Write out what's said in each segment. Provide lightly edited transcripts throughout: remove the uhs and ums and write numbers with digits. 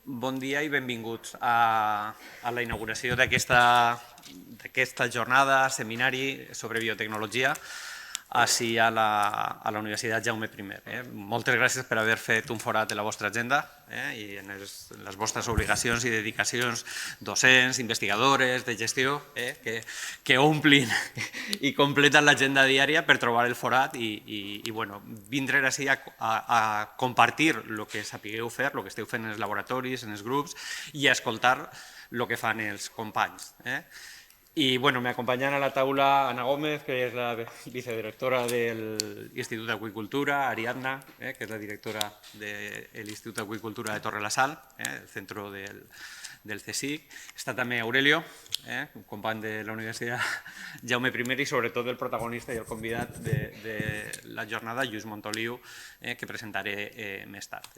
Bon dia i benvinguts a la inauguració d'aquesta jornada, seminari sobre biotecnologia, així a la Universitat Jaume I. Moltes gràcies per haver fet un forat en la vostra agenda i en les vostres obligacions i dedicacions docents, investigadores, de gestió, que omplin i completen l'agenda diària per trobar el forat i vindre així a compartir el que sapigueu fer, el que esteu fent en els laboratoris, en els grups, i a escoltar el que fan els companys. I me acompanyant a la taula Ana Gómez, que és la vicedirectora de l'Institut d'Aqüicultura, Ariadna, que és la directora de l'Institut d'Aqüicultura de Torre-la-Sal, el centre del CSIC. Està també Aurelio, un company de la Universitat Jaume I i sobretot el protagonista i el convidat de la jornada, Lluís Montoliu, que presentaré més tard.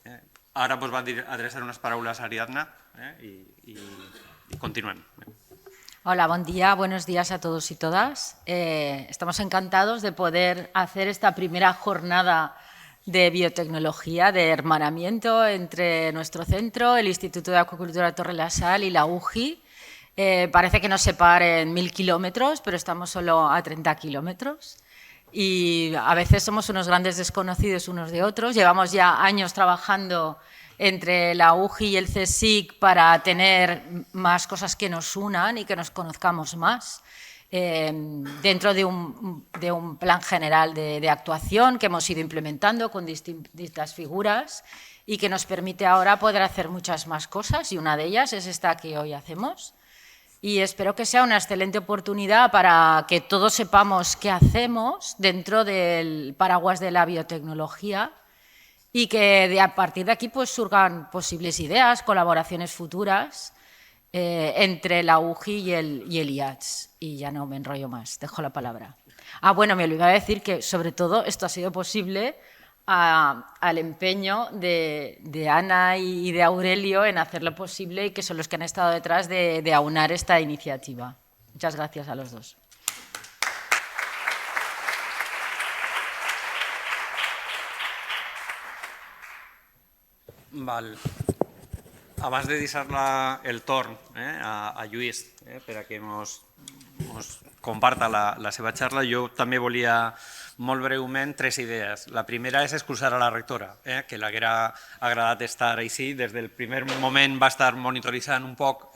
Ara vos va adreçar unes paraules a Ariadna i continuem. Hola, buen día, buenos días a todos y todas. Estamos encantados de poder hacer esta primera jornada de biotecnología, de hermanamiento entre nuestro centro, el Instituto de Acuicultura de Torre-la-Sal y la UJI. Parece que nos separen 1000 kilómetros, pero estamos solo a 30 kilómetros. Y a veces somos unos grandes desconocidos unos de otros. Llevamos ya años trabajando entre la UJI y el CSIC para tener más cosas que nos unan y que nos conozcamos más, dentro de un plan general de actuación que hemos ido implementando con distintas figuras y que nos permite ahora poder hacer muchas más cosas, y una de ellas es esta que hoy hacemos. Y espero que sea una excelente oportunidad para que todos sepamos qué hacemos dentro del paraguas de la biotecnología, y que a partir de aquí pues surjan posibles ideas, colaboraciones futuras entre la UJI y el IATS. Y ya no me enrollo más, dejo la palabra. Bueno, me olvidaba decir que sobre todo esto ha sido posible al empeño de Ana y de Aurelio en hacerlo posible, y que son los que han estado detrás de aunar esta iniciativa. Muchas gracias a los dos. Val. Abans de deixar el torn a Lluís per a que ens comparta la seva xarra, jo també volia molt breument 3 idees. La primera és excusar a la rectora, que l'haguera agradat estar així. Des del primer moment va estar monitoritzant un poc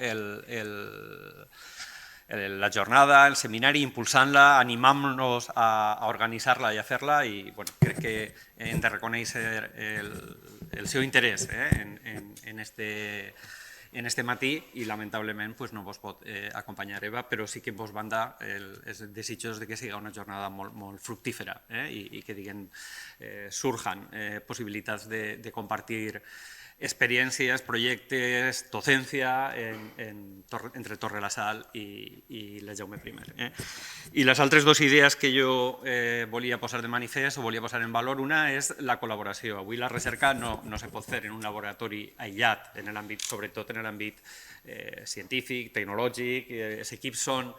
la jornada, el seminari, impulsant-la, animant-nos a organitzar-la i a fer-la, i crec que hem de reconèixer el seu interès en este matí, i lamentablement no vos pot acompanyar Eva, però sí que vos van dar els desitjos de que sigui una jornada molt fructífera i que surjan possibilitats de compartir experiències, projectes, docència entre Torre-la-Sal i la Jaume I. I les altres 2 idees que jo volia posar de manifest o volia posar en valor, una és la col·laboració. Avui la recerca no se pot fer en un laboratori aïllat, sobretot en l'àmbit científic, tecnològic. Els equips són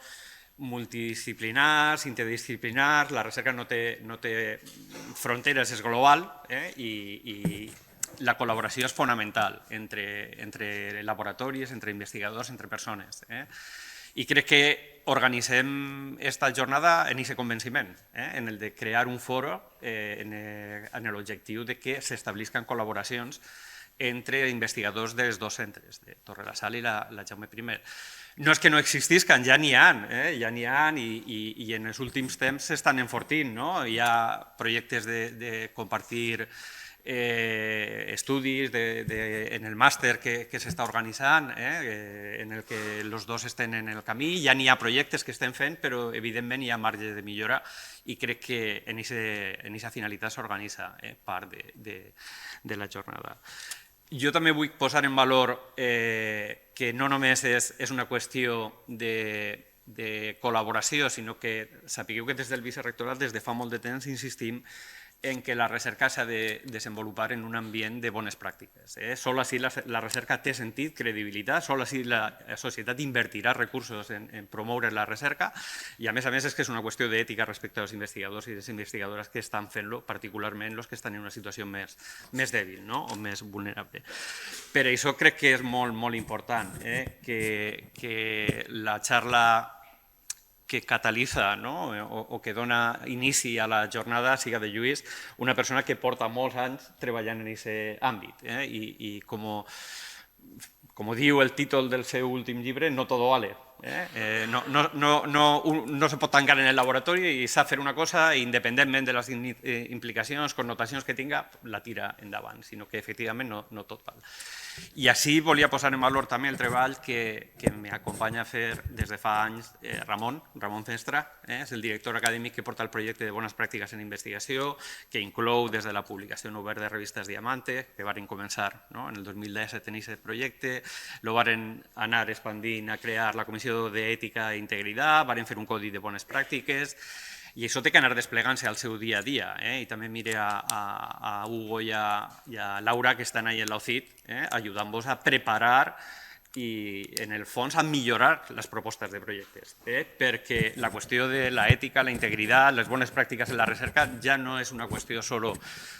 multidisciplinars, interdisciplinars, la recerca no té fronteres, és global, i la col·laboració és fonamental entre laboratoris, entre investigadors, entre persones. I crec que organitzem aquesta jornada en aquest convenciment, en el de crear un foro en l'objectiu de que s'establisquen col·laboracions entre investigadors dels 2 centres, de Torre-la-Sal i la Jaume I. No és que no existisquen, ja n'hi ha, i en els últims temps s'estan enfortint. Hi ha projectes de compartir estudis en el màster que s'està organitzant, en el que els 2 estan en el camí. Ja n'hi ha projectes que estem fent, però evidentment hi ha marge de millora, i crec que en aquesta finalitat s'organitza part de la jornada. Jo també vull posar en valor que no només és una qüestió de col·laboració, sinó que sapigueu que des del vicerrectorat des de fa molt de temps insistim en què la recerca s'ha de desenvolupar en un ambient de bones pràctiques. Sol així la recerca té sentit, credibilitat, sol així la societat invertirà recursos en promoure la recerca i a més és que és una qüestió d'ètica respecte als investigadors i les investigadores que estan fent-lo, particularment els que estan en una situació més dèbil o més vulnerable. Per això crec que és molt important que la xarra que catalitza o que dona inici a la jornada siga de Lluís, una persona que porta molts anys treballant en aquest àmbit. I com diu el títol del seu últim llibre, no todo vale. No se pot tancar en el laboratori i sap fer una cosa i independentment de les implicacions, connotacions que tinga, la tira endavant, sinó que efectivament no tot val. I així volia posar en valor també el treball que m'acompanya a fer des de fa anys Ramon Festra, és el director acadèmic que porta el projecte de bones pràctiques en investigació, que inclou des de la publicació en obert de revistes Diamante, que varen començar en el 2010 a tenir aquest projecte, lo varen anar expandint a crear la Comissió d'Ètica i Integritat, varen fer un codi de bones pràctiques, i això té que anar desplegant-se al seu dia a dia. I també mire a Hugo i a Laura, que estan ahí en l'OCIT, ajudant-vos a preparar i, en el fons, a millorar les propostes de projectes. Perquè la qüestió de l'ètica, la integritat, les bones pràctiques en la recerca ja no és una qüestió solo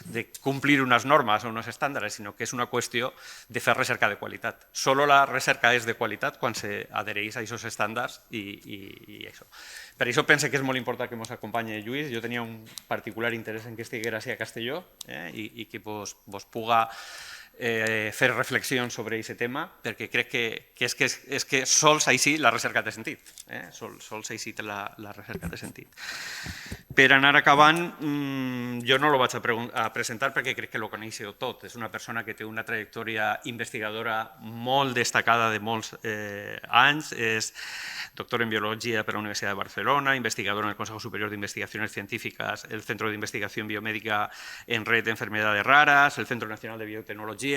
de complir unes normes o uns estàndards, sinó que és una qüestió de fer recerca de qualitat. Solo la recerca és de qualitat quan s'adhereix a aquests estàndards i això. Per això pense que és molt important que ens acompanyi Lluís. Jo tenia un particular interès en que estigués a Castelló i que vos puga fer reflexions sobre aquest tema, perquè crec que és que sols així la recerca té sentit. Sols així la recerca té sentit. Per anar acabant, jo no el vaig a presentar perquè crec que el coneixeu tot. És una persona que té una trajectòria investigadora molt destacada de molts anys. És doctor en Biologia per la Universitat de Barcelona, investigador en el Consejo Superior de Investigaciones Científicas, el Centro de Investigación Biomédica en Red de Enfermedades Raras, el Centro Nacional de Biotecnologia.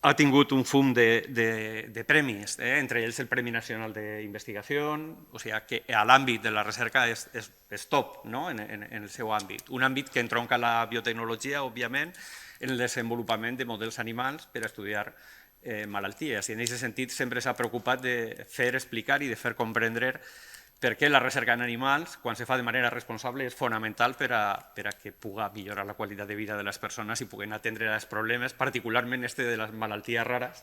Ha tingut un fum de premis, entre ells el Premi Nacional d'Investigació, o sigui que a l'àmbit de la recerca és top en el seu àmbit. Un àmbit que entronca la biotecnologia, òbviament, en el desenvolupament de models animals per a estudiar malalties. I en aquest sentit sempre s'ha preocupat de fer explicar i de fer comprendre per què la recerca en animals, quan se fa de manera responsable, és fonamental per a que puga millorar la qualitat de vida de les persones i puguen atendre els problemes, particularment de les malalties rares,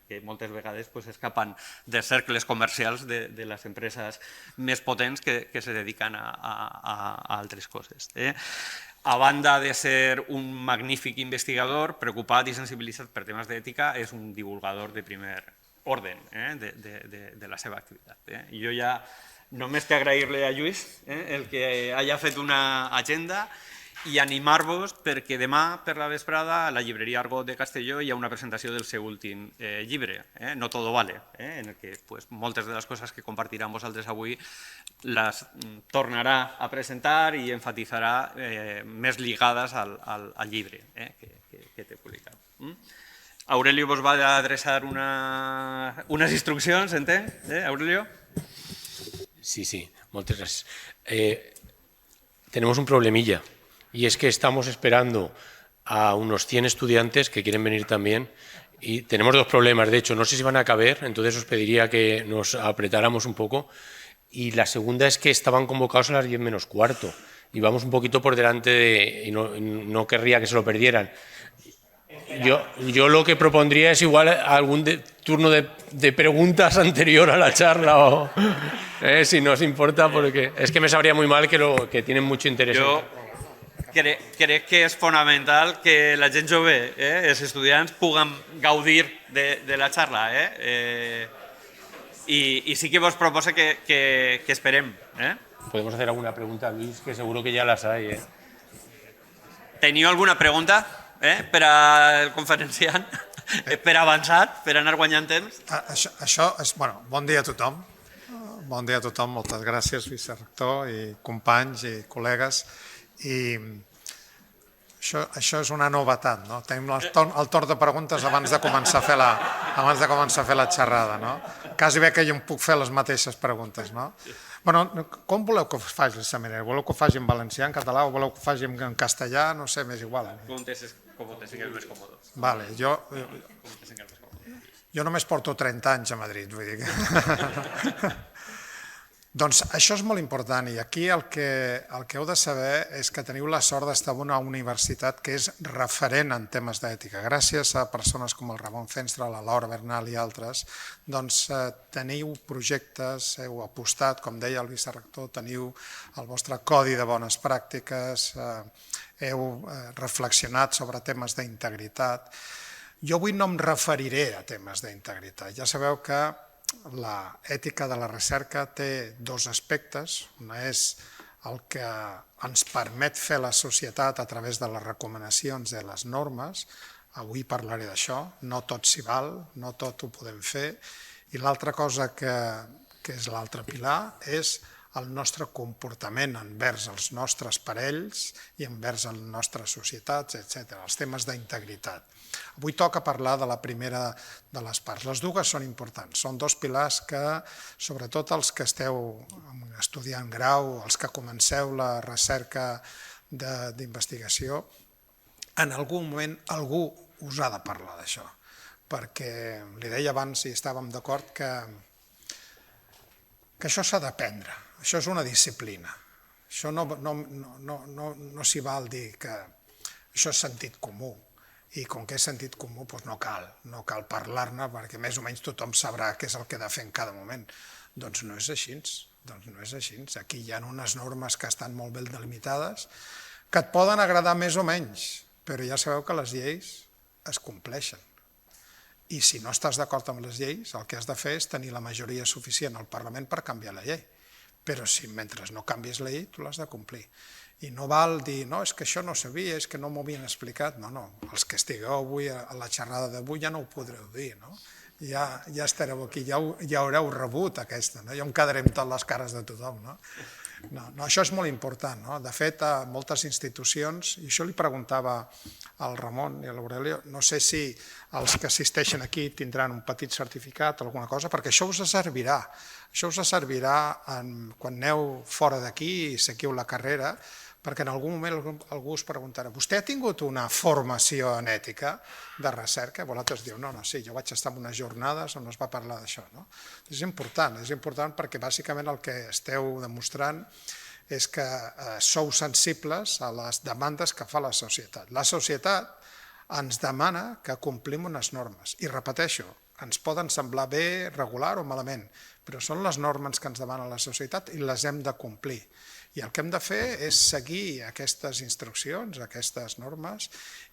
que moltes vegades escapen dels cercles comercials de les empreses més potents que se dediquen a altres coses. A banda de ser un magnífic investigador, preocupat i sensibilitzat per temes d'ètica, és un divulgador de primer ordre de la seva activitat. I jo ja només té agrair-li a Lluís el que hagi fet una agenda i animar-vos perquè demà per la vesprada a la llibreria Argot de Castelló hi ha una presentació del seu últim llibre, No todo vale, en el que moltes de les coses que compartirà amb vosaltres avui les tornarà a presentar i enfatitzarà més lligades al llibre que té publicat. Aurelio vos va adreçar unes instruccions, entenc? Aurelio? Sí, muchas gracias. Tenemos un problemilla y es que estamos esperando a unos 100 estudiantes que quieren venir también y tenemos dos problemas, de hecho, no sé si van a caber, entonces os pediría que nos apretáramos un poco y la segunda es que estaban convocados a las 10 menos cuarto y vamos un poquito por delante y no querría que se lo perdieran. Yo lo que propondría es igual algún turno de preguntas anterior a la charla, si no os importa, porque es que me sabría muy mal que tienen mucho interés. Jo crec que és fonamental que la gent jove, els estudiants, puguen gaudir de la xarra. I sí que vos proposo que esperem. Podemos hacer alguna pregunta, Luis, que seguro que ya las hay. Teniu alguna pregunta? Per al conferenciant, per avançar, per anar guanyant temps? Això és... Bon dia a tothom. Bon dia a tothom, moltes gràcies, vicerector, i companys i col·legues. I això és una novetat, no? Tenim el torn de preguntes abans de començar a fer la xerrada, no? Quasi bé que jo em puc fer les mateixes preguntes, no? Com voleu que us faci la seminari? Voleu que ho faci en valencià, en català, o voleu que ho faci en castellà? No sé, m'és igual. Com te sigues més còmode. Vale, jo només porto 30 anys a Madrid, vull dir que... Doncs això és molt important i aquí el que heu de saber és que teniu la sort d'estar en una universitat que és referent en temes d'ètica. Gràcies a persones com el Ramon Fenstre, la Laura Bernal i altres, doncs teniu projectes, heu apostat, com deia el vicerector, teniu el vostre codi de bones pràctiques, heu reflexionat sobre temes d'integritat. Jo avui no em referiré a temes d'integritat. Ja sabeu que l'ètica de la recerca té dos aspectes. Una és el que ens permet fer la societat a través de les recomanacions de les normes. Avui parlaré d'això. No tot s'hi val, no tot ho podem fer. I l'altra cosa que és l'altre pilar és el nostre comportament envers els nostres parells i envers les nostres societats, etc. Els temes d'integritat. Avui toca parlar de la primera de les parts. Les dues són importants. Són dos pilars que, sobretot els que esteu estudiant grau, els que comenceu la recerca d'investigació, en algun moment algú us ha de parlar d'això. Perquè li deia abans, i estàvem d'acord, que això s'ha d'aprendre. Això és una disciplina. Això no s'hi val dir que això és sentit comú. I com que és sentit comú, doncs no cal parlar-ne perquè més o menys tothom sabrà què és el que ha de fer en cada moment. Doncs no és així. Aquí hi ha unes normes que estan molt ben delimitades, que et poden agradar més o menys, però ja sabeu que les lleis es compleixen. I si no estàs d'acord amb les lleis, el que has de fer és tenir la majoria suficient al Parlament per canviar la llei. Però si mentre no canvies la llei, tu l'has de complir. I no val dir, no, és que això no sabia, és que no m'ho havien explicat. No, els que estigueu avui a la xerrada d'avui ja no ho podreu dir, no? Ja estareu aquí, ja haureu rebut aquesta, no? Ja em quedaré amb totes les cares de tothom, no? No, això és molt important, no? De fet, a moltes institucions, i això li preguntava al Ramon i a l'Aurelio, no sé si els que assisteixen aquí tindran un petit certificat o alguna cosa, perquè això us servirà. Això us servirà quan aneu fora d'aquí i seguiu la carrera, perquè en algun moment algú us preguntarà, vostè ha tingut una formació en ètica de recerca? Vosaltres diu, no, sí, jo vaig estar en unes jornades on es va parlar d'això. És important perquè bàsicament el que esteu demostrant és que sou sensibles a les demandes que fa la societat. La societat ens demana que complim unes normes i repeteixo, ens poden semblar bé, regular o malament, però són les normes que ens demana la societat i les hem de complir. I el que hem de fer és seguir aquestes instruccions, aquestes normes,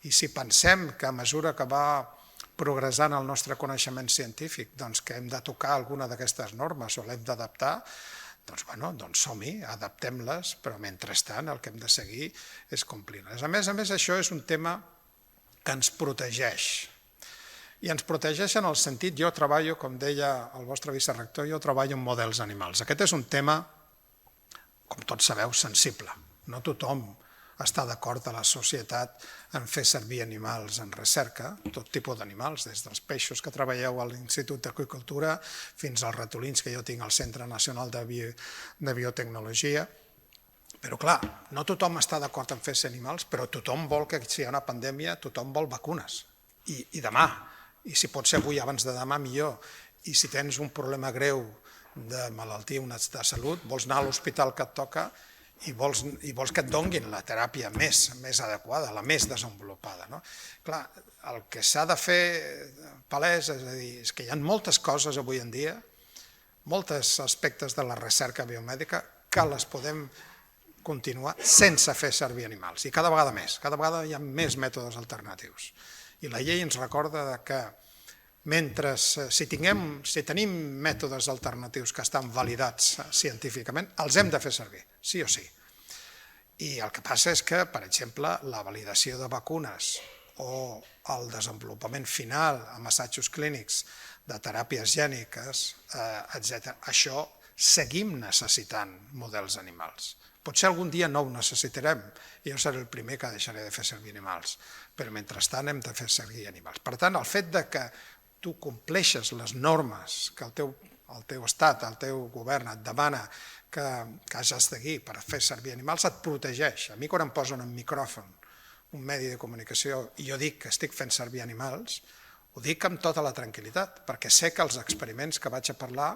i si pensem que a mesura que va progressant el nostre coneixement científic, doncs que hem de tocar alguna d'aquestes normes o l'hem d'adaptar, doncs som-hi, adaptem-les, però mentrestant el que hem de seguir és complir-les. A més, això és un tema que ens protegeix. I ens protegeix en el sentit, jo treballo, com deia el vostre vicerector, jo treballo en models animals. Aquest és un tema, com tots sabeu, sensible. No tothom està d'acord a la societat en fer servir animals en recerca, tot tipus d'animals, des dels peixos que treballeu a l'Institut d'Aqüicultura fins als ratolins que jo tinc al Centre Nacional de Biotecnologia. Però clar, no tothom està d'acord en fer-se animals, però tothom vol que si hi ha una pandèmia, tothom vol vacunes. I demà, i si pot ser avui abans de demà millor, i si tens un problema greu de malaltia, de salut, vols anar a l'hospital que et toca i vols que et donguin la teràpia més adequada, la més desenvolupada. Clar, el que s'ha de fer palès és que hi ha moltes coses avui en dia, molts aspectes de la recerca biomèdica que les podem continuar sense fer servir animals, i cada vegada més, cada vegada hi ha més mètodes alternatius. I la llei ens recorda que si tenim mètodes alternatius que estan validats científicament, els hem de fer servir, sí o sí. I el que passa és que, per exemple, la validació de vacunes o el desenvolupament final amb assajos clínics de teràpies gèniques, etc., això seguim necessitant models animals. Potser algun dia no ho necessitarem i jo seré el primer que deixaré de fer servir animals, però mentrestant hem de fer servir animals. Per tant, el fet que tu compleixes les normes que el teu el teu estat, el teu govern et demana que has de seguir per fer servir animals, et protegeix. A mi quan em posen un micròfon, un medi de comunicació, i jo dic que estic fent servir animals, ho dic amb tota la tranquil·litat, perquè sé que els experiments que vaig a parlar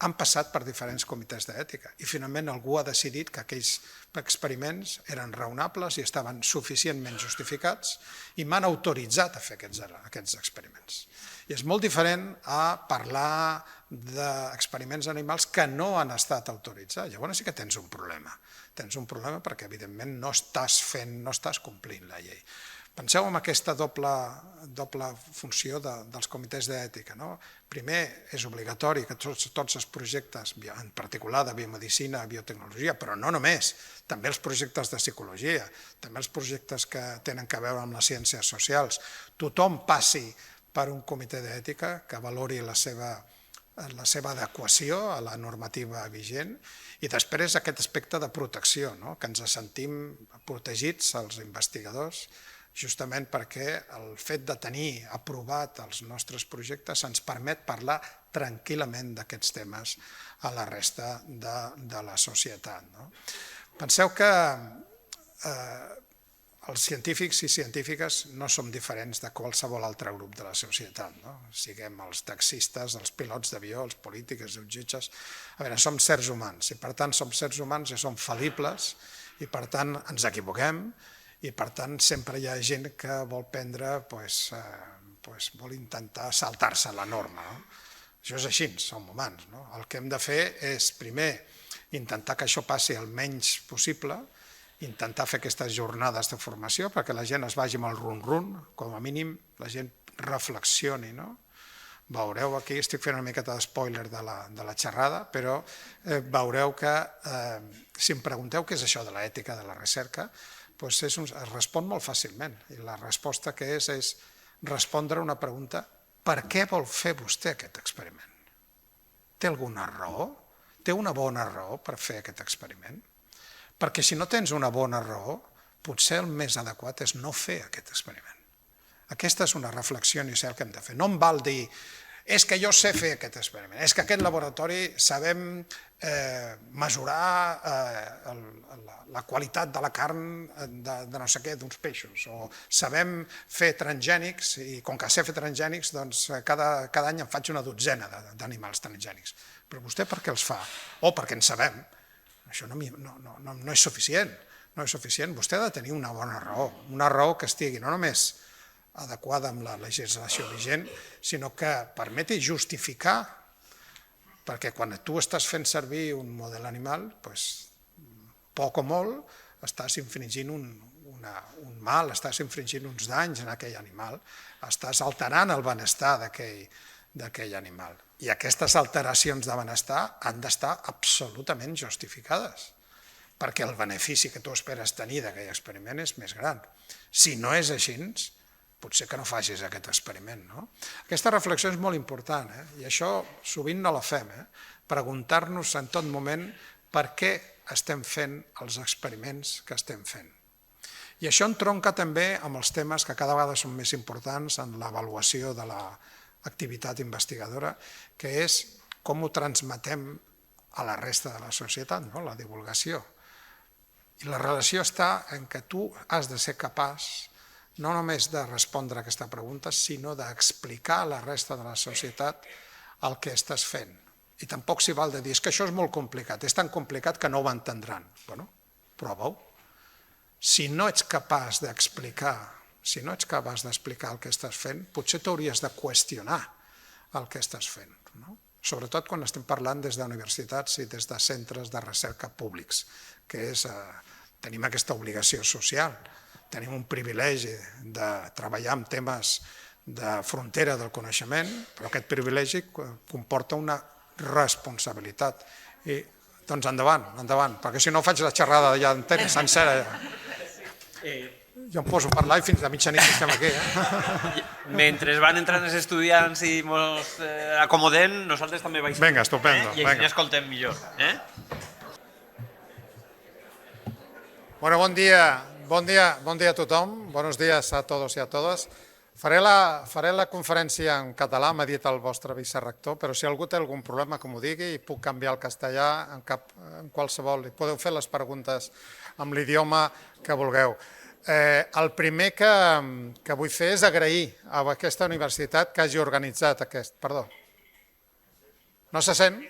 han passat per diferents comitès d'ètica i finalment algú ha decidit que aquells experiments eren raonables i estaven suficientment justificats i m'han autoritzat a fer aquests experiments. I és molt diferent a parlar d'experiments animals que no han estat autoritzats. Llavors sí que tens un problema. Tens un problema perquè evidentment no estàs complint la llei. Penseu en aquesta doble funció dels comitès d'ètica. Primer, és obligatori que tots els projectes, en particular de biomedicina, biotecnologia, però no només, també els projectes de psicologia, també els projectes que tenen a veure amb les ciències socials, tothom passi per un comitè d'ètica que valori la seva adequació a la normativa vigent i després aquest aspecte de protecció, que ens sentim protegits els investigadors justament perquè el fet de tenir aprovat els nostres projectes ens permet parlar tranquil·lament d'aquests temes a la resta de la societat. Penseu que els científics i científiques no som diferents de qualsevol altre grup de la societat, siguem els taxistes, els pilots d'avió, els polítics, els jutges. A veure, som sérs humans i per tant som sérs humans i som fal·libles i per tant ens equivoquem i per tant sempre hi ha gent que vol vol intentar saltar-se la norma. Això és així, som humans. El que hem de fer és primer intentar que això passi el menys possible, intentar fer aquestes jornades de formació perquè la gent es vagi amb el run-run, com a mínim la gent reflexioni. Veureu aquí, estic fent una miqueta d'espoiler de la xerrada, però veureu que si em pregunteu què és això de l'ètica de la recerca, es respon molt fàcilment i la resposta que és respondre una pregunta: per què vol fer vostè aquest experiment? Té alguna raó? Té una bona raó per fer aquest experiment? Perquè si no tens una bona raó, potser el més adequat és no fer aquest experiment. Aquesta és una reflexió inicial que hem de fer. No em val dir, és que jo sé fer aquest experiment, és que aquest laboratori sabem mesurar la qualitat de la carn de no sé què, d'uns peixos, o sabem fer transgènics i com que sé fer transgènics, doncs cada any em faig una dotzena d'animals transgènics. Però vostè per què els fa? O perquè en sabem. Això no és suficient. No és suficient. Vostè ha de tenir una bona raó que estigui no només adequada amb la legislació vigent, sinó que permeti justificar, perquè quan tu estàs fent servir un model animal, poc o molt estàs infringint un mal, estàs infringint uns danys en aquell animal, estàs alterant el benestar d'aquell animal. I aquestes alteracions de benestar han d'estar absolutament justificades, perquè el benefici que tu esperes tenir d'aquell experiment és més gran. Si no és així, potser que no facis aquest experiment. Aquesta reflexió és molt important i això sovint no la fem. Preguntar-nos en tot moment per què estem fent els experiments que estem fent. I això entronca també amb els temes que cada vegada són més importants en l'avaluació de l'activitat investigadora, que és com ho transmetem a la resta de la societat, la divulgació. I la relació està en que tu has de ser capaç no només de respondre a aquesta pregunta, sinó d'explicar a la resta de la societat el que estàs fent. I tampoc s'hi val de dir, és que això és molt complicat, és tan complicat que no ho entendran. Bueno, prova-ho. Si no ets capaç d'explicar, si no ets capaç d'explicar el que estàs fent, potser t'hauries de qüestionar el que estàs fent. Sobretot quan estem parlant des d'universitats i des de centres de recerca públics, que tenim aquesta obligació social. Tenim un privilegi de treballar amb temes de frontera del coneixement, però aquest privilegi comporta una responsabilitat. I doncs endavant, perquè si no faig la xerrada ja entera, sencera. Jo em poso a parlar i fins a mitjanit estem aquí. Mentre van entrant els estudiants i ens acomodem, nosaltres també baixem. Vinga, estupendo. I així escoltem millor. Bueno, bon dia a tothom, buenos días a todos y a todas. Faré la conferència en català, m'ha dit el vostre vicerrector, però si algú té algun problema que m'ho digui i puc canviar al castellà en qualsevol. Podeu fer les preguntes amb l'idioma que vulgueu. El primer que vull fer és agrair a aquesta universitat que hagi organitzat aquest... Perdó. ¿No se sent?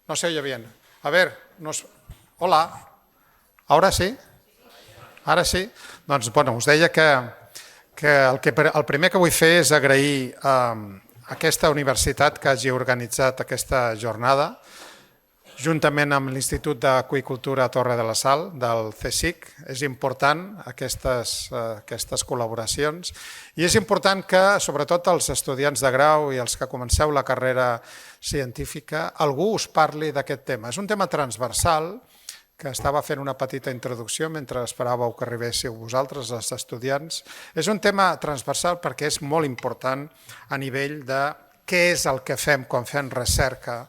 No se oye bien. A ver, hola. ¿Ahora sí? Ara sí? Doncs, bueno, us deia que el primer que vull fer és agrair a aquesta universitat que hagi organitzat aquesta jornada, juntament amb l'Institut d'Aqüicultura Torre de la Sal, del CSIC. És important aquestes col·laboracions i és important que, sobretot els estudiants de grau i els que comenceu la carrera científica, algú us parli d'aquest tema. És un tema transversal, que estava fent una petita introducció mentre esperàveu que arribéssiu vosaltres, els estudiants. És un tema transversal perquè és molt important a nivell de què és el que fem quan fem recerca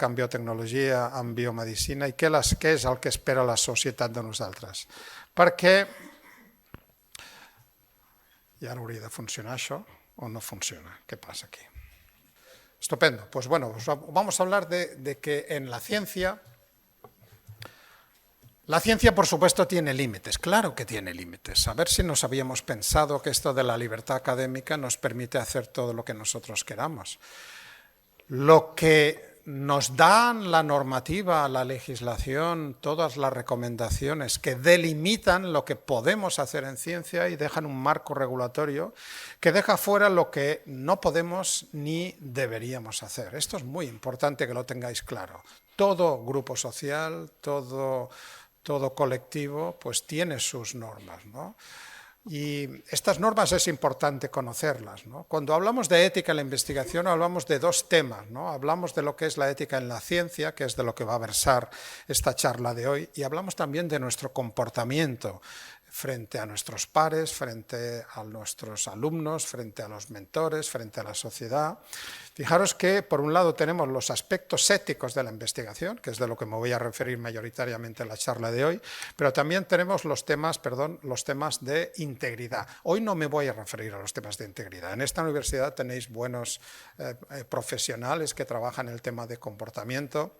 en biotecnologia, en biomedicina, i què és el que espera la societat de nosaltres. Perquè, i ara hauria de funcionar això, o no funciona? Què passa aquí? Estupendo. Pues bueno, vamos a hablar de que en la ciencia, por supuesto, tiene límites. Claro que tiene límites. A ver si nos habíamos pensado que esto de la libertad académica nos permite hacer todo lo que nosotros queramos. Lo que nos dan la normativa, la legislación, todas las recomendaciones que delimitan lo que podemos hacer en ciencia y dejan un marco regulatorio que deja fuera lo que no podemos ni deberíamos hacer. Esto es muy importante que lo tengáis claro. Todo grupo social, todo colectivo, pues tiene sus normas, ¿no? Y estas normas es importante conocerlas, ¿no? Cuando hablamos de ética en la investigación hablamos de dos temas, ¿no? Hablamos de lo que es la ética en la ciencia, que es de lo que va a versar esta charla de hoy, y hablamos también de nuestro comportamiento frente a nuestros pares, frente a nuestros alumnos, frente a los mentores, frente a la sociedad. Fijaros que, por un lado, tenemos los aspectos éticos de la investigación, que es de lo que me voy a referir mayoritariamente en la charla de hoy, pero también tenemos los temas de integridad. Hoy no me voy a referir a los temas de integridad. En esta universidad tenéis buenos profesionales que trabajan el tema de comportamiento,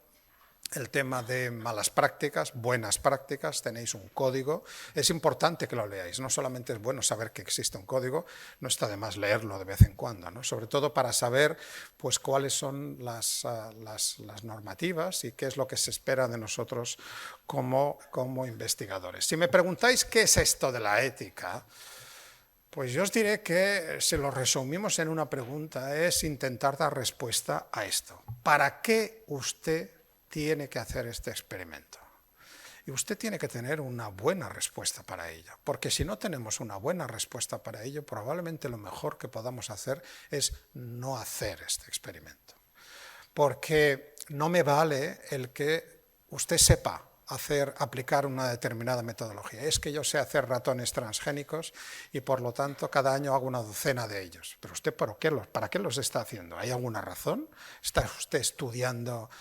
el tema de malas prácticas, buenas prácticas, tenéis un código. Es importante que lo leáis, no solamente es bueno saber que existe un código, no está de más leerlo de vez en cuando, ¿no? Sobre todo para saber pues, cuáles son las normativas y qué es lo que se espera de nosotros como investigadores. Si me preguntáis qué es esto de la ética, pues yo os diré que, si lo resumimos en una pregunta, es intentar dar respuesta a esto. ¿Para qué usted tiene que hacer este experimento? Y usted tiene que tener una buena respuesta para ello, porque si no tenemos una buena respuesta para ello, probablemente lo mejor que podamos hacer es no hacer este experimento. Porque no me vale el que usted sepa aplicar una determinada metodología. Es que yo sé hacer ratones transgénicos y por lo tanto cada año hago una docena de ellos. Pero usted, ¿para qué los está haciendo? ¿Hay alguna razón? ¿Está usted estudiando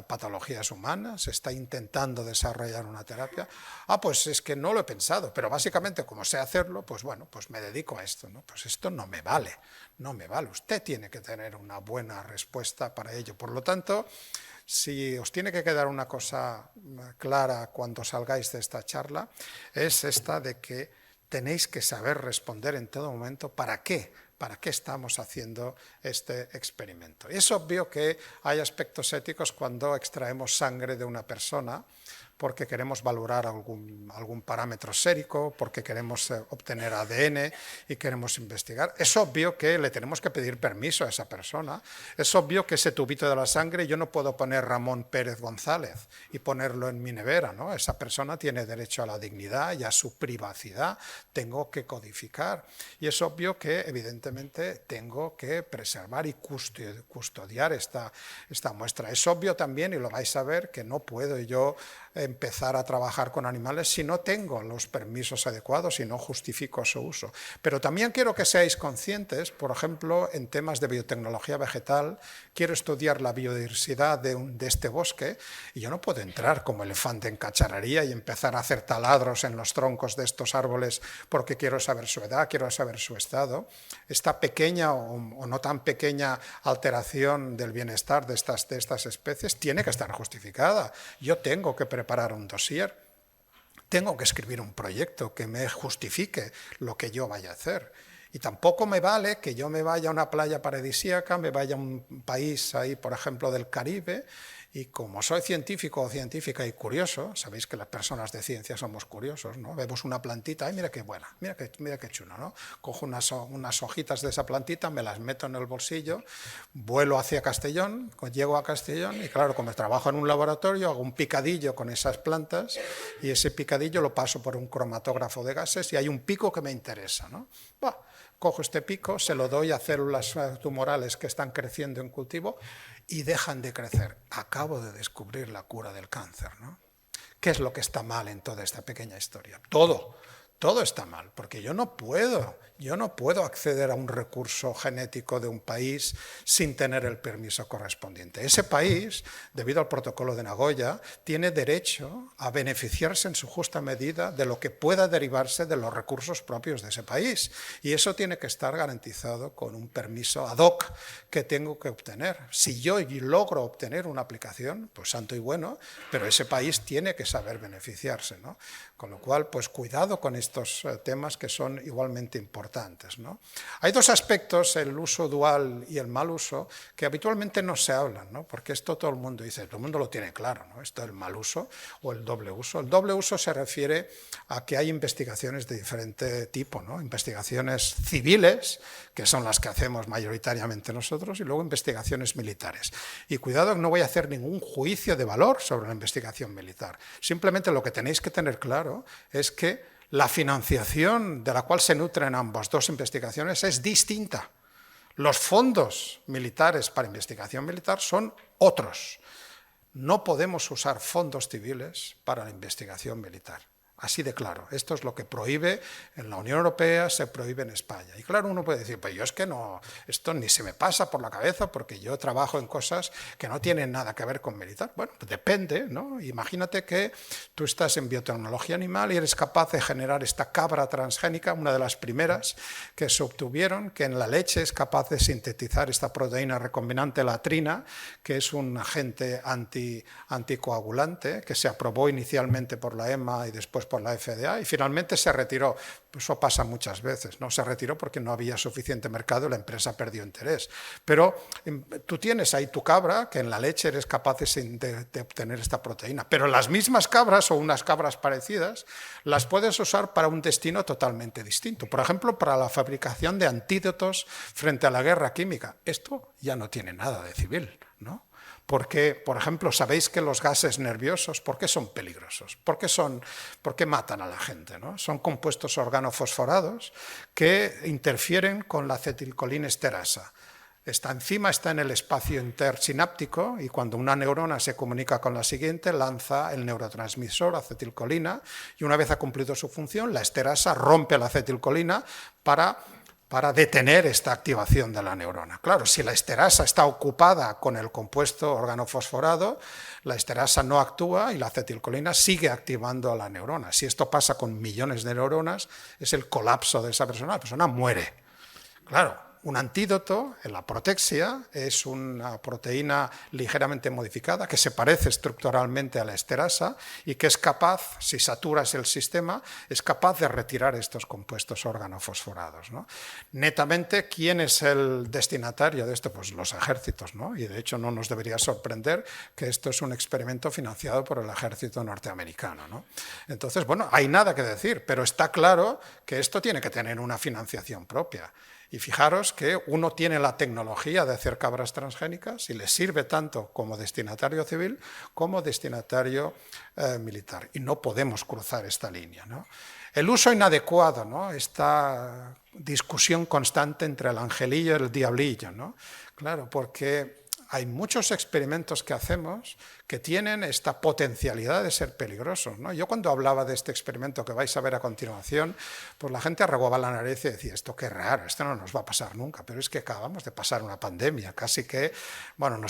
patologías humanas? ¿Está intentando desarrollar una terapia? Pues es que no lo he pensado, pero básicamente como sé hacerlo, pues bueno, pues me dedico a esto, ¿no? Pues esto no me vale, no me vale. Usted tiene que tener una buena respuesta para ello. Por lo tanto, si os tiene que quedar una cosa clara cuando salgáis de esta charla, es esta de que tenéis que saber responder en todo momento para qué estamos haciendo este experimento. Y es obvio que hay aspectos éticos cuando extraemos sangre de una persona porque queremos valorar algún parámetro sérico, porque queremos obtener ADN y queremos investigar. Es obvio que le tenemos que pedir permiso a esa persona. Es obvio que ese tubito de la sangre yo no puedo poner Ramón Pérez González y ponerlo en mi nevera, ¿no? Esa persona tiene derecho a la dignidad y a su privacidad. Tengo que codificar. Y es obvio que, evidentemente, tengo que preservar y custodiar esta muestra. Es obvio también, y lo vais a ver, que no puedo yo empezar a trabajar con animales si no tengo los permisos adecuados y no justifico su uso. Pero también quiero que seáis conscientes, por ejemplo, en temas de biotecnología vegetal, quiero estudiar la biodiversidad de este bosque y yo no puedo entrar como elefante en cacharrería y empezar a hacer taladros en los troncos de estos árboles porque quiero saber su edad, quiero saber su estado. Esta pequeña o no tan pequeña alteración del bienestar de estas especies tiene que estar justificada. Yo tengo que preparar un dossier, tengo que escribir un proyecto que me justifique lo que yo vaya a hacer. Y tampoco me vale que yo me vaya a una playa paradisíaca, me vaya a un país ahí, por ejemplo, del Caribe, y como soy científico o científica y curioso, sabéis que las personas de ciencia somos curiosos, ¿no? Vemos una plantita, ¡ay, mira qué buena! Mira qué chulo, ¿no? Cojo unas hojitas de esa plantita, me las meto en el bolsillo, vuelo hacia Castellón, llego a Castellón y claro, como trabajo en un laboratorio, hago un picadillo con esas plantas y ese picadillo lo paso por un cromatógrafo de gases y hay un pico que me interesa, ¿no? Bah, cojo este pico, se lo doy a células tumorales que están creciendo en cultivo y dejan de crecer. Acabo de descubrir la cura del cáncer, ¿no? ¿Qué es lo que está mal en toda esta pequeña historia? Todo está mal, porque yo no puedo acceder a un recurso genético de un país sin tener el permiso correspondiente. Ese país, debido al protocolo de Nagoya, tiene derecho a beneficiarse en su justa medida de lo que pueda derivarse de los recursos propios de ese país. Y eso tiene que estar garantizado con un permiso ad hoc que tengo que obtener. Si yo logro obtener una aplicación, pues santo y bueno, pero ese país tiene que saber beneficiarse, ¿no? Con lo cual, pues cuidado con estos temas que son igualmente importantes, ¿no? Hay dos aspectos, el uso dual y el mal uso, que habitualmente no se hablan, ¿no? Porque esto todo el mundo dice, todo el mundo lo tiene claro, ¿no? Esto es el mal uso o el doble uso. El doble uso se refiere a que hay investigaciones de diferente tipo, ¿no? Investigaciones civiles, que son las que hacemos mayoritariamente nosotros, y luego investigaciones militares. Y cuidado, no voy a hacer ningún juicio de valor sobre la investigación militar. Simplemente lo que tenéis que tener claro es que la financiación de la cual se nutren ambas dos investigaciones es distinta. Los fondos militares para investigación militar son otros. No podemos usar fondos civiles para la investigación militar. Así de claro. Esto es lo que prohíbe en la Unión Europea, se prohíbe en España. Y claro, uno puede decir, pues yo es que no, esto ni se me pasa por la cabeza porque yo trabajo en cosas que no tienen nada que ver con militar. Bueno, pues depende, ¿no? Imagínate que tú estás en biotecnología animal y eres capaz de generar esta cabra transgénica, una de las primeras que se obtuvieron, que en la leche es capaz de sintetizar esta proteína recombinante latrina, que es un agente anticoagulante, que se aprobó inicialmente por la EMA y después por la FDA y finalmente se retiró. Eso pasa muchas veces, ¿no? Se retiró porque no había suficiente mercado y la empresa perdió interés. Pero tú tienes ahí tu cabra, que en la leche eres capaz de obtener esta proteína, pero las mismas cabras o unas cabras parecidas las puedes usar para un destino totalmente distinto. Por ejemplo, para la fabricación de antídotos frente a la guerra química. Esto ya no tiene nada de civil, ¿no? Porque, por ejemplo, sabéis que los gases nerviosos, ¿por qué son peligrosos? ¿Por qué matan a la gente, ¿no? Son compuestos organofosforados que interfieren con la acetilcolinesterasa. Esta enzima está en el espacio intersináptico y cuando una neurona se comunica con la siguiente, lanza el neurotransmisor acetilcolina y una vez ha cumplido su función, la esterasa rompe la acetilcolina para detener esta activación de la neurona. Claro, si la esterasa está ocupada con el compuesto organofosforado, la esterasa no actúa y la acetilcolina sigue activando a la neurona. Si esto pasa con millones de neuronas, es el colapso de esa persona, la persona muere. Claro, un antídoto, en la protexia, es una proteína ligeramente modificada que se parece estructuralmente a la esterasa y que es capaz, si saturas el sistema, es capaz de retirar estos compuestos organofosforados, ¿no? Netamente, ¿quién es el destinatario de esto? Pues los ejércitos, ¿no? Y de hecho no nos debería sorprender que esto es un experimento financiado por el ejército norteamericano, ¿no? Entonces, bueno, hay nada que decir, pero está claro que esto tiene que tener una financiación propia. Y fijaros que uno tiene la tecnología de hacer cabras transgénicas y le sirve tanto como destinatario civil como destinatario militar. Y no podemos cruzar esta línea, ¿no? El uso inadecuado, ¿no? Esta discusión constante entre el angelillo y el diablillo, ¿no? Claro, porque hay muchos experimentos que hacemos que tienen esta potencialidad de ser peligrosos, ¿no? Yo cuando hablaba de este experimento que vais a ver a continuación, pues la gente arreguaba la nariz y decía, esto qué raro, esto no nos va a pasar nunca, pero es que acabamos de pasar una pandemia, casi que, bueno,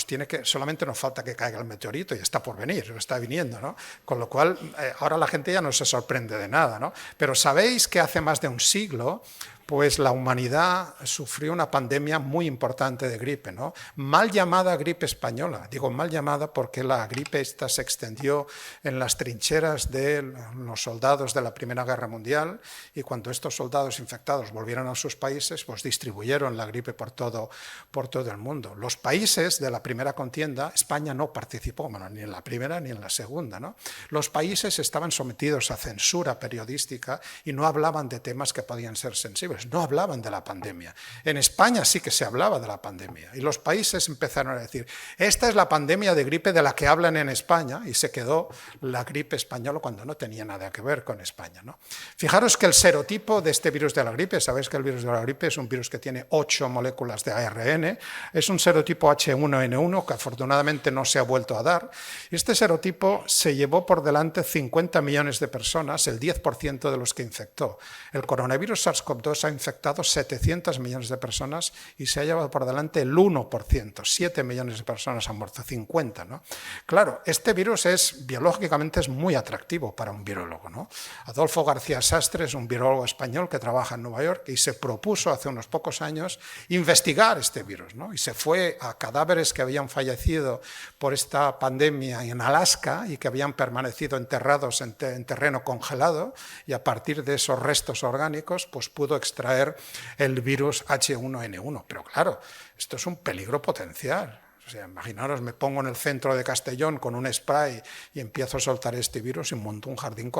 solamente nos falta que caiga el meteorito y está por venir, está viniendo, ¿no? Con lo cual, ahora la gente ya no se sorprende de nada, ¿no? Pero sabéis que hace más de un siglo, pues la humanidad sufrió una pandemia muy importante de gripe, ¿no? Mal llamada gripe española. Digo mal llamada porque la gripe esta se extendió en las trincheras de los soldados de la Primera Guerra Mundial, y cuando estos soldados infectados volvieron a sus países, pues distribuyeron la gripe por todo el mundo. Los países de la primera contienda, España no participó, bueno, ni en la primera ni en la segunda, ¿no? Los países estaban sometidos a censura periodística y no hablaban de temas que podían ser sensibles. No hablaban de la pandemia. En España sí que se hablaba de la pandemia y los países empezaron a decir, esta es la pandemia de gripe de la que hablan en España, y se quedó la gripe española cuando no tenía nada que ver con España, ¿no? Fijaros que el serotipo de este virus de la gripe, sabéis que el virus de la gripe es un virus que tiene 8 moléculas de ARN, es un serotipo H1N1 que afortunadamente no se ha vuelto a dar, y este serotipo se llevó por delante 50 millones de personas, el 10% de los que infectó. El coronavirus SARS-CoV-2 ha infectado 700 millones de personas y se ha llevado por delante el 1%, 7 millones de personas han muerto, 50, ¿no? Claro, este virus biológicamente es muy atractivo para un virólogo, ¿no? Adolfo García Sastre es un virólogo español que trabaja en Nueva York y se propuso hace unos pocos años investigar este virus, ¿no? Y se fue a cadáveres que habían fallecido por esta pandemia en Alaska y que habían permanecido enterrados en terreno congelado, y a partir de esos restos orgánicos pues pudo extraer el virus H1N1. Pero claro, esto es un peligro potencial. O sea, imaginaros, me pongo en el centro de Castellón con un spray y empiezo a soltar este virus y monto un jardín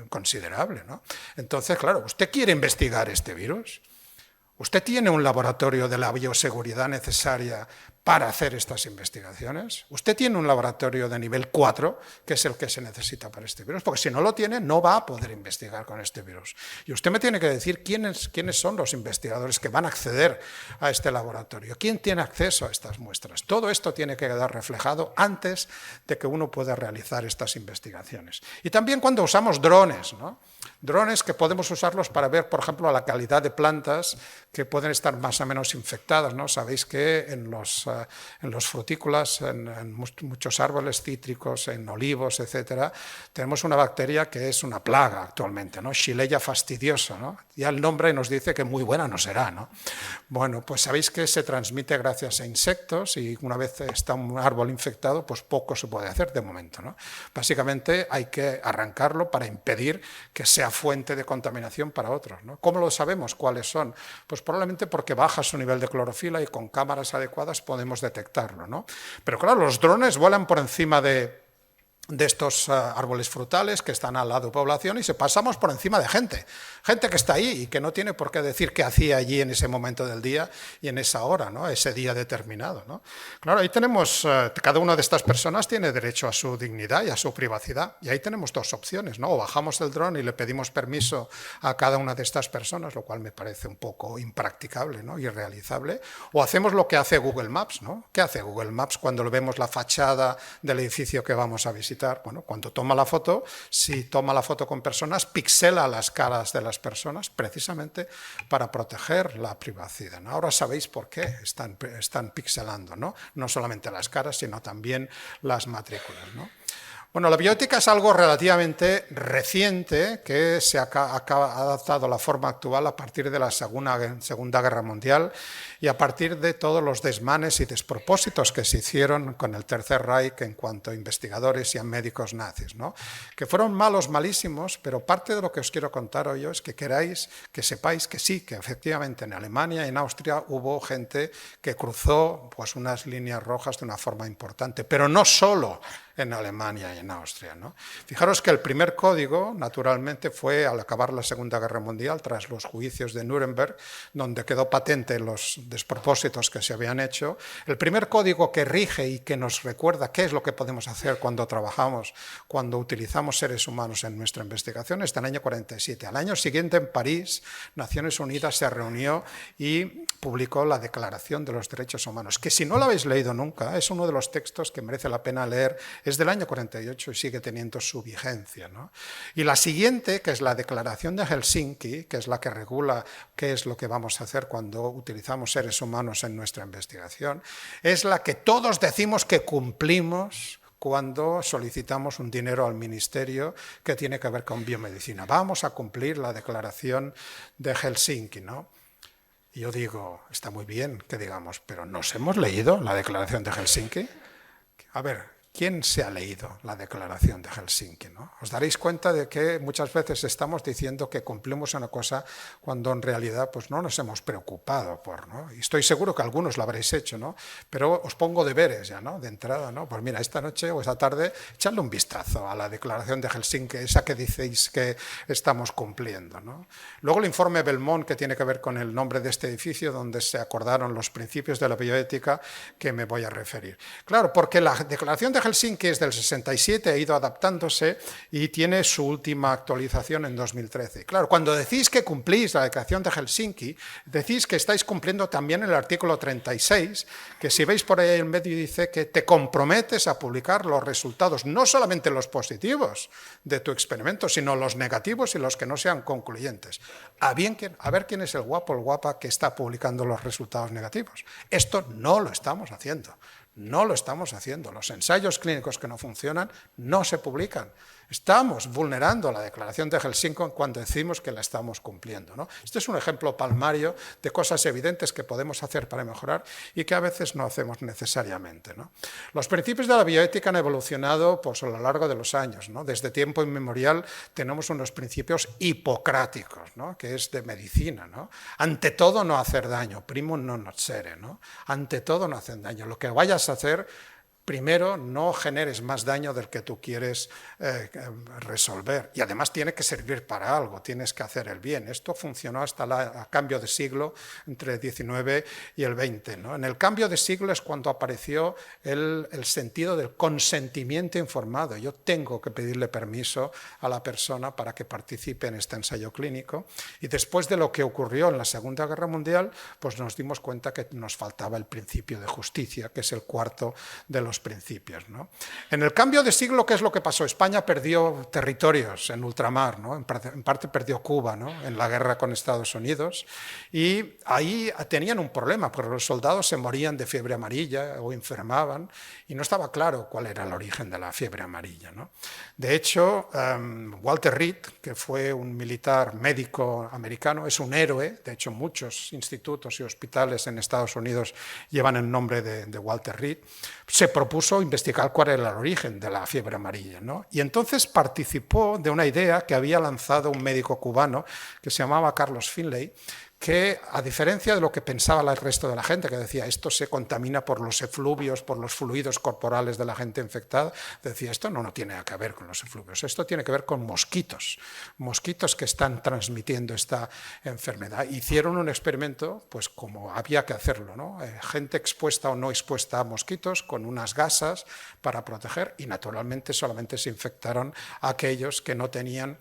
considerable, ¿no? Entonces, claro, ¿usted quiere investigar este virus? ¿Usted tiene un laboratorio de la bioseguridad necesaria para hacer estas investigaciones? ¿Usted tiene un laboratorio de nivel 4, que es el que se necesita para este virus? Porque si no lo tiene, no va a poder investigar con este virus. Y usted me tiene que decir quiénes son los investigadores que van a acceder a este laboratorio, quién tiene acceso a estas muestras. Todo esto tiene que quedar reflejado antes de que uno pueda realizar estas investigaciones. Y también cuando usamos drones, ¿no? Drones que podemos usarlos para ver, por ejemplo, la calidad de plantas que pueden estar más o menos infectadas, ¿no? Sabéis que en los frutícolas, en muchos árboles cítricos, en olivos, etcétera, tenemos una bacteria que es una plaga actualmente, ¿no? Shillelagh fastidiosa, ¿no? Ya el nombre nos dice que muy buena no será, ¿no? Bueno, pues sabéis que se transmite gracias a insectos, y una vez está un árbol infectado, pues poco se puede hacer de momento, ¿no? Básicamente hay que arrancarlo para impedir que sea fuente de contaminación para otros, ¿no? ¿Cómo lo sabemos cuáles son? Pues probablemente porque baja su nivel de clorofila y con cámaras adecuadas podemos detectarlo, ¿no? Pero claro, los drones vuelan por encima de estos árboles frutales que están al lado de población y se pasamos por encima de gente que está ahí y que no tiene por qué decir qué hacía allí en ese momento del día y en esa hora, ¿no? Ese día determinado, ¿no? Claro, ahí tenemos, cada una de estas personas tiene derecho a su dignidad y a su privacidad, y ahí tenemos dos opciones, ¿no? O bajamos el dron y le pedimos permiso a cada una de estas personas, lo cual me parece un poco impracticable, ¿no? Irrealizable, o hacemos lo que hace Google Maps, ¿no? ¿Qué hace Google Maps cuando vemos la fachada del edificio que vamos a visitar? Bueno, cuando toma la foto, si toma la foto con personas, pixela las caras de las personas precisamente para proteger la privacidad, ¿no? Ahora sabéis por qué están pixelando, ¿no? No solamente las caras, sino también las matrículas, ¿no? Bueno, la bioética es algo relativamente reciente que se ha adaptado a la forma actual a partir de la Segunda Guerra Mundial y a partir de todos los desmanes y despropósitos que se hicieron con el Tercer Reich en cuanto a investigadores y a médicos nazis, ¿no? Que fueron malos, malísimos, pero parte de lo que os quiero contar hoy es que sepáis que sí, que efectivamente en Alemania y en Austria hubo gente que cruzó pues unas líneas rojas de una forma importante, pero no solo en Alemania y en Austria, ¿no? Fijaros que el primer código, naturalmente, fue al acabar la Segunda Guerra Mundial, tras los juicios de Nuremberg, donde quedó patente los despropósitos que se habían hecho. El primer código que rige y que nos recuerda qué es lo que podemos hacer cuando trabajamos, cuando utilizamos seres humanos en nuestra investigación, es del año 47. Al año siguiente, en París, Naciones Unidas se reunió y publicó la Declaración de los Derechos Humanos, que si no la habéis leído nunca, es uno de los textos que merece la pena leer. Es del año 48 y sigue teniendo su vigencia, ¿no? Y la siguiente, que es la Declaración de Helsinki, que es la que regula qué es lo que vamos a hacer cuando utilizamos seres humanos en nuestra investigación, es la que todos decimos que cumplimos cuando solicitamos un dinero al ministerio que tiene que ver con biomedicina. Vamos a cumplir la Declaración de Helsinki, ¿no? Y yo digo, está muy bien que digamos, pero ¿nos hemos leído la Declaración de Helsinki? A ver, ¿quién se ha leído la Declaración de Helsinki, ¿no? Os daréis cuenta de que muchas veces estamos diciendo que cumplimos una cosa cuando en realidad pues, no nos hemos preocupado por, ¿no? Y estoy seguro que algunos lo habréis hecho, ¿no? Pero os pongo deberes ya, ¿no? De entrada, ¿no? Pues mira, esta noche o esta tarde, echadle un vistazo a la Declaración de Helsinki, esa que decís que estamos cumpliendo, ¿no? Luego el informe Belmont, que tiene que ver con el nombre de este edificio, donde se acordaron los principios de la bioética, que me voy a referir. Claro, porque la Declaración de Helsinki es del 67, ha ido adaptándose y tiene su última actualización en 2013. Claro, cuando decís que cumplís la Declaración de Helsinki, decís que estáis cumpliendo también el artículo 36, que si veis por ahí en medio dice que te comprometes a publicar los resultados, no solamente los positivos de tu experimento, sino los negativos y los que no sean concluyentes. A ver quién es el guapo o guapa que está publicando los resultados negativos. Esto no lo estamos haciendo. No lo estamos haciendo. Los ensayos clínicos que no funcionan no se publican. Estamos vulnerando la Declaración de Helsinki cuando decimos que la estamos cumpliendo, ¿no? Este es un ejemplo palmario de cosas evidentes que podemos hacer para mejorar y que a veces no hacemos necesariamente, ¿no? Los principios de la bioética han evolucionado pues, a lo largo de los años, ¿no? Desde tiempo inmemorial tenemos unos principios hipocráticos, ¿no? Que es de medicina, ¿no? Ante todo no hacer daño, primum non nocere, ¿no? Ante todo no hacer daño. Lo que vayas a hacer, primero, no generes más daño del que tú quieres resolver. Y además tiene que servir para algo, tienes que hacer el bien. Esto funcionó hasta el cambio de siglo, entre el 19 y el 20, ¿no? En el cambio de siglo es cuando apareció el sentido del consentimiento informado. Yo tengo que pedirle permiso a la persona para que participe en este ensayo clínico. Y después de lo que ocurrió en la Segunda Guerra Mundial, pues nos dimos cuenta que nos faltaba el principio de justicia, que es el cuarto de los principios, ¿no? En el cambio de siglo, ¿qué es lo que pasó? España perdió territorios en ultramar, ¿no? En parte perdió Cuba, ¿no? En la guerra con Estados Unidos, y ahí tenían un problema, porque los soldados se morían de fiebre amarilla o enfermaban, y no estaba claro cuál era el origen de la fiebre amarilla, ¿no? De hecho, Walter Reed, que fue un militar médico americano, es un héroe. De hecho, muchos institutos y hospitales en Estados Unidos llevan el nombre de Walter Reed. Se propuso investigar cuál era el origen de la fiebre amarilla, ¿no? Y entonces participó de una idea que había lanzado un médico cubano que se llamaba Carlos Finlay, que, a diferencia de lo que pensaba el resto de la gente, que decía esto se contamina por los efluvios, por los fluidos corporales de la gente infectada, decía esto no tiene nada que ver con los efluvios, esto tiene que ver con mosquitos que están transmitiendo esta enfermedad. Hicieron un experimento, pues como había que hacerlo, ¿no? Gente expuesta o no expuesta a mosquitos con unas gasas para proteger, y naturalmente solamente se infectaron a aquellos que no tenían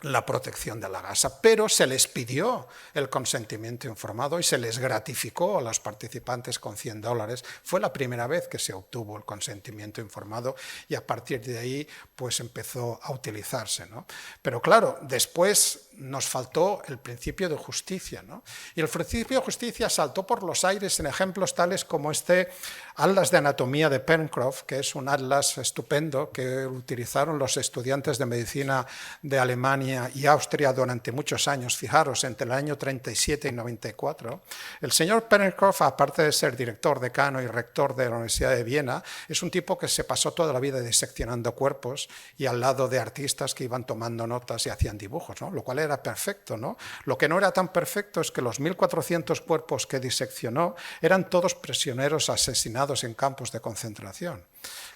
la protección de la gasa, pero se les pidió el consentimiento informado y se les gratificó a los participantes con $100. Fue la primera vez que se obtuvo el consentimiento informado y a partir de ahí pues empezó a utilizarse, ¿no? Pero claro, después nos faltó el principio de justicia, ¿no? Y el principio de justicia saltó por los aires en ejemplos tales como este Atlas de Anatomía de Pencroft, que es un atlas estupendo que utilizaron los estudiantes de medicina de Alemania Alemania y Austria durante muchos años, fijaros, entre el año 37 y 94, el señor Pernekoff, aparte de ser director, decano y rector de la Universidad de Viena, es un tipo que se pasó toda la vida diseccionando cuerpos y al lado de artistas que iban tomando notas y hacían dibujos, ¿no? Lo cual era perfecto, ¿no? Lo que no era tan perfecto es que los 1.400 cuerpos que diseccionó eran todos prisioneros asesinados en campos de concentración.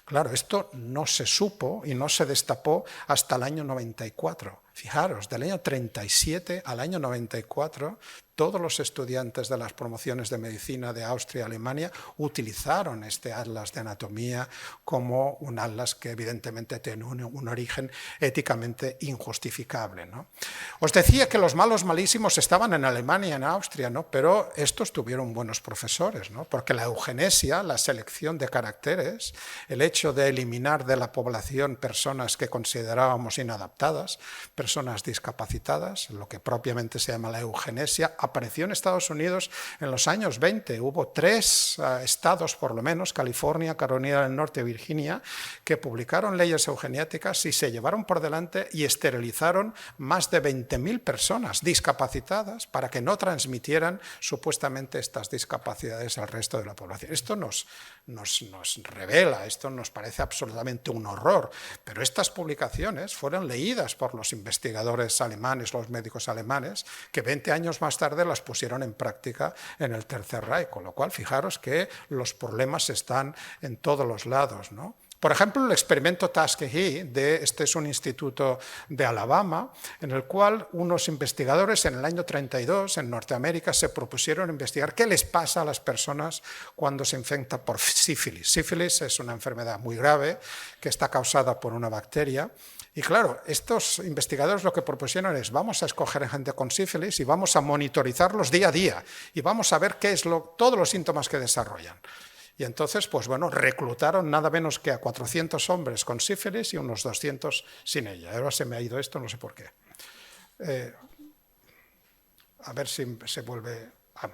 Claro, esto no se supo y no se destapó hasta el año 94. Fijaros, del año 37 al año 94, todos los estudiantes de las promociones de medicina de Austria y Alemania utilizaron este atlas de anatomía como un atlas que evidentemente tiene un origen éticamente injustificable, ¿no? Os decía que los malos malísimos estaban en Alemania y en Austria, ¿no? Pero estos tuvieron buenos profesores, ¿no? Porque la eugenesia, la selección de caracteres, el hecho de eliminar de la población personas que considerábamos inadaptadas, personas discapacitadas, lo que propiamente se llama la eugenesia, apareció en Estados Unidos en los años 20. Hubo 3 estados, por lo menos, California, Carolina del Norte y Virginia, que publicaron leyes eugeniáticas y se llevaron por delante y esterilizaron más de 20.000 personas discapacitadas para que no transmitieran supuestamente estas discapacidades al resto de la población. Esto nos revela, esto nos parece absolutamente un horror, pero estas publicaciones fueron leídas por los investigadores alemanes, los médicos alemanes, que 20 años más tarde las pusieron en práctica en el Tercer Reich, con lo cual fijaros que los problemas están en todos los lados, ¿no? Por ejemplo, el experimento Tuskegee, este es un instituto de Alabama, en el cual unos investigadores en el año 32 en Norteamérica se propusieron investigar qué les pasa a las personas cuando se infectan por sífilis. Sífilis es una enfermedad muy grave que está causada por una bacteria. Y claro, estos investigadores lo que propusieron es vamos a escoger gente con sífilis y vamos a monitorizarlos día a día y vamos a ver todos los síntomas que desarrollan. Y entonces, pues bueno, reclutaron nada menos que a 400 hombres con sífilis y unos 200 sin ella. Ahora se me ha ido esto, no sé por qué. A ver si se vuelve...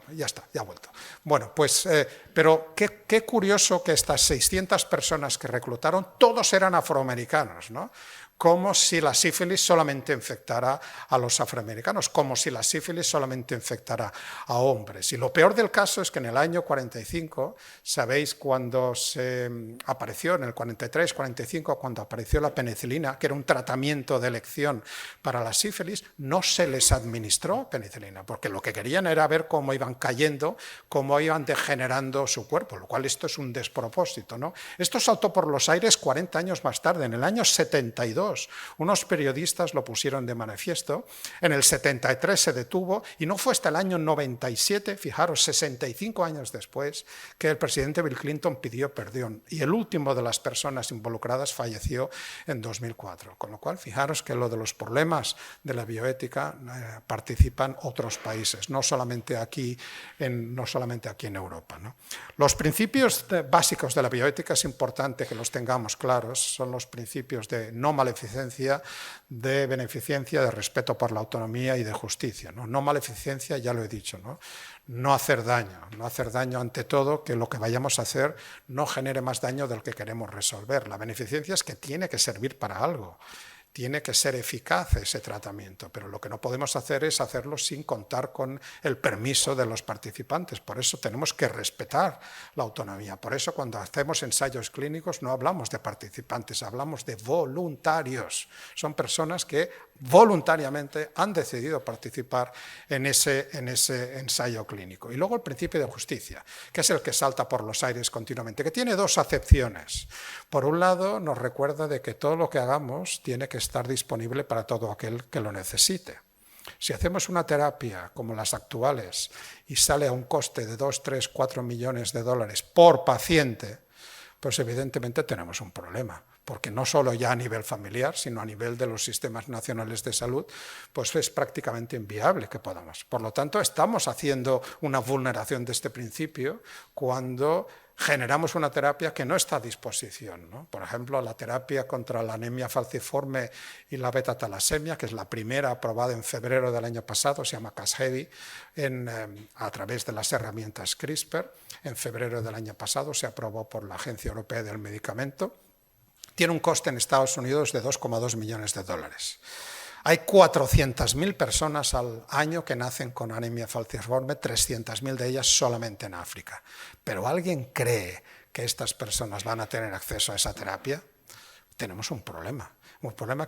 ya está, ya ha vuelto. Bueno, pues, pero qué curioso que estas 600 personas que reclutaron, todos eran afroamericanos, ¿no? Como si la sífilis solamente infectara a los afroamericanos, como si la sífilis solamente infectara a hombres. Y lo peor del caso es que en el año 45, sabéis, cuando se apareció, en el 43, 45, cuando apareció la penicilina, que era un tratamiento de elección para la sífilis, no se les administró penicilina, porque lo que querían era ver cómo iban cayendo, cómo iban degenerando su cuerpo, lo cual esto es un despropósito, ¿no? Esto saltó por los aires 40 años más tarde, en el año 72. Unos periodistas lo pusieron de manifiesto, en el 73 se detuvo y no fue hasta el año 97, fijaros, 65 años después, que el presidente Bill Clinton pidió perdón y el último de las personas involucradas falleció en 2004. Con lo cual, fijaros que lo de los problemas de la bioética participan otros países, no solamente aquí en Europa, ¿no? Los principios básicos de la bioética es importante que los tengamos claros, son los principios de no maleficencia, de beneficencia, de respeto por la autonomía y de justicia, ¿no? No maleficencia, ya lo he dicho, ¿no? No hacer daño ante todo, que lo que vayamos a hacer no genere más daño del que queremos resolver. La beneficencia es que tiene que servir para algo. Tiene que ser eficaz ese tratamiento, pero lo que no podemos hacer es hacerlo sin contar con el permiso de los participantes. Por eso tenemos que respetar la autonomía. Por eso cuando hacemos ensayos clínicos no hablamos de participantes, hablamos de voluntarios. Son personas que voluntariamente han decidido participar en ese ensayo clínico. Y luego el principio de justicia, que es el que salta por los aires continuamente, que tiene 2 acepciones. Por un lado, nos recuerda de que todo lo que hagamos tiene que estar disponible para todo aquel que lo necesite. Si hacemos una terapia como las actuales y sale a un coste de 2, 3, 4 millones de dólares por paciente, pues evidentemente tenemos un problema, porque no solo ya a nivel familiar, sino a nivel de los sistemas nacionales de salud, pues es prácticamente inviable que podamos. Por lo tanto, estamos haciendo una vulneración de este principio cuando generamos una terapia que no está a disposición, ¿no? Por ejemplo, la terapia contra la anemia falciforme y la beta-talasemia, que es la primera aprobada en febrero del año pasado, se llama Casgevy, a través de las herramientas CRISPR. En febrero del año pasado se aprobó por la Agencia Europea del Medicamento. Tiene un coste en Estados Unidos de 2,2 millones de dólares. Hay 400.000 personas al año que nacen con anemia falciforme, 300.000 de ellas solamente en África. ¿Pero alguien cree que estas personas van a tener acceso a esa terapia? Tenemos un problema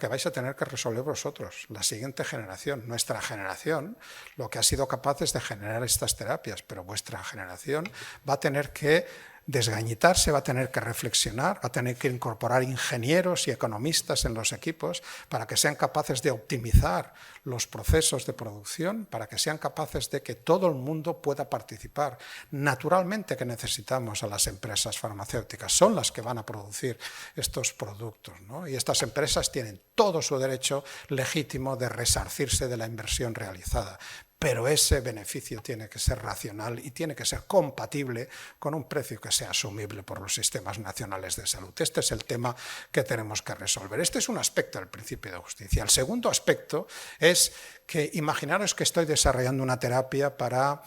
que vais a tener que resolver vosotros, la siguiente generación. Nuestra generación lo que ha sido capaz es de generar estas terapias, pero vuestra generación va a tener que desgañitarse, va a tener que reflexionar, va a tener que incorporar ingenieros y economistas en los equipos para que sean capaces de optimizar los procesos de producción, para que sean capaces de que todo el mundo pueda participar. Naturalmente que necesitamos a las empresas farmacéuticas, son las que van a producir estos productos, ¿no? Y estas empresas tienen todo su derecho legítimo de resarcirse de la inversión realizada. Pero ese beneficio tiene que ser racional y tiene que ser compatible con un precio que sea asumible por los sistemas nacionales de salud. Este es el tema que tenemos que resolver. Este es un aspecto del principio de justicia. El segundo aspecto es que imaginaros que estoy desarrollando una terapia para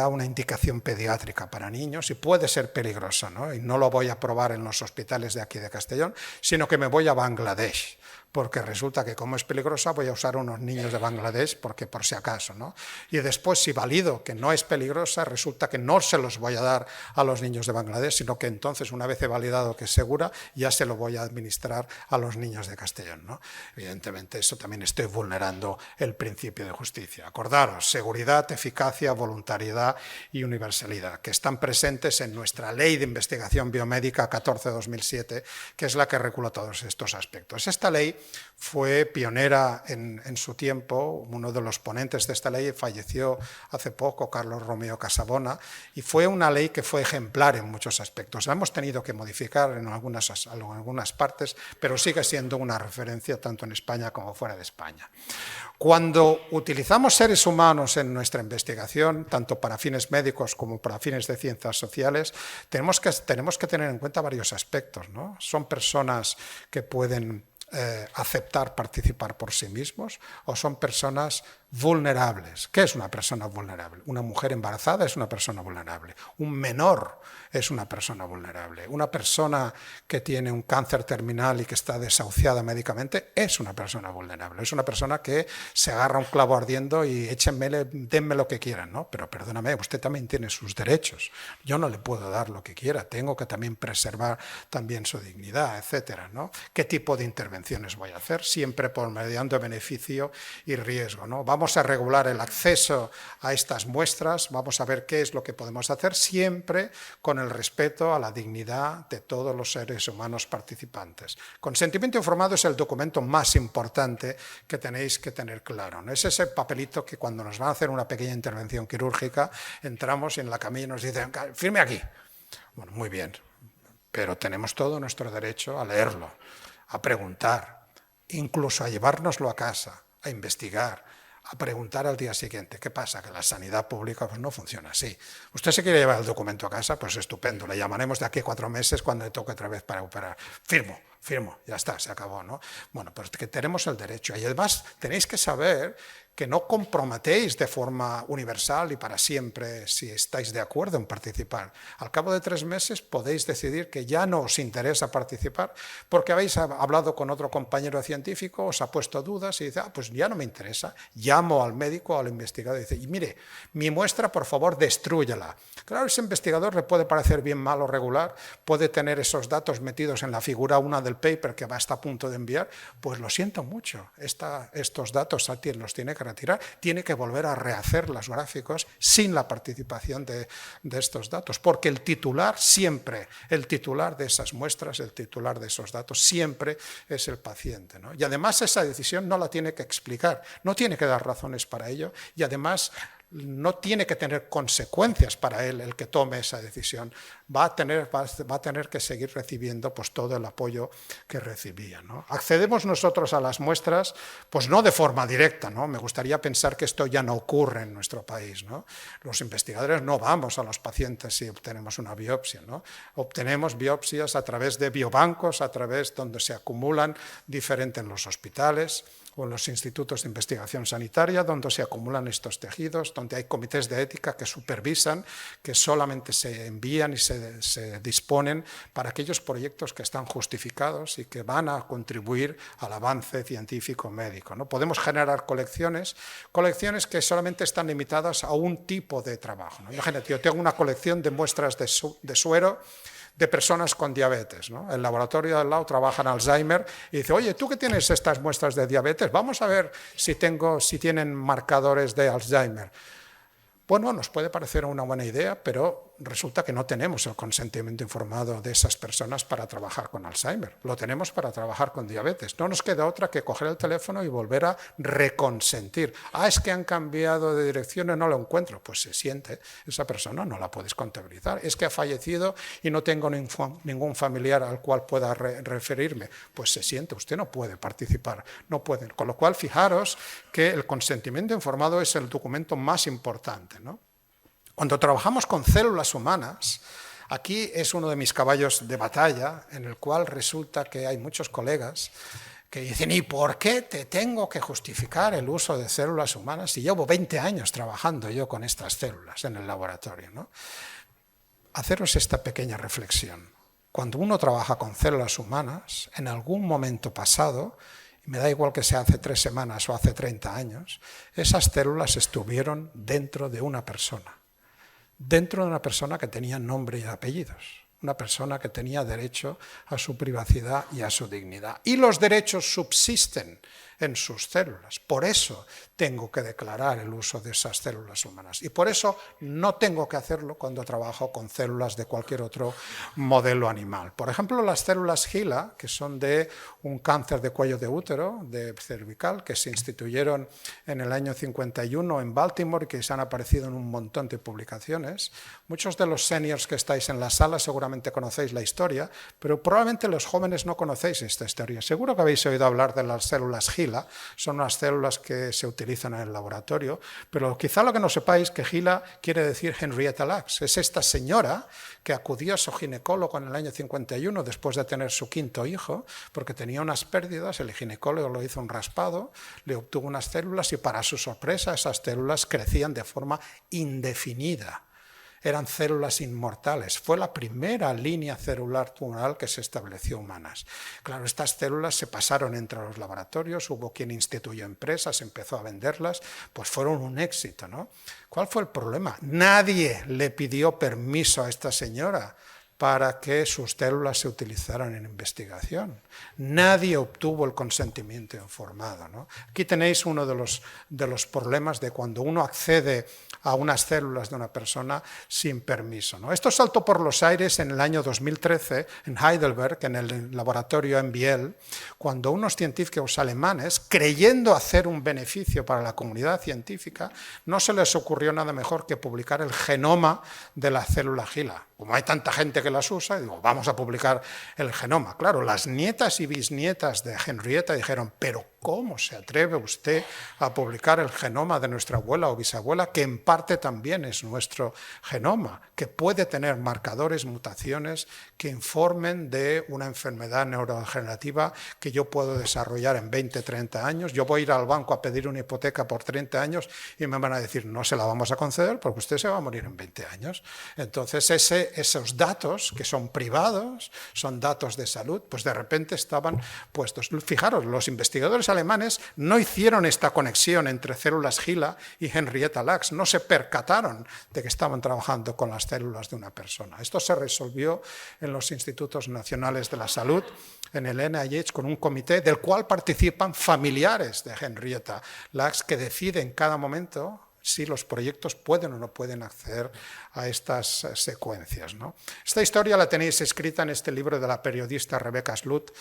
una indicación pediátrica para niños y puede ser peligrosa, ¿no? Y no lo voy a probar en los hospitales de aquí de Castellón, sino que me voy a Bangladesh, porque resulta que como es peligrosa voy a usar unos niños de Bangladesh porque por si acaso, ¿no? Y después si valido que no es peligrosa, resulta que no se los voy a dar a los niños de Bangladesh, sino que entonces una vez he validado que es segura, ya se lo voy a administrar a los niños de Castellón, ¿no? Evidentemente eso también estoy vulnerando el principio de justicia. Acordaros, seguridad, eficacia, voluntariedad y universalidad, que están presentes en nuestra Ley de Investigación Biomédica 14/2007, que es la que regula todos estos aspectos. Esta ley fue pionera en su tiempo. Uno de los ponentes de esta ley falleció hace poco, Carlos Romeo Casabona, y fue una ley que fue ejemplar en muchos aspectos. La hemos tenido que modificar en algunas partes, pero sigue siendo una referencia tanto en España como fuera de España. Cuando utilizamos seres humanos en nuestra investigación, tanto para fines médicos como para fines de ciencias sociales, tenemos que tener en cuenta varios aspectos, ¿no? Son personas que pueden aceptar participar por sí mismos o son personas vulnerables. ¿Qué es una persona vulnerable? Una mujer embarazada es una persona vulnerable. Un menor es una persona vulnerable. Una persona que tiene un cáncer terminal y que está desahuciada médicamente es una persona vulnerable. Es una persona que se agarra un clavo ardiendo y denme lo que quieran, ¿no? Pero perdóname, usted también tiene sus derechos. Yo no le puedo dar lo que quiera. Tengo que también preservar también su dignidad, etcétera, ¿no? ¿Qué tipo de intervenciones voy a hacer? Siempre por mediante beneficio y riesgo, ¿no? Vamos a regular el acceso a estas muestras, vamos a ver qué es lo que podemos hacer, siempre con el respeto a la dignidad de todos los seres humanos participantes. Consentimiento informado es el documento más importante que tenéis que tener claro, ¿no? Es ese papelito que cuando nos van a hacer una pequeña intervención quirúrgica, entramos y en la camilla nos dicen, firme aquí. Bueno, muy bien, pero tenemos todo nuestro derecho a leerlo, a preguntar, incluso a llevárnoslo a casa, a investigar, a preguntar al día siguiente. ¿Qué pasa? Que la sanidad pública pues, no funciona así. ¿Usted se quiere llevar el documento a casa? Pues estupendo, le llamaremos de aquí a 4 meses cuando le toque otra vez para operar. Firmo, ya está, se acabó, ¿no? Bueno, pues que tenemos el derecho. Y además tenéis que saber que no comprometéis de forma universal y para siempre si estáis de acuerdo en participar. Al cabo de 3 meses podéis decidir que ya no os interesa participar porque habéis hablado con otro compañero científico, os ha puesto dudas y dice, pues ya no me interesa. Llamo al médico o al investigador y dice, y mire, mi muestra por favor destrúyela. Claro, ese investigador le puede parecer bien, mal o regular, puede tener esos datos metidos en la figura 1 del paper que va hasta a punto de enviar, pues lo siento mucho, estos datos los tiene que retirar, tiene que volver a rehacer los gráficos sin la participación de estos datos, porque el titular siempre, el titular de esas muestras, el titular de esos datos siempre es el paciente, ¿no? Y además esa decisión no la tiene que explicar, no tiene que dar razones para ello y además no tiene que tener consecuencias para él el que tome esa decisión. Va a tener que seguir recibiendo pues, todo el apoyo que recibía, ¿no? Accedemos nosotros a las muestras, pues no de forma directa, ¿no? Me gustaría pensar que esto ya no ocurre en nuestro país, ¿no? Los investigadores no vamos a los pacientes si obtenemos una biopsia, ¿no? Obtenemos biopsias a través de biobancos, a través donde se acumulan diferentes en los hospitales. o en los institutos de investigación sanitaria, donde se acumulan estos tejidos, donde hay comités de ética que supervisan, que solamente se envían y se disponen para aquellos proyectos que están justificados y que van a contribuir al avance científico médico, ¿no? Podemos generar colecciones que solamente están limitadas a un tipo de trabajo, ¿no? Imagínate, yo tengo una colección de muestras de suero de personas con diabetes, ¿no? El laboratorio de al lado trabaja en Alzheimer y dice, oye, ¿tú que tienes estas muestras de diabetes? Vamos a ver si tienen marcadores de Alzheimer. Bueno, nos puede parecer una buena idea, pero resulta que no tenemos el consentimiento informado de esas personas para trabajar con Alzheimer. Lo tenemos para trabajar con diabetes. No nos queda otra que coger el teléfono y volver a reconsentir. Es que han cambiado de dirección y no lo encuentro. Pues se siente, esa persona no la puedes contabilizar. Es que ha fallecido y no tengo ningún familiar al cual pueda referirme. Pues se siente, usted no puede participar, no puede. Con lo cual, fijaros que el consentimiento informado es el documento más importante, ¿no? Cuando trabajamos con células humanas, aquí es uno de mis caballos de batalla, en el cual resulta que hay muchos colegas que dicen, ¿y por qué te tengo que justificar el uso de células humanas si llevo 20 años trabajando yo con estas células en el laboratorio, ¿no? Haceros esta pequeña reflexión. Cuando uno trabaja con células humanas, en algún momento pasado, y me da igual que sea hace 3 semanas o hace 30 años, esas células estuvieron dentro de una persona. Dentro de una persona que tenía nombre y apellidos, una persona que tenía derecho a su privacidad y a su dignidad. Y los derechos subsisten en sus células. Por eso tengo que declarar el uso de esas células humanas. Y por eso no tengo que hacerlo cuando trabajo con células de cualquier otro modelo animal. Por ejemplo, las células HeLa, que son de un cáncer de cuello de útero, de cervical, que se instituyeron en el año 51 en Baltimore y que se han aparecido en un montón de publicaciones. Muchos de los seniors que estáis en la sala seguramente conocéis la historia, pero probablemente los jóvenes no conocéis esta historia. Seguro que habéis oído hablar de las células HeLa. Son unas células que se utilizan en el laboratorio, pero quizá lo que no sepáis que HeLa quiere decir Henrietta Lacks. Es esta señora que acudió a su ginecólogo en el año 51 después de tener su 5º hijo, porque tenía unas pérdidas, el ginecólogo le hizo un raspado, le obtuvo unas células y para su sorpresa esas células crecían de forma indefinida. Eran células inmortales. Fue la primera línea celular tumoral que se estableció humanas. Claro, estas células se pasaron entre los laboratorios, hubo quien instituyó empresas, empezó a venderlas, pues fueron un éxito, ¿no? ¿Cuál fue el problema? Nadie le pidió permiso a esta señora para que sus células se utilizaran en investigación. Nadie obtuvo el consentimiento informado, ¿no? Aquí tenéis uno de los problemas de cuando uno accede a unas células de una persona sin permiso, ¿no? Esto saltó por los aires en el año 2013 en Heidelberg, en el laboratorio MBL, cuando unos científicos alemanes, creyendo hacer un beneficio para la comunidad científica, no se les ocurrió nada mejor que publicar el genoma de la célula HeLa. Como hay tanta gente que las usa, digo, vamos a publicar el genoma. Claro, las nietas y bisnietas de Henrietta dijeron, pero ¿cómo se atreve usted a publicar el genoma de nuestra abuela o bisabuela, que en parte también es nuestro genoma, que puede tener marcadores, mutaciones que informen de una enfermedad neurodegenerativa que yo puedo desarrollar en 20, 30 años? Yo voy a ir al banco a pedir una hipoteca por 30 años y me van a decir, no se la vamos a conceder porque usted se va a morir en 20 años. Entonces, esos datos que son privados, son datos de salud, pues de repente estaban puestos. Fijaros, los investigadores alemanes no hicieron esta conexión entre células HeLa y Henrietta Lacks, no se percataron de que estaban trabajando con las células de una persona. Esto se resolvió en los Institutos Nacionales de la Salud, en el NIH, con un comité del cual participan familiares de Henrietta Lacks que deciden en cada momento si los proyectos pueden o no pueden acceder a estas secuencias, ¿no? Esta historia la tenéis escrita en este libro de la periodista Rebecca Slutt.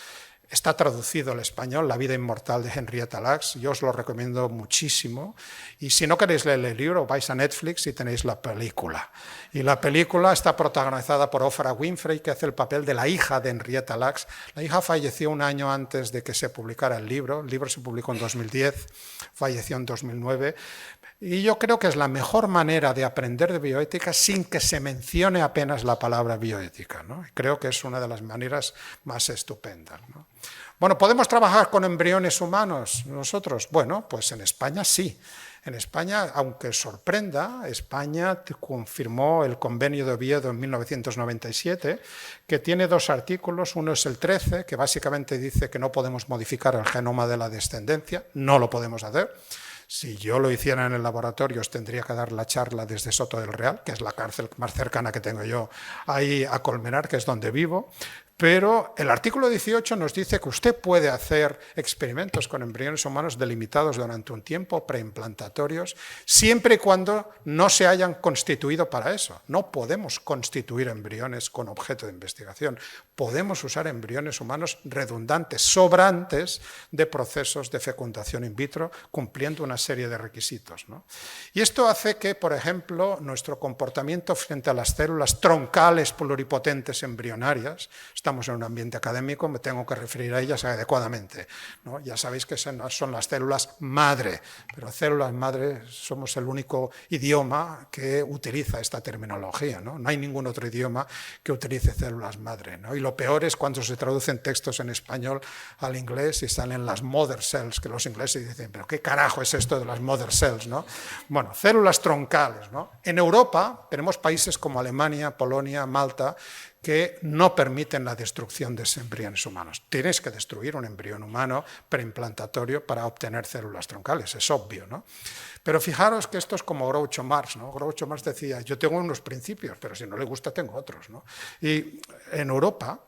Está traducido al español, La vida inmortal de Henrietta Lacks. Yo os lo recomiendo muchísimo. Y si no queréis leer el libro, vais a Netflix y tenéis la película. Y la película está protagonizada por Oprah Winfrey, que hace el papel de la hija de Henrietta Lacks. La hija falleció un año antes de que se publicara el libro. El libro se publicó en 2010, falleció en 2009. Y yo creo que es la mejor manera de aprender de bioética sin que se mencione apenas la palabra bioética, ¿no? Creo que es una de las maneras más estupendas, ¿no? Bueno, ¿podemos trabajar con embriones humanos nosotros? Bueno, pues en España sí. En España, aunque sorprenda, España confirmó el Convenio de Oviedo en 1997, que tiene 2 artículos. Uno es el 13, que básicamente dice que no podemos modificar el genoma de la descendencia, no lo podemos hacer. Si yo lo hiciera en el laboratorio, os tendría que dar la charla desde Soto del Real, que es la cárcel más cercana que tengo yo ahí a Colmenar, que es donde vivo. Pero el artículo 18 nos dice que usted puede hacer experimentos con embriones humanos delimitados durante un tiempo, preimplantatorios, siempre y cuando no se hayan constituido para eso. No podemos constituir embriones con objeto de investigación. Podemos usar embriones humanos redundantes, sobrantes de procesos de fecundación in vitro, cumpliendo una serie de requisitos, ¿no? Y esto hace que, por ejemplo, nuestro comportamiento frente a las células troncales pluripotentes embrionarias, estamos en un ambiente académico, me tengo que referir a ellas adecuadamente, ¿no? Ya sabéis que son las células madre, pero células madre somos el único idioma que utiliza esta terminología, ¿no? No hay ningún otro idioma que utilice células madre, ¿no? Y lo peor es cuando se traducen textos en español al inglés y salen las mother cells, que los ingleses dicen, pero ¿qué carajo es esto de las mother cells, ¿no? Bueno, células troncales, ¿no? En Europa tenemos países como Alemania, Polonia, Malta, que no permiten la destrucción de embriones humanos. Tienes que destruir un embrión humano preimplantatorio para obtener células troncales, es obvio, ¿no? Pero fijaros que esto es como Groucho Marx, ¿no? Groucho Marx decía, yo tengo unos principios, pero si no le gusta tengo otros, ¿no? Y en Europa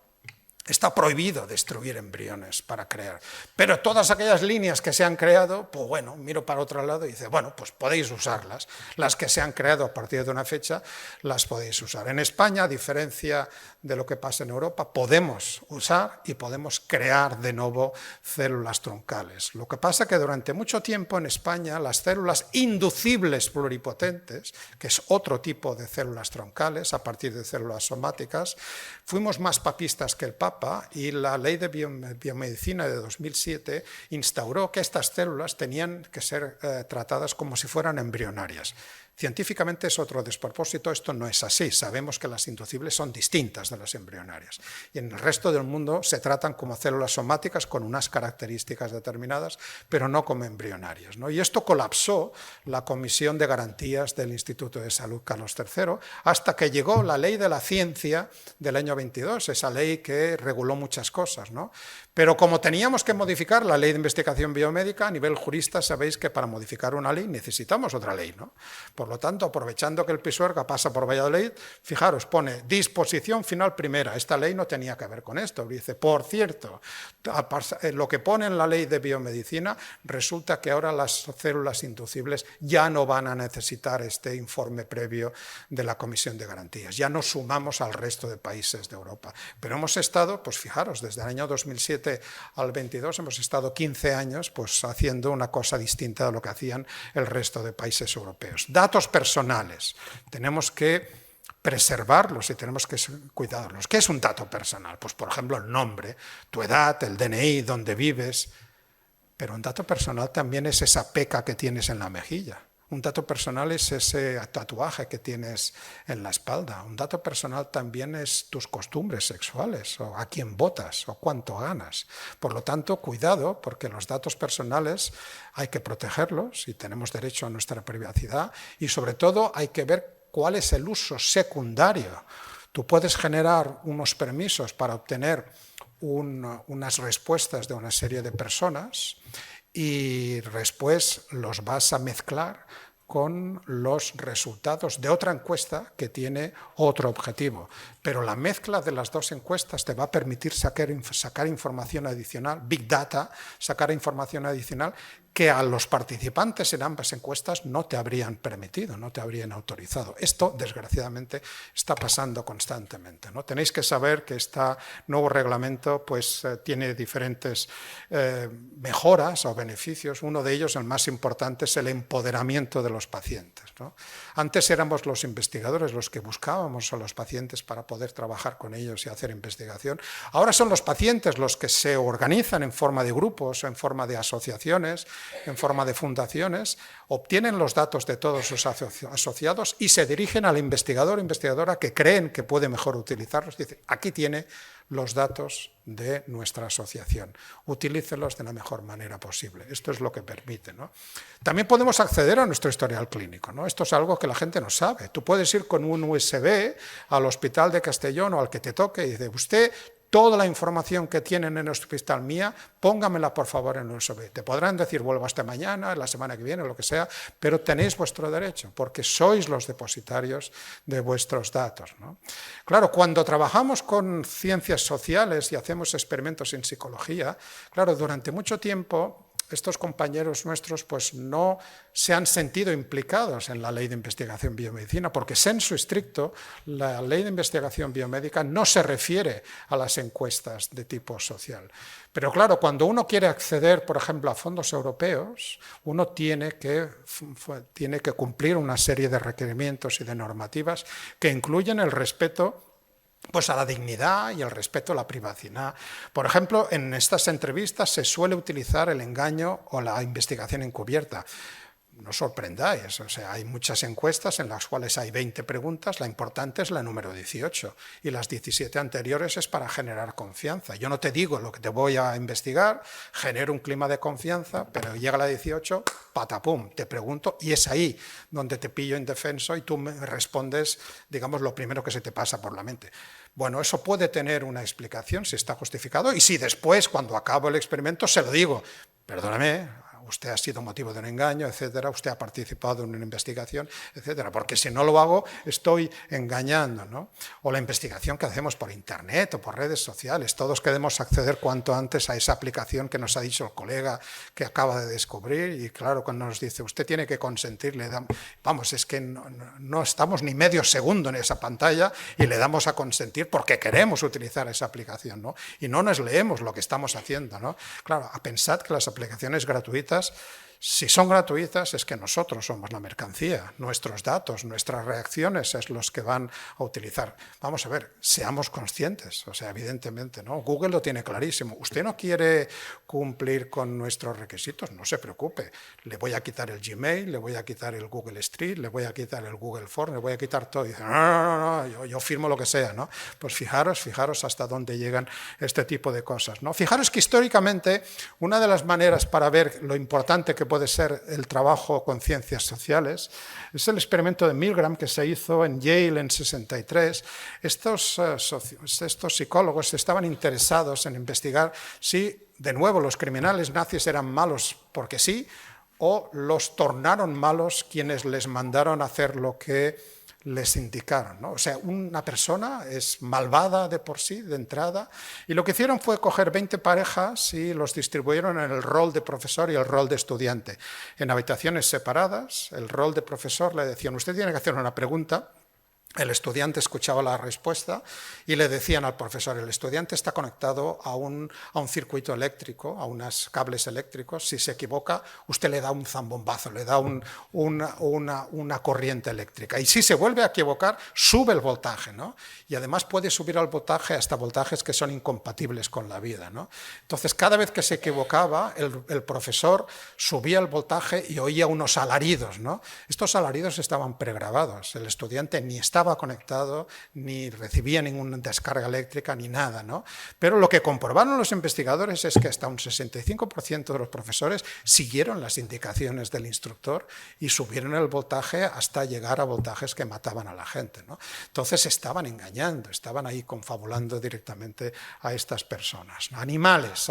está prohibido destruir embriones para crear, pero todas aquellas líneas que se han creado, pues bueno, miro para otro lado y dice, bueno, pues podéis usarlas. Las que se han creado a partir de una fecha, las podéis usar. En España, a diferencia de lo que pasa en Europa, podemos usar y podemos crear de nuevo células troncales. Lo que pasa es que durante mucho tiempo en España las células inducibles pluripotentes, que es otro tipo de células troncales a partir de células somáticas, fuimos más papistas que el Papa, y la ley de biomedicina de 2007 instauró que estas células tenían que ser tratadas como si fueran embrionarias. Científicamente es otro despropósito, esto no es así. Sabemos que las inducibles son distintas de las embrionarias. Y en el resto del mundo se tratan como células somáticas con unas características determinadas, pero no como embrionarias, ¿no? Y esto colapsó la Comisión de Garantías del Instituto de Salud Carlos III, hasta que llegó la Ley de la Ciencia del año 22, esa ley que reguló muchas cosas, ¿no? Pero como teníamos que modificar la Ley de Investigación Biomédica, a nivel jurista sabéis que para modificar una ley necesitamos otra ley, ¿no? Por lo tanto, aprovechando que el Pisuerga pasa por Valladolid, fijaros, pone disposición final primera. Esta ley no tenía que ver con esto. Dice, por cierto, lo que pone en la ley de biomedicina, resulta que ahora las células inducibles ya no van a necesitar este informe previo de la Comisión de Garantías. Ya nos sumamos al resto de países de Europa. Pero hemos estado, pues fijaros, desde el año 2007 al 22 hemos estado 15 años pues, haciendo una cosa distinta de lo que hacían el resto de países europeos. Datos personales. Tenemos que preservarlos y tenemos que cuidarlos. ¿Qué es un dato personal? Pues, por ejemplo, el nombre, tu edad, el DNI, dónde vives. Pero un dato personal también es esa peca que tienes en la mejilla. Un dato personal es ese tatuaje que tienes en la espalda. Un dato personal también es tus costumbres sexuales, o a quién votas, o cuánto ganas. Por lo tanto, cuidado, porque los datos personales hay que protegerlos y tenemos derecho a nuestra privacidad, y sobre todo hay que ver cuál es el uso secundario. Tú puedes generar unos permisos para obtener unas respuestas de una serie de personas y después los vas a mezclar con los resultados de otra encuesta que tiene otro objetivo. Pero la mezcla de las dos encuestas te va a permitir sacar información adicional, Big Data, sacar información adicional que a los participantes en ambas encuestas no te habrían permitido, no te habrían autorizado. Esto, desgraciadamente, está pasando constantemente, ¿no? Tenéis que saber que este nuevo reglamento pues, tiene diferentes mejoras o beneficios. Uno de ellos, el más importante, es el empoderamiento de los pacientes, ¿no? Antes éramos los investigadores los que buscábamos a los pacientes para poder poder trabajar con ellos y hacer investigación. Ahora son los pacientes los que se organizan en forma de grupos, en forma de asociaciones, en forma de fundaciones, obtienen los datos de todos sus asociados y se dirigen al investigador o investigadora que creen que puede mejor utilizarlos. Dicen, aquí tiene los datos de nuestra asociación, utilícelos de la mejor manera posible. Esto es lo que permite, ¿no? También podemos acceder a nuestro historial clínico, ¿no? Esto es algo que la gente no sabe. Tú puedes ir con un USB al Hospital de Castellón o al que te toque y dice, usted, toda la información que tienen en el hospital mía, póngamela por favor en el USB. Te podrán decir, vuelvo hasta mañana, la semana que viene, lo que sea, pero tenéis vuestro derecho, porque sois los depositarios de vuestros datos, ¿no? Claro, cuando trabajamos con ciencias sociales y hacemos experimentos en psicología, claro, durante mucho tiempo estos compañeros nuestros pues no se han sentido implicados en la ley de investigación biomedicina, porque sensu stricto la ley de investigación biomédica no se refiere a las encuestas de tipo social. Pero claro, cuando uno quiere acceder, por ejemplo, a fondos europeos, uno tiene que cumplir una serie de requerimientos y de normativas que incluyen el respeto pues a la dignidad y el respeto a la privacidad. Por ejemplo, en estas entrevistas se suele utilizar el engaño o la investigación encubierta. No os sorprendáis, o sea, hay muchas encuestas en las cuales hay 20 preguntas, la importante es la número 18 y las 17 anteriores es para generar confianza. Yo no te digo lo que te voy a investigar, genero un clima de confianza, pero llega la 18, patapum, te pregunto y es ahí donde te pillo indefenso y tú me respondes, digamos, lo primero que se te pasa por la mente. Bueno, eso puede tener una explicación si está justificado y si después, cuando acabo el experimento, se lo digo, perdóname, usted ha sido motivo de un engaño, etcétera, usted ha participado en una investigación, etcétera, porque si no lo hago estoy engañando, ¿no? O la investigación que hacemos por internet o por redes sociales, todos queremos acceder cuanto antes a esa aplicación que nos ha dicho el colega que acaba de descubrir y claro, cuando nos dice usted tiene que consentir, le damos, vamos, es que no estamos ni medio segundo en esa pantalla y le damos a consentir porque queremos utilizar esa aplicación, ¿no? Y no nos leemos lo que estamos haciendo, ¿no? Claro, a pensar que las aplicaciones gratuitas, si son gratuitas es que nosotros somos la mercancía, nuestros datos, nuestras reacciones es los que van a utilizar. Vamos a ver, seamos conscientes, o sea, evidentemente, ¿no? Google lo tiene clarísimo. Usted no quiere cumplir con nuestros requisitos, no se preocupe. Le voy a quitar el Gmail, le voy a quitar el Google Street, le voy a quitar el Google Form, le voy a quitar todo. Y dicen, no, yo firmo lo que sea, ¿no? Pues fijaros hasta dónde llegan este tipo de cosas, ¿no? Fijaros que históricamente una de las maneras para ver lo importante que puede ser el trabajo con ciencias sociales es el experimento de Milgram que se hizo en Yale en 63. Estos psicólogos estaban interesados en investigar si, de nuevo, los criminales nazis eran malos porque sí o los tornaron malos quienes les mandaron a hacer lo que les indicaron, ¿no? O sea, una persona es malvada de por sí, de entrada, y lo que hicieron fue coger 20 parejas y los distribuyeron en el rol de profesor y el rol de estudiante. En habitaciones separadas, el rol de profesor le decían, usted tiene que hacer una pregunta, el estudiante escuchaba la respuesta y le decían al profesor, el estudiante está conectado a un circuito eléctrico, a unos cables eléctricos, si se equivoca usted le da un zambombazo, le da una corriente eléctrica y si se vuelve a equivocar sube el voltaje, ¿no? Y además puede subir al voltaje hasta voltajes que son incompatibles con la vida, ¿no? Entonces cada vez que se equivocaba el profesor subía el voltaje y oía unos alaridos, ¿no? Estos alaridos estaban pregrabados, el estudiante ni estaba conectado, ni recibía ninguna descarga eléctrica, ni nada, ¿no? Pero lo que comprobaron los investigadores es que hasta un 65% de los profesores siguieron las indicaciones del instructor y subieron el voltaje hasta llegar a voltajes que mataban a la gente, ¿no? Entonces estaban engañando, estaban ahí confabulando directamente a estas personas, ¿no? Animales,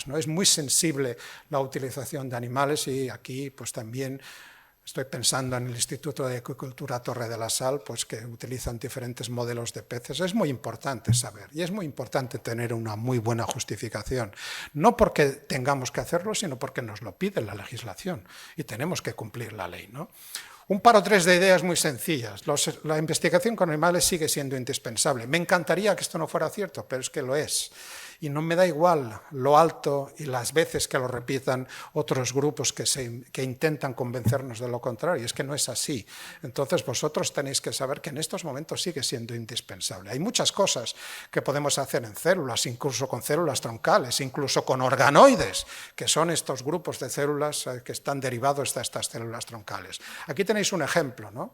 ¿no? Es muy sensible la utilización de animales y aquí pues también estoy pensando en el Instituto de Acuicultura Torre de la Sal, pues que utilizan diferentes modelos de peces. Es muy importante saber y es muy importante tener una muy buena justificación. No porque tengamos que hacerlo, sino porque nos lo pide la legislación y tenemos que cumplir la ley, ¿no? Un par o tres de ideas muy sencillas. La investigación con animales sigue siendo indispensable. Me encantaría que esto no fuera cierto, pero es que lo es. Y no me da igual lo alto y las veces que lo repitan otros grupos que intentan convencernos de lo contrario, es que no es así. Entonces vosotros tenéis que saber que en estos momentos sigue siendo indispensable. Hay muchas cosas que podemos hacer en células, incluso con células troncales, incluso con organoides, que son estos grupos de células que están derivados de estas células troncales. Aquí tenéis un ejemplo, ¿no?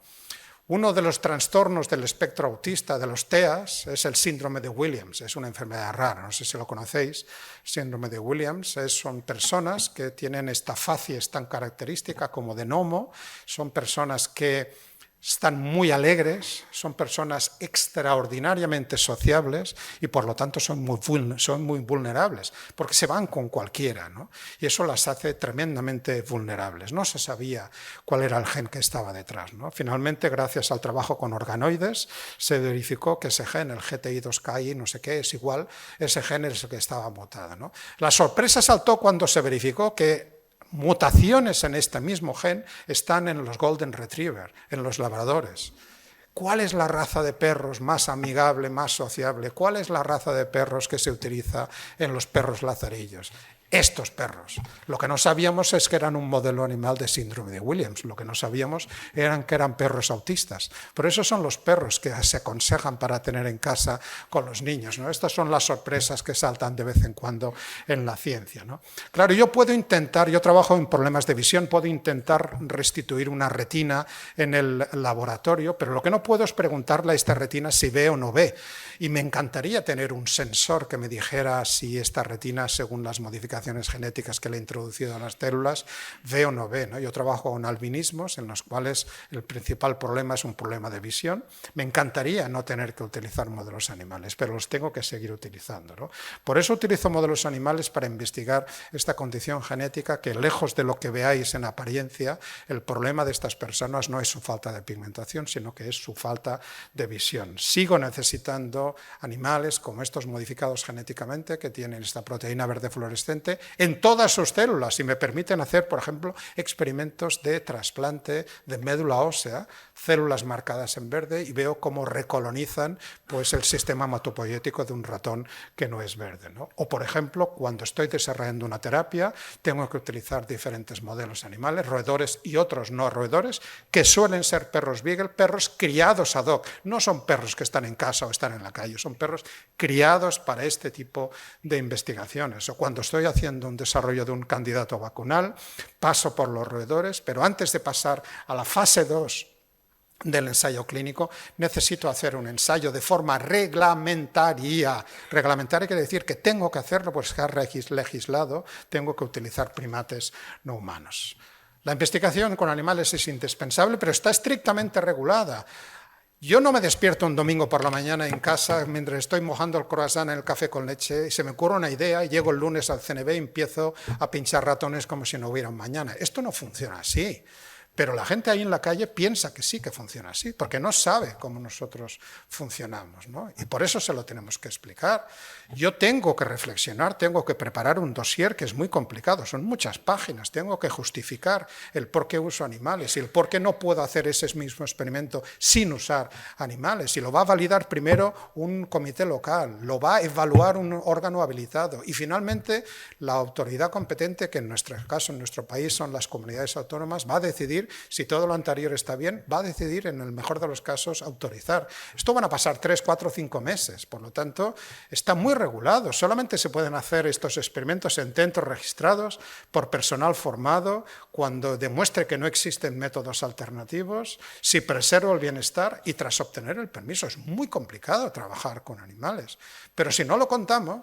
Uno de los trastornos del espectro autista, de los TEAs, es el síndrome de Williams. Es una enfermedad rara, no sé si lo conocéis. Síndrome de Williams son personas que tienen esta facies tan característica como de gnomo, son personas que están muy alegres, son personas extraordinariamente sociables y por lo tanto son muy vulnerables, porque se van con cualquiera, ¿no? Y eso las hace tremendamente vulnerables. No se sabía cuál era el gen que estaba detrás, ¿no? Finalmente, gracias al trabajo con organoides, se verificó que ese gen, el GTI2KI, no sé qué, es igual, ese gen es el que estaba mutado, ¿no? La sorpresa saltó cuando se verificó que mutaciones en este mismo gen están en los Golden Retriever, en los labradores. ¿Cuál es la raza de perros más amigable, más sociable? ¿Cuál es la raza de perros que se utiliza en los perros lazarillos? Estos perros. Lo que no sabíamos es que eran un modelo animal de síndrome de Williams. Lo que no sabíamos eran que eran perros autistas. Por eso son los perros que se aconsejan para tener en casa con los niños, ¿no? Estas son las sorpresas que saltan de vez en cuando en la ciencia, ¿no? Claro, yo trabajo en problemas de visión, puedo intentar restituir una retina en el laboratorio, pero lo que no puedo es preguntarle a esta retina si ve o no ve. Y me encantaría tener un sensor que me dijera si esta retina, según las modificaciones genéticas que le he introducido a las células, ve o no ve, ¿no? Yo trabajo con albinismos en los cuales el principal problema es un problema de visión. Me encantaría no tener que utilizar modelos animales, pero los tengo que seguir utilizando, ¿no? Por eso utilizo modelos animales para investigar esta condición genética que, lejos de lo que veáis en apariencia, el problema de estas personas no es su falta de pigmentación, sino que es su falta de visión. Sigo necesitando animales como estos modificados genéticamente que tienen esta proteína verde fluorescente en todas sus células y me permiten hacer, por ejemplo, experimentos de trasplante de médula ósea, células marcadas en verde, y veo cómo recolonizan pues, el sistema hematopoyético de un ratón que no es verde, ¿no? O, por ejemplo, cuando estoy desarrollando una terapia, tengo que utilizar diferentes modelos animales, roedores y otros no roedores, que suelen ser perros beagle, perros criados ad hoc. No son perros que están en casa o están en la calle, son perros criados para este tipo de investigaciones. O cuando estoy haciendo un desarrollo de un candidato vacunal, paso por los roedores, pero antes de pasar a la fase 2 del ensayo clínico, necesito hacer un ensayo de forma reglamentaria. Reglamentaria quiere decir que tengo que hacerlo, pues está legislado, tengo que utilizar primates no humanos. La investigación con animales es indispensable, pero está estrictamente regulada. Yo no me despierto un domingo por la mañana en casa mientras estoy mojando el croissant en el café con leche y se me ocurre una idea y llego el lunes al CNV y empiezo a pinchar ratones como si no hubiera un mañana. Esto no funciona así. Pero la gente ahí en la calle piensa que sí que funciona así, porque no sabe cómo nosotros funcionamos, ¿no? Y por eso se lo tenemos que explicar. Yo tengo que reflexionar, tengo que preparar un dossier que es muy complicado, son muchas páginas, tengo que justificar el por qué uso animales y el por qué no puedo hacer ese mismo experimento sin usar animales. Y lo va a validar primero un comité local, lo va a evaluar un órgano habilitado y finalmente la autoridad competente, que en nuestro caso, en nuestro país son las comunidades autónomas, va a decidir si todo lo anterior está bien, va a decidir en el mejor de los casos autorizar. Esto van a pasar 3, 4, 5 meses, por lo tanto está muy regulado. Solamente se pueden hacer estos experimentos en centros registrados por personal formado cuando demuestre que no existen métodos alternativos, si preservo el bienestar y tras obtener el permiso. Es muy complicado trabajar con animales, pero si no lo contamos,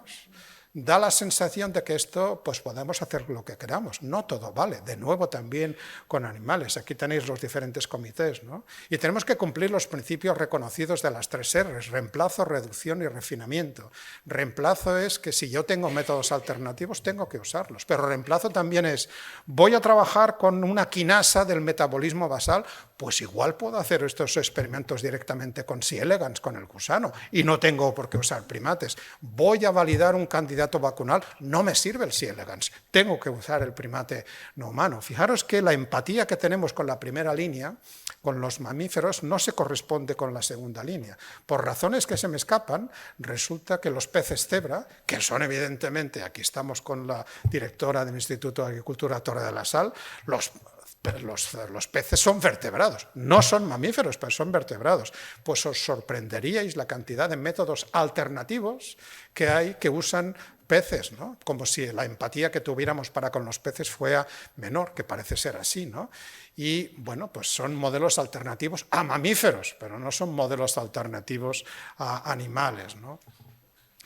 da la sensación de que esto, pues podemos hacer lo que queramos. No todo vale. De nuevo también con animales. Aquí tenéis los diferentes comités, ¿no? Y tenemos que cumplir los principios reconocidos de las 3 R's: reemplazo, reducción y refinamiento. Reemplazo es que si yo tengo métodos alternativos, tengo que usarlos. Pero reemplazo también es, voy a trabajar con una quinasa del metabolismo basal, pues igual puedo hacer estos experimentos directamente con C. elegans, con el gusano, y no tengo por qué usar primates. Voy a validar un candidato vacunal, no me sirve el C. elegans, tengo que usar el primate no humano. Fijaros que la empatía que tenemos con la primera línea con los mamíferos no se corresponde con la segunda línea. Por razones que se me escapan, resulta que los peces cebra, que son evidentemente, aquí estamos con la directora del Instituto de Agricultura Torre de la Sal, los peces son vertebrados, no son mamíferos, pero son vertebrados. Pues os sorprenderíais la cantidad de métodos alternativos que hay que usan peces, ¿no? Como si la empatía que tuviéramos para con los peces fuera menor, que parece ser así, ¿no? Y bueno, pues son modelos alternativos a mamíferos, pero no son modelos alternativos a animales, ¿no?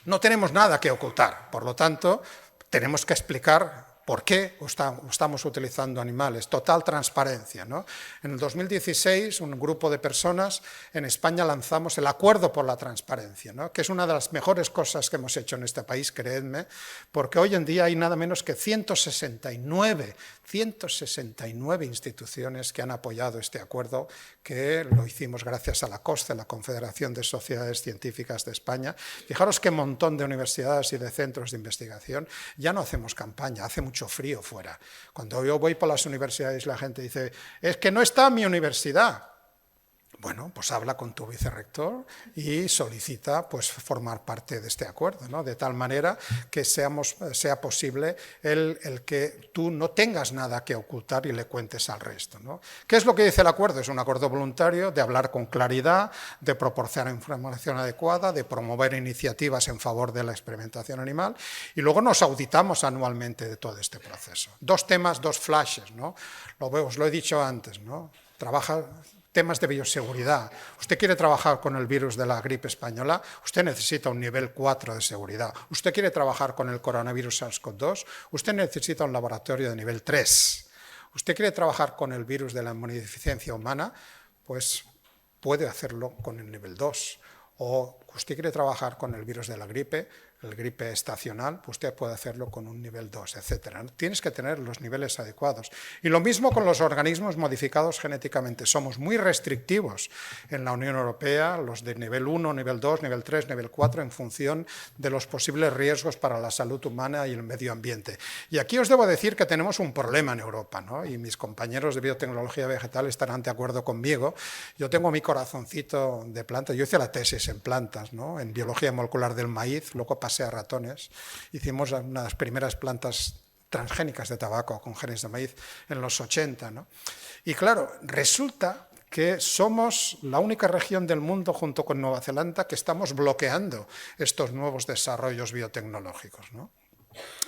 No tenemos nada que ocultar, por lo tanto, tenemos que explicar ¿por qué estamos utilizando animales? Total transparencia, ¿no? En el 2016, un grupo de personas en España lanzamos el Acuerdo por la Transparencia, ¿no? Que es una de las mejores cosas que hemos hecho en este país, creedme, porque hoy en día hay nada menos que 169 instituciones que han apoyado este acuerdo, que lo hicimos gracias a la COSCE, la Confederación de Sociedades Científicas de España. Fijaros qué montón de universidades y de centros de investigación. Ya no hacemos campaña, hace mucho frío fuera. Cuando yo voy por las universidades la gente dice, es que no está mi universidad. Bueno, pues habla con tu vicerrector y solicita pues, formar parte de este acuerdo, ¿no? De tal manera que sea posible el que tú no tengas nada que ocultar y le cuentes al resto, ¿no? ¿Qué es lo que dice el acuerdo? Es un acuerdo voluntario de hablar con claridad, de proporcionar información adecuada, de promover iniciativas en favor de la experimentación animal y luego nos auditamos anualmente de todo este proceso. Dos temas, dos flashes, ¿no? Os lo he dicho antes, ¿no? Temas de bioseguridad. Usted quiere trabajar con el virus de la gripe española, usted necesita un nivel 4 de seguridad. Usted quiere trabajar con el coronavirus SARS-CoV-2, usted necesita un laboratorio de nivel 3. Usted quiere trabajar con el virus de la inmunodeficiencia humana, pues puede hacerlo con el nivel 2. O usted quiere trabajar con el virus de la gripe, el gripe estacional, pues usted puede hacerlo con un nivel 2, etc. Tienes que tener los niveles adecuados. Y lo mismo con los organismos modificados genéticamente. Somos muy restrictivos en la Unión Europea, los de nivel 1, nivel 2, nivel 3, nivel 4, en función de los posibles riesgos para la salud humana y el medio ambiente. Y aquí os debo decir que tenemos un problema en Europa, ¿no? Y mis compañeros de biotecnología vegetal estarán de acuerdo conmigo. Yo tengo mi corazoncito de planta, yo hice la tesis en plantas, ¿no? En biología molecular del maíz, luego pasé a ratones, hicimos una de las primeras plantas transgénicas de tabaco con genes de maíz en los 80, ¿no? Y claro, resulta que somos la única región del mundo junto con Nueva Zelanda que estamos bloqueando estos nuevos desarrollos biotecnológicos, ¿no?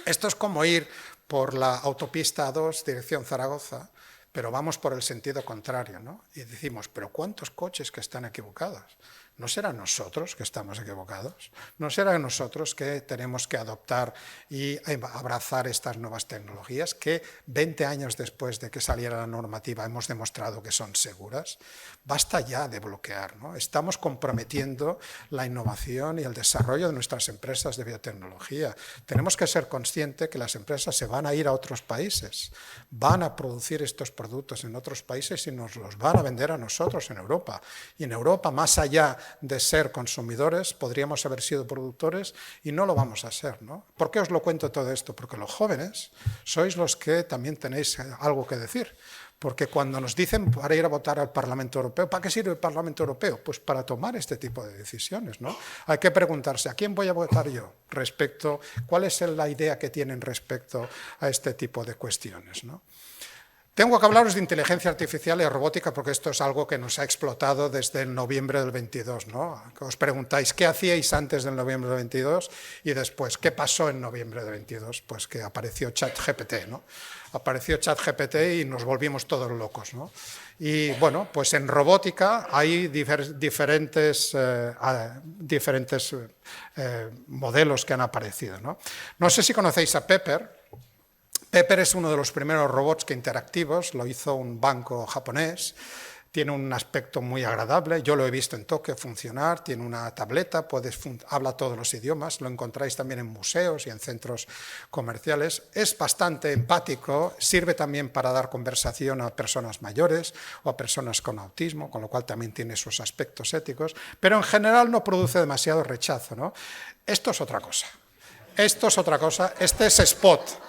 Esto es como ir por la autopista A2 dirección Zaragoza, pero vamos por el sentido contrario, ¿no? Y decimos, pero ¿cuántos coches que están equivocados? ¿No será nosotros que estamos equivocados? ¿No será nosotros que tenemos que adoptar y abrazar estas nuevas tecnologías que 20 años después de que saliera la normativa hemos demostrado que son seguras? Basta ya de bloquear, ¿no? Estamos comprometiendo la innovación y el desarrollo de nuestras empresas de biotecnología. Tenemos que ser conscientes que las empresas se van a ir a otros países, van a producir estos productos en otros países y nos los van a vender a nosotros en Europa. Y en Europa, más allá de ser consumidores, podríamos haber sido productores y no lo vamos a ser, ¿no? ¿Por qué os lo cuento todo esto? Porque los jóvenes sois los que también tenéis algo que decir. Porque cuando nos dicen para ir a votar al Parlamento Europeo, ¿para qué sirve el Parlamento Europeo? Pues para tomar este tipo de decisiones, ¿no? Hay que preguntarse, ¿a quién voy a votar yo? ¿Cuál es la idea que tienen respecto a este tipo de cuestiones, ¿no? Tengo que hablaros de inteligencia artificial y robótica porque esto es algo que nos ha explotado desde el noviembre del 22, ¿no? Os preguntáis, ¿qué hacíais antes del noviembre del 22? Y después, ¿qué pasó en noviembre del 22? Pues que apareció ChatGPT, ¿no? Apareció ChatGPT y nos volvimos todos locos, ¿no? Y bueno, pues en robótica hay diferentes modelos que han aparecido, ¿no? No sé si conocéis a Pepper. Pepper es uno de los primeros robots que interactivos, lo hizo un banco japonés, tiene un aspecto muy agradable, yo lo he visto en Tokio funcionar, tiene una tableta, habla todos los idiomas, lo encontráis también en museos y en centros comerciales, es bastante empático, sirve también para dar conversación a personas mayores o a personas con autismo, con lo cual también tiene sus aspectos éticos, pero en general no produce demasiado rechazo, ¿no? Esto es otra cosa, este es Spot.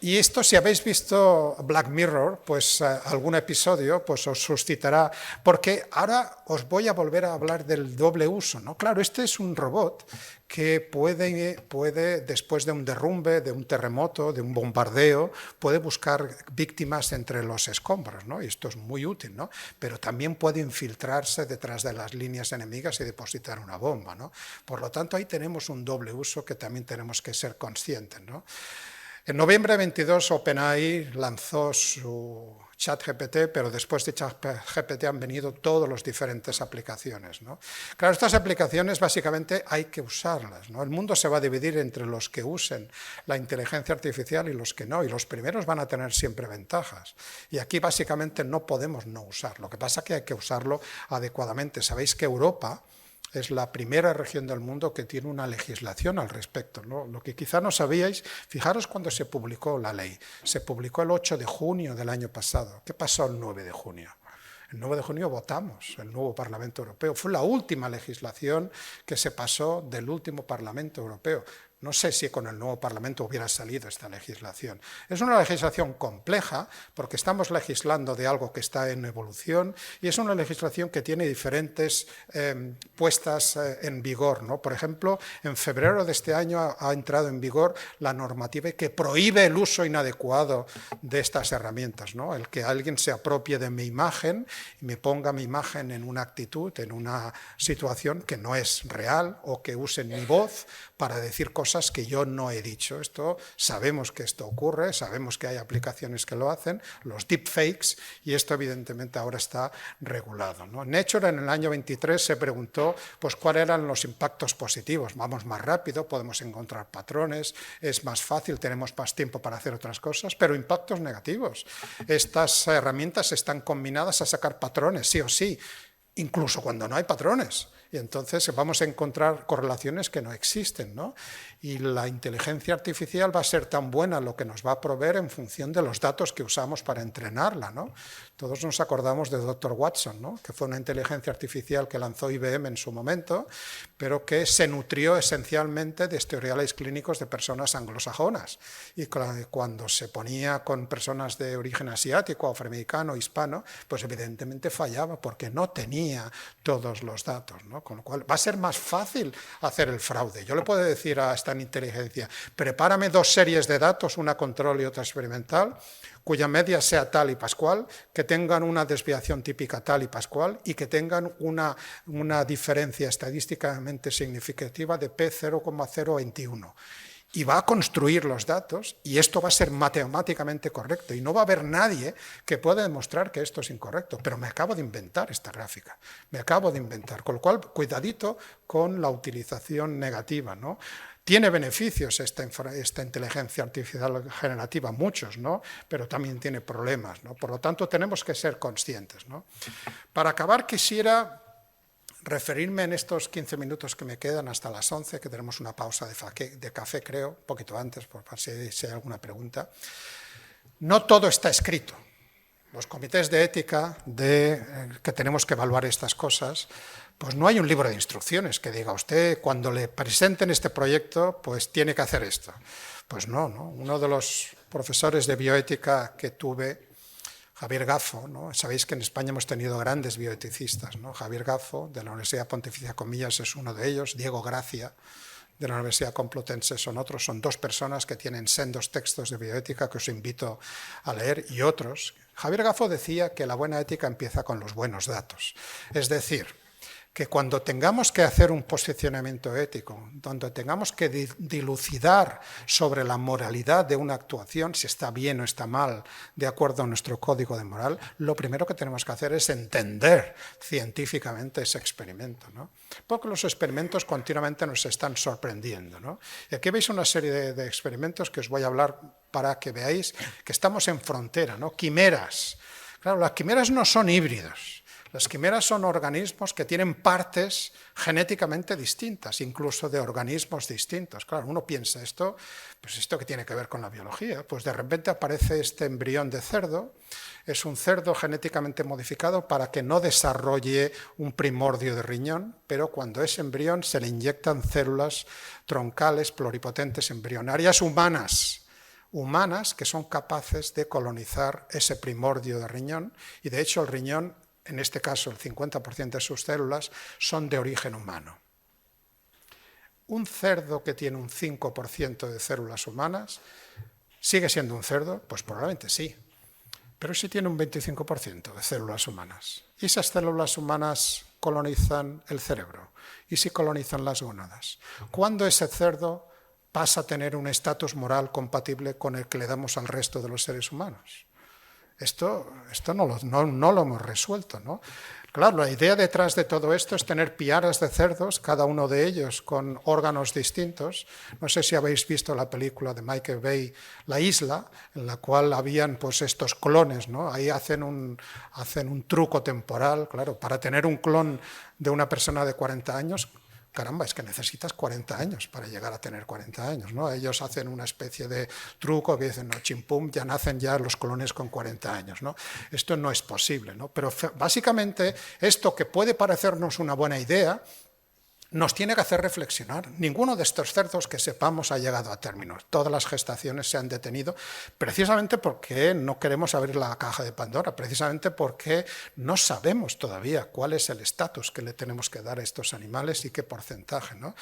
Y esto, si habéis visto Black Mirror, pues algún episodio pues os suscitará, porque ahora os voy a volver a hablar del doble uso, ¿no? Claro, este es un robot que puede, después de un derrumbe, de un terremoto, de un bombardeo, puede buscar víctimas entre los escombros, ¿no? Y esto es muy útil, ¿no? Pero también puede infiltrarse detrás de las líneas enemigas y depositar una bomba, ¿no? Por lo tanto, ahí tenemos un doble uso que también tenemos que ser conscientes, ¿no? En noviembre 22 OpenAI lanzó su ChatGPT, pero después de ChatGPT han venido todas las diferentes aplicaciones, ¿no? Claro, estas aplicaciones básicamente hay que usarlas, ¿no? El mundo se va a dividir entre los que usen la inteligencia artificial y los que no, y los primeros van a tener siempre ventajas. Y aquí básicamente no podemos no usarlo. Lo que pasa es que hay que usarlo adecuadamente. Sabéis que Europa es la primera región del mundo que tiene una legislación al respecto, ¿no? Lo que quizá no sabíais, fijaros cuando se publicó la ley. Se publicó el 8 de junio del año pasado. ¿Qué pasó el 9 de junio? El 9 de junio votamos el nuevo Parlamento Europeo. Fue la última legislación que se pasó del último Parlamento Europeo. No sé si con el nuevo Parlamento hubiera salido esta legislación. Es una legislación compleja porque estamos legislando de algo que está en evolución y es una legislación que tiene diferentes puestas en vigor, ¿no? Por ejemplo, en febrero de este año ha entrado en vigor la normativa que prohíbe el uso inadecuado de estas herramientas, ¿no? El que alguien se apropie de mi imagen y me ponga mi imagen en una actitud, en una situación que no es real o que use mi voz para decir cosas que yo no he dicho. Esto, sabemos que esto ocurre, sabemos que hay aplicaciones que lo hacen, los deepfakes, y esto evidentemente ahora está regulado, ¿no? Nature en el año 23 se preguntó pues, cuáles eran los impactos positivos. Vamos más rápido, podemos encontrar patrones, es más fácil, tenemos más tiempo para hacer otras cosas, pero impactos negativos. Estas herramientas están combinadas a sacar patrones, sí o sí, incluso cuando no hay patrones. Y entonces vamos a encontrar correlaciones que no existen, ¿no? Y la inteligencia artificial va a ser tan buena lo que nos va a proveer en función de los datos que usamos para entrenarla, ¿no? Todos nos acordamos de Dr. Watson, ¿no? Que fue una inteligencia artificial que lanzó IBM en su momento, pero que se nutrió esencialmente de historiales clínicos de personas anglosajonas. Y cuando se ponía con personas de origen asiático, afroamericano, hispano, pues evidentemente fallaba porque no tenía todos los datos, ¿no? Con lo cual va a ser más fácil hacer el fraude. Yo le puedo decir a esta inteligencia, prepárame 2 series de datos, una control y otra experimental, cuya media sea tal y pascual, que tengan una desviación típica tal y pascual y que tengan una diferencia estadísticamente significativa de P0,021. Y va a construir los datos y esto va a ser matemáticamente correcto y no va a haber nadie que pueda demostrar que esto es incorrecto, pero me acabo de inventar esta gráfica, me acabo de inventar, con lo cual cuidadito con la utilización negativa, ¿no? Tiene beneficios esta inteligencia artificial generativa, muchos, ¿no? Pero también tiene problemas, ¿no? Por lo tanto, tenemos que ser conscientes, ¿no? Para acabar, quisiera referirme en estos 15 minutos que me quedan hasta las 11, que tenemos una pausa de café, creo, un poquito antes, por si hay alguna pregunta. No todo está escrito. Los comités de ética que tenemos que evaluar estas cosas, pues no hay un libro de instrucciones que diga usted, cuando le presenten este proyecto, pues tiene que hacer esto. Pues no, ¿no? Uno de los profesores de bioética que tuve, Javier Gaffo, ¿no? Sabéis que en España hemos tenido grandes bioeticistas, ¿no? Javier Gaffo, de la Universidad Pontificia Comillas, es uno de ellos. Diego Gracia, de la Universidad Complutense, son otros. Son 2 personas que tienen sendos textos de bioética que os invito a leer, y otros. Javier Gaffo decía que la buena ética empieza con los buenos datos. Es decir, que cuando tengamos que hacer un posicionamiento ético, donde tengamos que dilucidar sobre la moralidad de una actuación, si está bien o está mal, de acuerdo a nuestro código de moral, lo primero que tenemos que hacer es entender científicamente ese experimento, ¿no? Porque los experimentos continuamente nos están sorprendiendo, ¿no? Y aquí veis una serie de experimentos que os voy a hablar para que veáis que estamos en frontera, ¿no? Quimeras. Claro, las quimeras no son híbridos. Las quimeras son organismos que tienen partes genéticamente distintas, incluso de organismos distintos. Claro, uno piensa esto, pues esto que tiene que ver con la biología. Pues de repente aparece este embrión de cerdo, es un cerdo genéticamente modificado para que no desarrolle un primordio de riñón, pero cuando es embrión se le inyectan células troncales pluripotentes embrionarias humanas. humanas que son capaces de colonizar ese primordio de riñón, y de hecho el riñón, en este caso el 50% de sus células, son de origen humano. ¿Un cerdo que tiene un 5% de células humanas sigue siendo un cerdo? Pues probablemente sí, pero sí tiene un 25% de células humanas. Y esas células humanas colonizan el cerebro, y sí colonizan las gónadas. ¿Cuándo ese cerdo pasa a tener un estatus moral compatible con el que le damos al resto de los seres humanos? Esto no lo hemos resuelto, ¿no? Claro, la idea detrás de todo esto es tener piaras de cerdos, cada uno de ellos con órganos distintos. No sé si habéis visto la película de Michael Bay, La Isla, en la cual habían pues estos clones, ¿no? Ahí hacen un truco temporal, claro, para tener un clon de una persona de 40 años, caramba, es que necesitas 40 años para llegar a tener 40 años, ¿no? Ellos hacen una especie de truco que dicen, no, chimpum, ya nacen ya los clones con 40 años, ¿no? Esto no es posible, ¿no? Pero básicamente esto que puede parecernos una buena idea, nos tiene que hacer reflexionar. Ninguno de estos cerdos que sepamos ha llegado a término. Todas las gestaciones se han detenido precisamente porque no queremos abrir la caja de Pandora, precisamente porque no sabemos todavía cuál es el estatus que le tenemos que dar a estos animales y qué porcentaje, ¿no?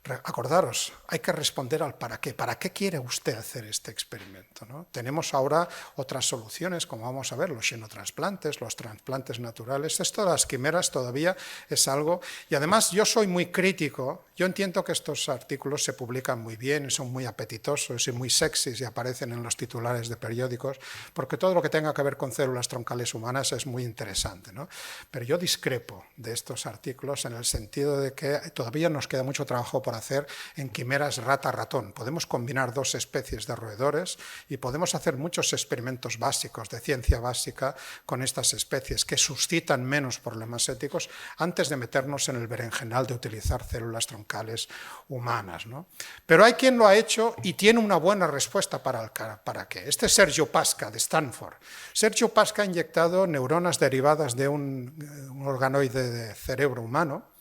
Acordaros, hay que responder al para qué. ¿Para qué quiere usted hacer este experimento, ¿no? Tenemos ahora otras soluciones, como vamos a ver, los xenotransplantes, los trasplantes naturales. Esto de las quimeras todavía es algo... Y además yo soy muy crítico. Yo entiendo que estos artículos se publican muy bien, son muy apetitosos y muy sexys y aparecen en los titulares de periódicos, porque todo lo que tenga que ver con células troncales humanas es muy interesante, ¿no? Pero yo discrepo de estos artículos en el sentido de que todavía nos queda mucho trabajo por hacer en quimeras rata-ratón. Podemos combinar dos especies de roedores y podemos hacer muchos experimentos básicos, de ciencia básica, con estas especies que suscitan menos problemas éticos antes de meternos en el berenjenal de utilizar células troncales humanas, ¿no? Pero hay quien lo ha hecho y tiene una buena respuesta para qué. Este es Sergio Pasca, de Stanford. Sergio Pasca ha inyectado neuronas derivadas de un organoide de cerebro humano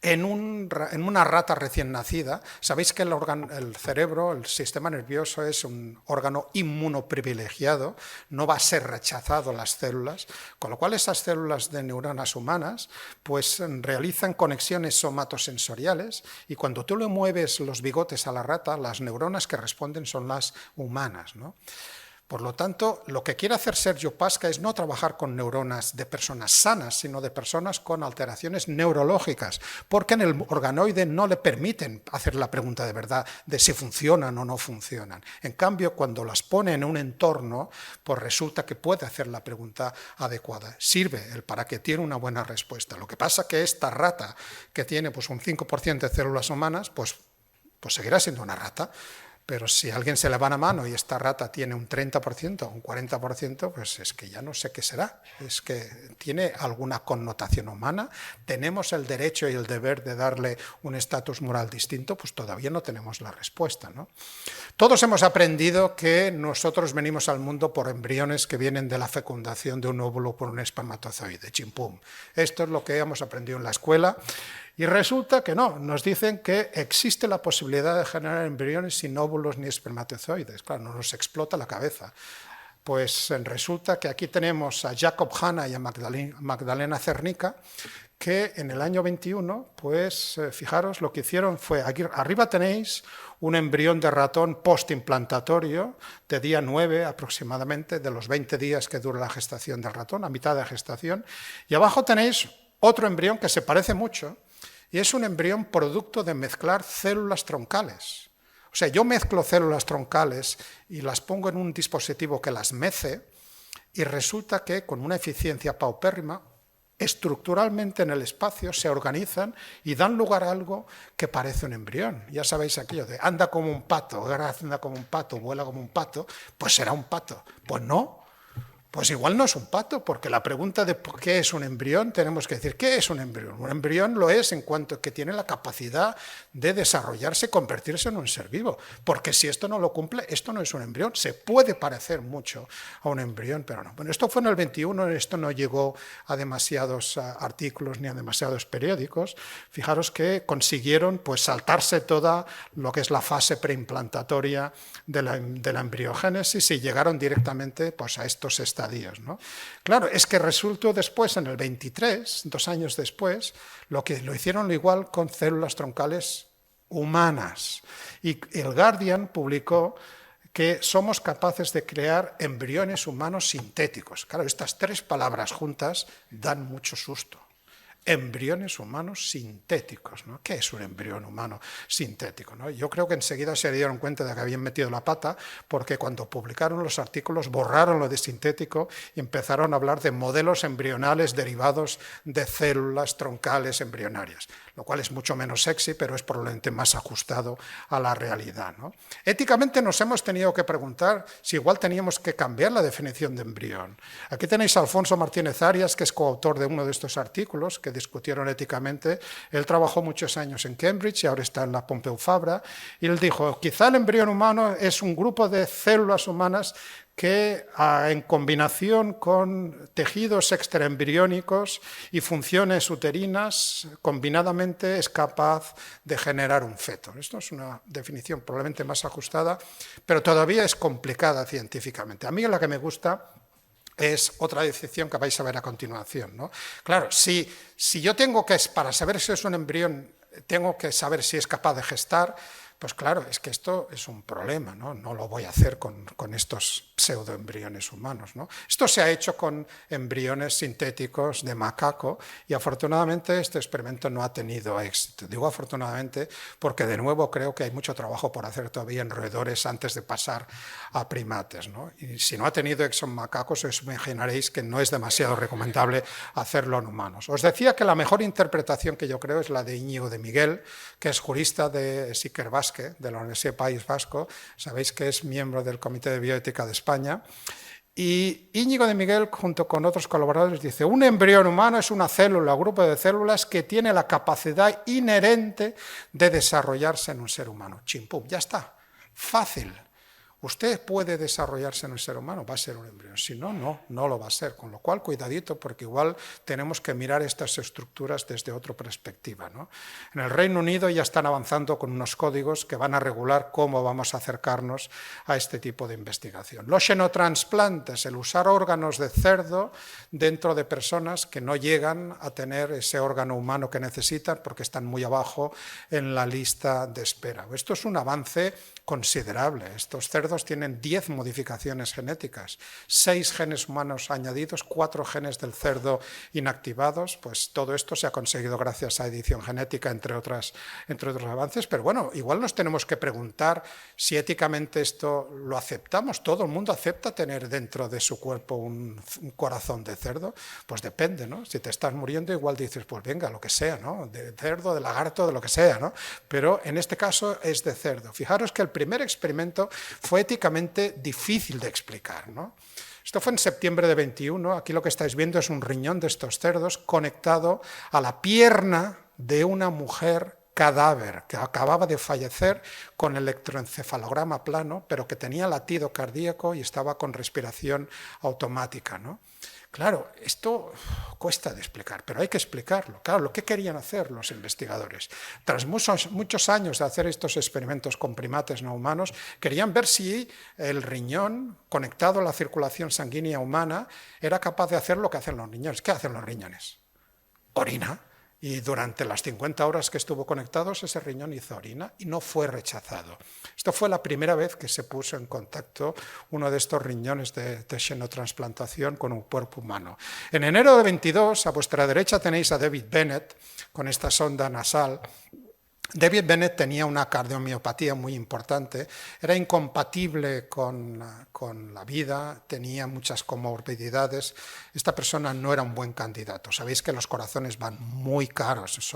en una rata recién nacida. Sabéis que el cerebro, el sistema nervioso, es un órgano inmunoprivilegiado, no va a ser rechazado las células, con lo cual esas células de neuronas humanas pues realizan conexiones somatosensoriales, y cuando tú le mueves los bigotes a la rata, las neuronas que responden son las humanas, ¿no? Por lo tanto, lo que quiere hacer Sergio Pasca es no trabajar con neuronas de personas sanas, sino de personas con alteraciones neurológicas, porque en el organoide no le permiten hacer la pregunta de verdad de si funcionan o no funcionan. En cambio, cuando las pone en un entorno, pues resulta que puede hacer la pregunta adecuada. Sirve el para qué, tiene una buena respuesta. Lo que pasa es que esta rata, que tiene pues un 5% de células humanas, pues seguirá siendo una rata. Pero si a alguien se le va la mano y esta rata tiene un 30% o un 40%, pues es que ya no sé qué será. Es que tiene alguna connotación humana. ¿Tenemos el derecho y el deber de darle un estatus moral distinto? Pues todavía no tenemos la respuesta, ¿no? Todos hemos aprendido que nosotros venimos al mundo por embriones que vienen de la fecundación de un óvulo por un espermatozoide, chimpum. Esto es lo que hemos aprendido en la escuela. Y resulta que no, nos dicen que existe la posibilidad de generar embriones sin óvulos ni espermatozoides. Claro, nos explota la cabeza. Pues resulta que aquí tenemos a Jacob Hanna y a Magdalena Cernica, que en el año 21, pues fijaros, lo que hicieron fue, aquí arriba tenéis un embrión de ratón postimplantatorio de día 9 aproximadamente, de los 20 días que dura la gestación del ratón, a mitad de gestación, y abajo tenéis otro embrión que se parece mucho, y es un embrión producto de mezclar células troncales. O sea, yo mezclo células troncales y las pongo en un dispositivo que las mece, y resulta que con una eficiencia paupérrima, estructuralmente en el espacio se organizan y dan lugar a algo que parece un embrión. Ya sabéis aquello de anda como un pato, anda como un pato, vuela como un pato, pues será un pato. Pues no. Pues igual no es un pato, porque la pregunta de qué es un embrión, tenemos que decir, ¿qué es un embrión? Un embrión lo es en cuanto que tiene la capacidad de desarrollarse y convertirse en un ser vivo, porque si esto no lo cumple, esto no es un embrión, se puede parecer mucho a un embrión, pero no. Bueno, esto fue en el 21, esto no llegó a demasiados artículos ni a demasiados periódicos. Fijaros que consiguieron pues saltarse toda lo que es la fase preimplantatoria de la embriogénesis y llegaron directamente pues a estos estadios, ¿no? Claro, es que resultó después, en el 23, 2 años después, lo hicieron igual con células troncales humanas. Y el Guardian publicó que somos capaces de crear embriones humanos sintéticos. Claro, estas 3 palabras juntas dan mucho susto. Embriones humanos sintéticos, ¿no? ¿Qué es un embrión humano sintético, ¿no? Yo creo que enseguida se dieron cuenta de que habían metido la pata, porque cuando publicaron los artículos borraron lo de sintético y empezaron a hablar de modelos embrionales derivados de células troncales embrionarias, lo cual es mucho menos sexy, pero es probablemente más ajustado a la realidad, ¿no? Éticamente nos hemos tenido que preguntar si igual teníamos que cambiar la definición de embrión. Aquí tenéis a Alfonso Martínez Arias, que es coautor de uno de estos artículos, que discutieron éticamente. Él trabajó muchos años en Cambridge y ahora está en la Pompeu Fabra, y él dijo, quizá el embrión humano es un grupo de células humanas que en combinación con tejidos extraembriónicos y funciones uterinas, combinadamente es capaz de generar un feto. Esto es una definición probablemente más ajustada, pero todavía es complicada científicamente. A mí la que me gusta es otra definición que vais a ver a continuación, ¿no? Claro, si yo tengo que, para saber si es un embrión, tengo que saber si es capaz de gestar, pues claro, es que esto es un problema, ¿no? No lo voy a hacer con estos pseudoembriones humanos, ¿no? Esto se ha hecho con embriones sintéticos de macaco y afortunadamente este experimento no ha tenido éxito. Digo afortunadamente porque de nuevo creo que hay mucho trabajo por hacer todavía en roedores antes de pasar a primates, ¿no? Y si no ha tenido éxito en macacos, os imaginaréis que no es demasiado recomendable hacerlo en humanos. Os decía que la mejor interpretación que yo creo es la de Íñigo de Miguel, que es jurista de Siker Basque, de la Universidad del País Vasco. Sabéis que es miembro del Comité de Bioética de España. Y Íñigo de Miguel, junto con otros colaboradores, dice: un embrión humano es una célula, un grupo de células que tiene la capacidad inherente de desarrollarse en un ser humano. Chimpum, ya está, fácil. Usted puede desarrollarse en un ser humano, va a ser un embrión. Si no, no lo va a ser. Con lo cual, cuidadito, porque igual tenemos que mirar estas estructuras desde otra perspectiva, ¿no? En el Reino Unido ya están avanzando con unos códigos que van a regular cómo vamos a acercarnos a este tipo de investigación. Los xenotransplantes, el usar órganos de cerdo dentro de personas que no llegan a tener ese órgano humano que necesitan porque están muy abajo en la lista de espera. Esto es un avance considerable. Estos cerdos tienen 10 modificaciones genéticas, 6 genes humanos añadidos, 4 genes del cerdo inactivados. Pues todo esto se ha conseguido gracias a edición genética, entre otros avances. Pero bueno, igual nos tenemos que preguntar si éticamente esto lo aceptamos. ¿Todo el mundo acepta tener dentro de su cuerpo un corazón de cerdo? Pues depende, ¿no? Si te estás muriendo, igual dices, pues venga, lo que sea, ¿no? De cerdo, de lagarto, de lo que sea, ¿no? Pero en este caso es de cerdo. Fijaros que el primer experimento fue éticamente difícil de explicar, ¿no? Esto fue en septiembre de 21. Aquí lo que estáis viendo es un riñón de estos cerdos conectado a la pierna de una mujer cadáver que acababa de fallecer con electroencefalograma plano, pero que tenía latido cardíaco y estaba con respiración automática, ¿no? Claro, esto cuesta de explicar, pero hay que explicarlo. Claro, ¿qué querían hacer los investigadores? Tras muchos años de hacer estos experimentos con primates no humanos, querían ver si el riñón conectado a la circulación sanguínea humana era capaz de hacer lo que hacen los riñones. ¿Qué hacen los riñones? Orina. Y durante las 50 horas que estuvo conectado, ese riñón hizo orina y no fue rechazado. Esto fue la primera vez que se puso en contacto uno de estos riñones de xenotransplantación con un cuerpo humano. En enero de 22, a vuestra derecha tenéis a David Bennett con esta sonda nasal, David Bennett tenía una cardiomiopatía muy importante, era incompatible con la vida, tenía muchas comorbididades. Esta persona no era un buen candidato. Sabéis que los corazones van muy caros, es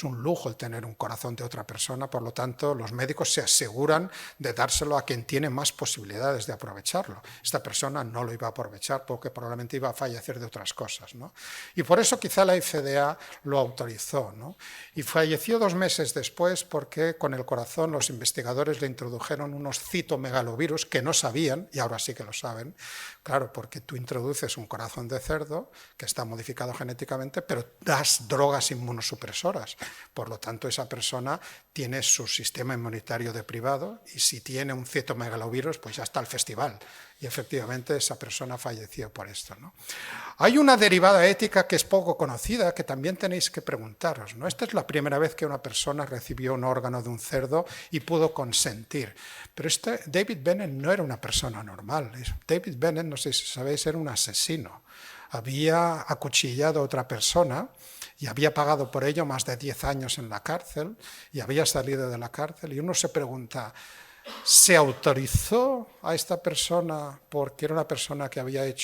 un lujo el tener un corazón de otra persona, por lo tanto los médicos se aseguran de dárselo a quien tiene más posibilidades de aprovecharlo. Esta persona no lo iba a aprovechar porque probablemente iba a fallecer de otras cosas, ¿no? Y por eso quizá la FDA lo autorizó, ¿no? Y falleció 2 meses después porque con el corazón los investigadores le introdujeron unos citomegalovirus que no sabían, y ahora sí que lo saben, claro, porque tú introduces un corazón de cerdo que está modificado genéticamente, pero das drogas inmunosupresoras. Por lo tanto, esa persona tiene su sistema inmunitario deprivado y si tiene un citomegalovirus, pues ya está el festival. Y efectivamente esa persona falleció por esto, ¿no? Hay una derivada ética que es poco conocida, que también tenéis que preguntaros, ¿no? Esta es la primera vez que una persona recibió un órgano de un cerdo y pudo consentir. Pero David Bennett no era una persona normal. David Bennett, no sé si sabéis, era un asesino. Había acuchillado a otra persona y había pagado por ello más de 10 años en la cárcel y había salido de la cárcel. Y uno se pregunta, ¿se autorizó a esta persona porque era una persona que había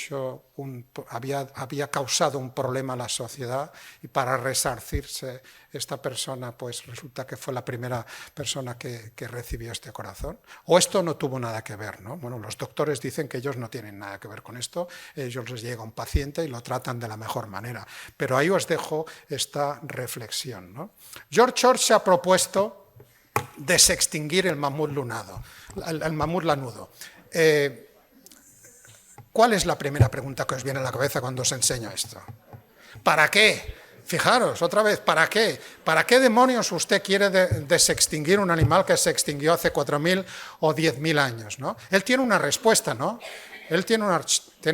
causado un problema a la sociedad y para resarcirse esta persona pues resulta que fue la primera persona que recibió este corazón? ¿O esto no tuvo nada que ver, ¿no? Bueno, los doctores dicen que ellos no tienen nada que ver con esto, ellos les llega un paciente y lo tratan de la mejor manera. Pero ahí os dejo esta reflexión, ¿no? George Church se ha propuesto desextinguir el mamut lunado, el mamut lanudo. ¿Cuál es la primera pregunta que os viene a la cabeza cuando os enseño esto? ¿Para qué? Fijaros, otra vez, ¿para qué? ¿Para qué demonios usted quiere desextinguir un animal que se extinguió hace 4.000 o 10.000 años, ¿no? Él tiene una respuesta, ¿no? Él tiene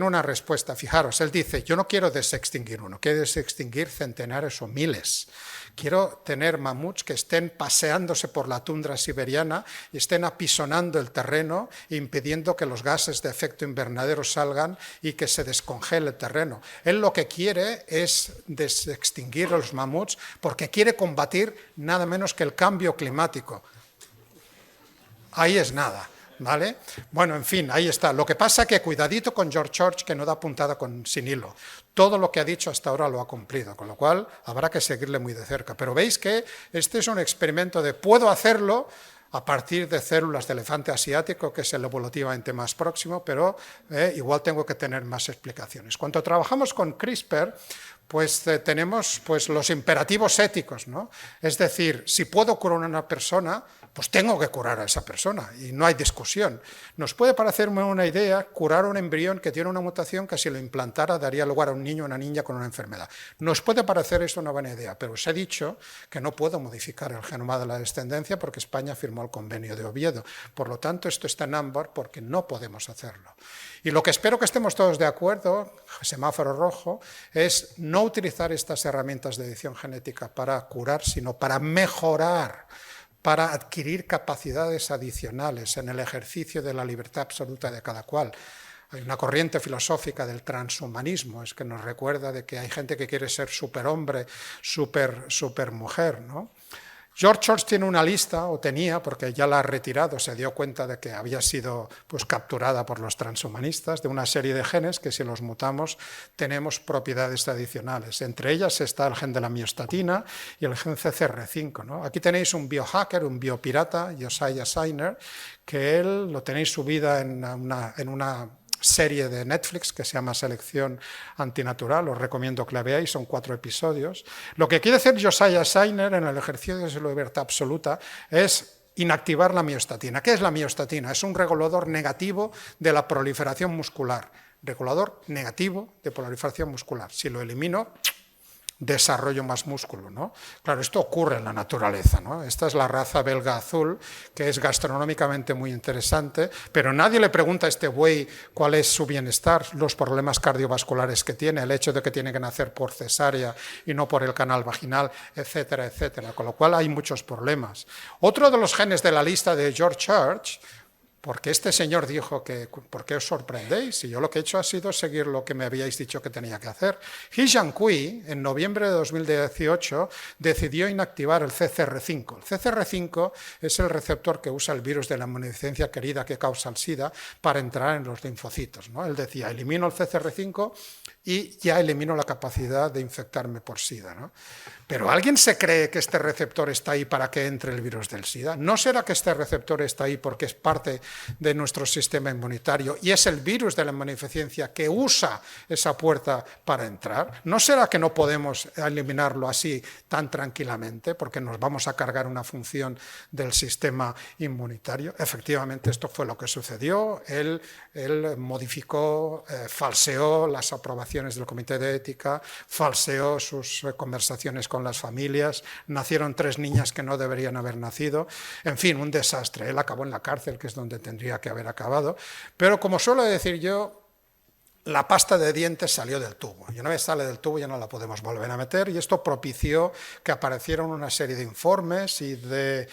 una respuesta. Fijaros, él dice, yo no quiero desextinguir uno, quiero desextinguir centenares o miles. Quiero tener mamuts que estén paseándose por la tundra siberiana y estén apisonando el terreno, impidiendo que los gases de efecto invernadero salgan y que se descongele el terreno. Él lo que quiere es desextinguir los mamuts porque quiere combatir nada menos que el cambio climático. Ahí es nada. ¿Vale? Bueno, en fin, ahí está. Lo que pasa es que cuidadito con George Church, que no da puntada sin hilo. Todo lo que ha dicho hasta ahora lo ha cumplido, con lo cual habrá que seguirle muy de cerca. Pero veis que este es un experimento de puedo hacerlo a partir de células de elefante asiático, que es el evolutivamente más próximo, pero igual tengo que tener más explicaciones. Cuando trabajamos con CRISPR, pues tenemos pues, los imperativos éticos, ¿no? Es decir, si puedo curar a una persona, pues tengo que curar a esa persona y no hay discusión. Nos puede parecer una idea curar un embrión que tiene una mutación que si lo implantara daría lugar a un niño o una niña con una enfermedad. Nos puede parecer esto una buena idea, pero os he dicho que no puedo modificar el genoma de la descendencia porque España firmó el convenio de Oviedo. Por lo tanto, esto está en ámbar porque no podemos hacerlo. Y lo que espero que estemos todos de acuerdo, semáforo rojo, es no utilizar estas herramientas de edición genética para curar, sino para mejorar, para adquirir capacidades adicionales en el ejercicio de la libertad absoluta de cada cual. Hay una corriente filosófica del transhumanismo, es que nos recuerda de que hay gente que quiere ser superhombre, supermujer, ¿no? George Church tiene una lista, o tenía, porque ya la ha retirado, se dio cuenta de que había sido pues, capturada por los transhumanistas, de una serie de genes que si los mutamos tenemos propiedades adicionales. Entre ellas está el gen de la miostatina y el gen CCR5, ¿no? Aquí tenéis un biohacker, un biopirata, Josiah Sainer, que él lo tenéis subida en una serie de Netflix que se llama Selección Antinatural, os recomiendo que la veáis, son 4 episodios. Lo que quiere hacer Josiah Sainer en el ejercicio de su libertad absoluta es inactivar la miostatina. ¿Qué es la miostatina? Es un regulador negativo de la proliferación muscular. Regulador negativo de proliferación muscular. Si lo elimino, desarrollo más músculo, ¿no? Claro, esto ocurre en la naturaleza, ¿no? Esta es la raza belga azul, que es gastronómicamente muy interesante, pero nadie le pregunta a este buey cuál es su bienestar, los problemas cardiovasculares que tiene, el hecho de que tiene que nacer por cesárea y no por el canal vaginal, etcétera, etcétera, con lo cual hay muchos problemas. Otro de los genes de la lista de George Church Porque este señor dijo que, ¿por qué os sorprendéis? Y yo lo que he hecho ha sido seguir lo que me habíais dicho que tenía que hacer. He Jiankui, en noviembre de 2018, decidió inactivar el CCR5. El CCR5 es el receptor que usa el virus de la inmunodeficiencia querida que causa el SIDA para entrar en los linfocitos, ¿no? Él decía, elimino el CCR5 y ya elimino la capacidad de infectarme por SIDA, ¿no? Pero ¿alguien se cree que este receptor está ahí para que entre el virus del SIDA? ¿No será que este receptor está ahí porque es parte de nuestro sistema inmunitario y es el virus de la inmunodeficiencia que usa esa puerta para entrar? ¿No será que no podemos eliminarlo así tan tranquilamente porque nos vamos a cargar una función del sistema inmunitario? Efectivamente, esto fue lo que sucedió. Él modificó, falseó las aprobaciones del Comité de Ética, falseó sus conversaciones con las familias, nacieron 3 niñas que no deberían haber nacido, en fin, un desastre. Él acabó en la cárcel, que es donde tendría que haber acabado, pero como suelo decir yo, la pasta de dientes salió del tubo, y una vez sale del tubo ya no la podemos volver a meter, y esto propició que aparecieran una serie de informes y de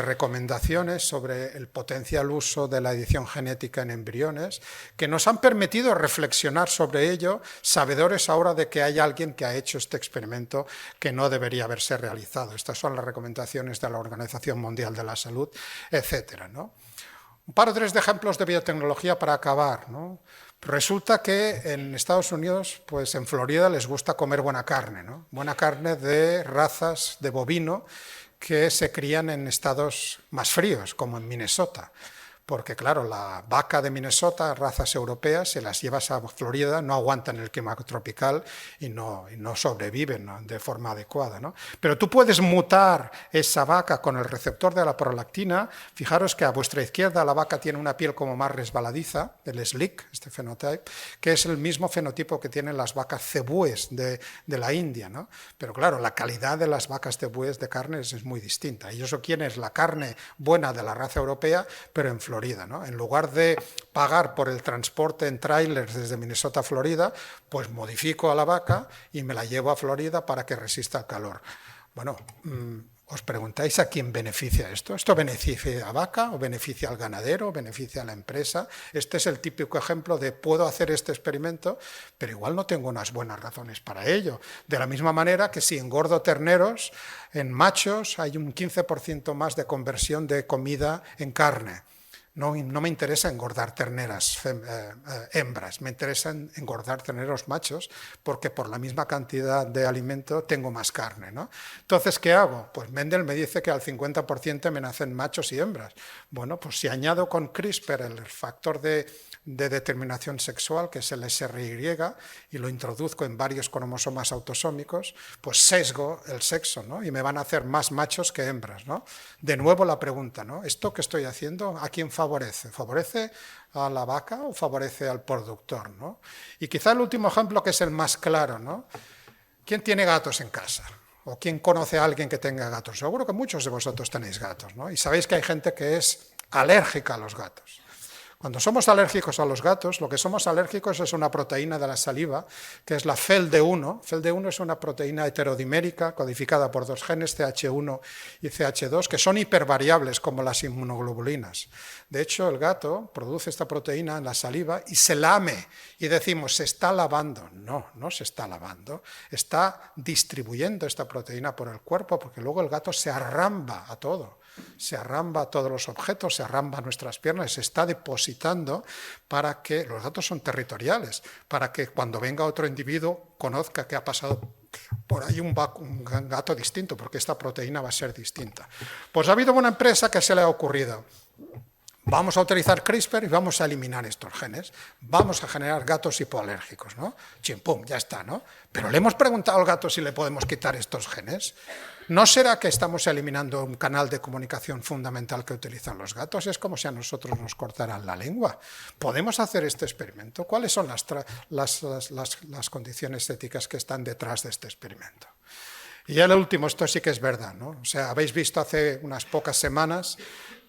recomendaciones sobre el potencial uso de la edición genética en embriones, que nos han permitido reflexionar sobre ello, sabedores ahora de que hay alguien que ha hecho este experimento que no debería haberse realizado. Estas son las recomendaciones de la Organización Mundial de la Salud, etcétera, ¿no? Un par o 3 de ejemplos de biotecnología para acabar, ¿no? Resulta que en Estados Unidos, pues en Florida les gusta comer buena carne, ¿no? Buena carne de razas de bovino que se crían en estados más fríos, como en Minnesota. Porque claro, la vaca de Minnesota, razas europeas, si las llevas a Florida, no aguantan el clima tropical y no sobreviven, ¿no?, de forma adecuada, ¿no? Pero tú puedes mutar esa vaca con el receptor de la prolactina. Fijaros que a vuestra izquierda la vaca tiene una piel como más resbaladiza, el slick, este fenotipo, que es el mismo fenotipo que tienen las vacas cebúes de la India, ¿no? Pero claro, la calidad de las vacas cebúes de carne es muy distinta. Ellos quieren la carne buena de la raza europea, pero en Florida, ¿no? En lugar de pagar por el transporte en trailers desde Minnesota a Florida, pues modifico a la vaca y me la llevo a Florida para que resista el calor. Bueno, ¿os preguntáis a quién beneficia esto? ¿Esto beneficia a la vaca o beneficia al ganadero o beneficia a la empresa? Este es el típico ejemplo de puedo hacer este experimento, pero igual no tengo unas buenas razones para ello. De la misma manera que si engordo terneros, en machos hay un 15% más de conversión de comida en carne. No me interesa engordar terneras hembras, me interesa engordar terneros machos porque por la misma cantidad de alimento tengo más carne, ¿no? Entonces, ¿qué hago? Pues Mendel me dice que al 50% me nacen machos y hembras. Bueno, pues si añado con CRISPR el factor de determinación sexual, que es el SRY, y lo introduzco en varios cromosomas autosómicos, pues sesgo el sexo, ¿no? Y me van a hacer más machos que hembras, ¿no? De nuevo la pregunta, ¿no? ¿Esto que estoy haciendo a quién favorece? ¿Favorece a la vaca o favorece al productor, ¿no? Y quizá el último ejemplo, que es el más claro, ¿no? ¿Quién tiene gatos en casa? ¿O quién conoce a alguien que tenga gatos? Seguro que muchos de vosotros tenéis gatos, ¿no? Y sabéis que hay gente que es alérgica a los gatos. Cuando somos alérgicos a los gatos, lo que somos alérgicos es una proteína de la saliva, que es la FeLD1. FeLD1 es una proteína heterodimérica codificada por 2 genes, CH1 y CH2, que son hipervariables como las inmunoglobulinas. De hecho, el gato produce esta proteína en la saliva y se lame. Y decimos, ¿se está lavando? No, no se está lavando. Está distribuyendo esta proteína por el cuerpo porque luego el gato se arramba a todo. Se arramba a todos los objetos, se arramba a nuestras piernas, se está depositando para que, los datos son territoriales, para que cuando venga otro individuo conozca que ha pasado por ahí un gato distinto, porque esta proteína va a ser distinta. Pues ha habido una empresa que se le ha ocurrido, vamos a utilizar CRISPR y vamos a eliminar estos genes, vamos a generar gatos hipoalérgicos, ¿no? Chimpum, ya está, ¿no? Pero le hemos preguntado al gato si le podemos quitar estos genes. ¿No será que estamos eliminando un canal de comunicación fundamental que utilizan los gatos? Es como si a nosotros nos cortaran la lengua. ¿Podemos hacer este experimento? ¿Cuáles son las condiciones éticas que están detrás de este experimento? Y el último, esto sí que es verdad, ¿no? O sea, habéis visto hace unas pocas semanas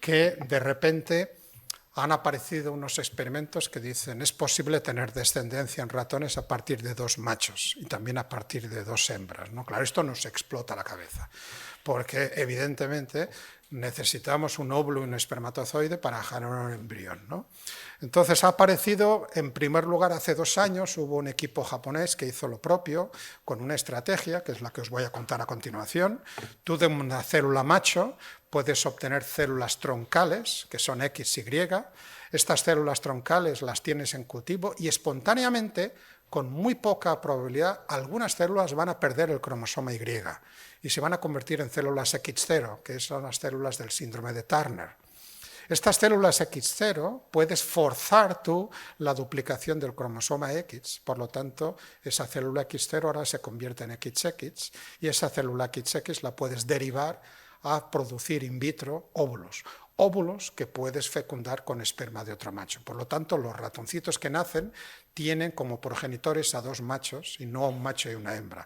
que de repente han aparecido unos experimentos que dicen es posible tener descendencia en ratones a partir de 2 machos y también a partir de 2 hembras, ¿no? Claro, esto nos explota la cabeza, porque evidentemente necesitamos un óvulo y un espermatozoide para generar un embrión, ¿no? Entonces ha aparecido, en primer lugar, hace 2 años, hubo un equipo japonés que hizo lo propio con una estrategia, que es la que os voy a contar a continuación. Tú de una célula macho puedes obtener células troncales, que son XY. Estas células troncales las tienes en cultivo y espontáneamente, con muy poca probabilidad, algunas células van a perder el cromosoma Y y se van a convertir en células X0, que son las células del síndrome de Turner. Estas células X0 puedes forzar tú la duplicación del cromosoma X, por lo tanto, esa célula X0 ahora se convierte en XX y esa célula XX la puedes derivar a producir in vitro óvulos. Óvulos que puedes fecundar con esperma de otro macho. Por lo tanto, los ratoncitos que nacen tienen como progenitores a 2 machos y no a un macho y una hembra.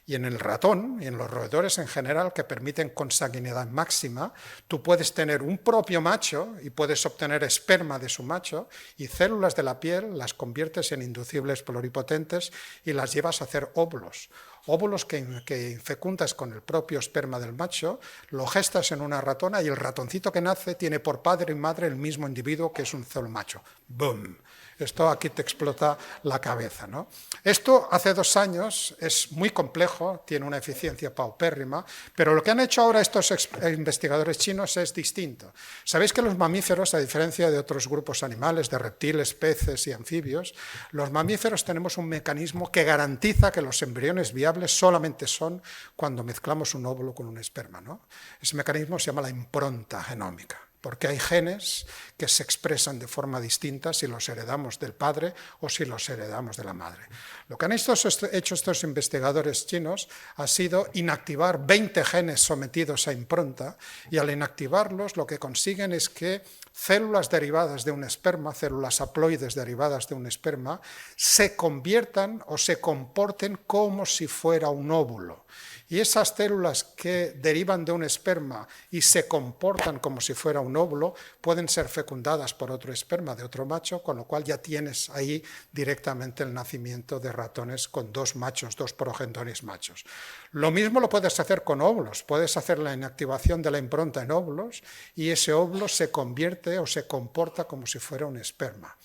Y en el ratón y en los roedores en general, que permiten consanguinidad máxima, tú puedes tener un propio macho y puedes obtener esperma de su macho y células de la piel las conviertes en inducibles pluripotentes y las llevas a hacer óvulos. Óvulos que fecundas con el propio esperma del macho, lo gestas en una ratona y el ratoncito que nace tiene por padre y madre el mismo individuo que es un solo macho. ¡Boom! Esto aquí te explota la cabeza, ¿no? Esto hace 2 años es muy complejo, tiene una eficiencia paupérrima, pero lo que han hecho ahora estos investigadores chinos es distinto. Sabéis que los mamíferos, a diferencia de otros grupos animales, de reptiles, peces y anfibios, los mamíferos tenemos un mecanismo que garantiza que los embriones viables solamente son cuando mezclamos un óvulo con un esperma, ¿no? Ese mecanismo se llama la impronta genómica, porque hay genes que se expresan de forma distinta si los heredamos del padre o si los heredamos de la madre. Lo que han hecho estos investigadores chinos ha sido inactivar 20 genes sometidos a impronta y al inactivarlos lo que consiguen es que células derivadas de un esperma, células haploides derivadas de un esperma, se conviertan o se comporten como si fuera un óvulo. Y esas células que derivan de un esperma y se comportan como si fuera un óvulo pueden ser fecundadas por otro esperma de otro macho, con lo cual ya tienes ahí directamente el nacimiento de ratones con 2 machos, 2 progenitores machos. Lo mismo lo puedes hacer con óvulos, puedes hacer la inactivación de la impronta en óvulos y ese óvulo se convierte o se comporta como si fuera un esperma.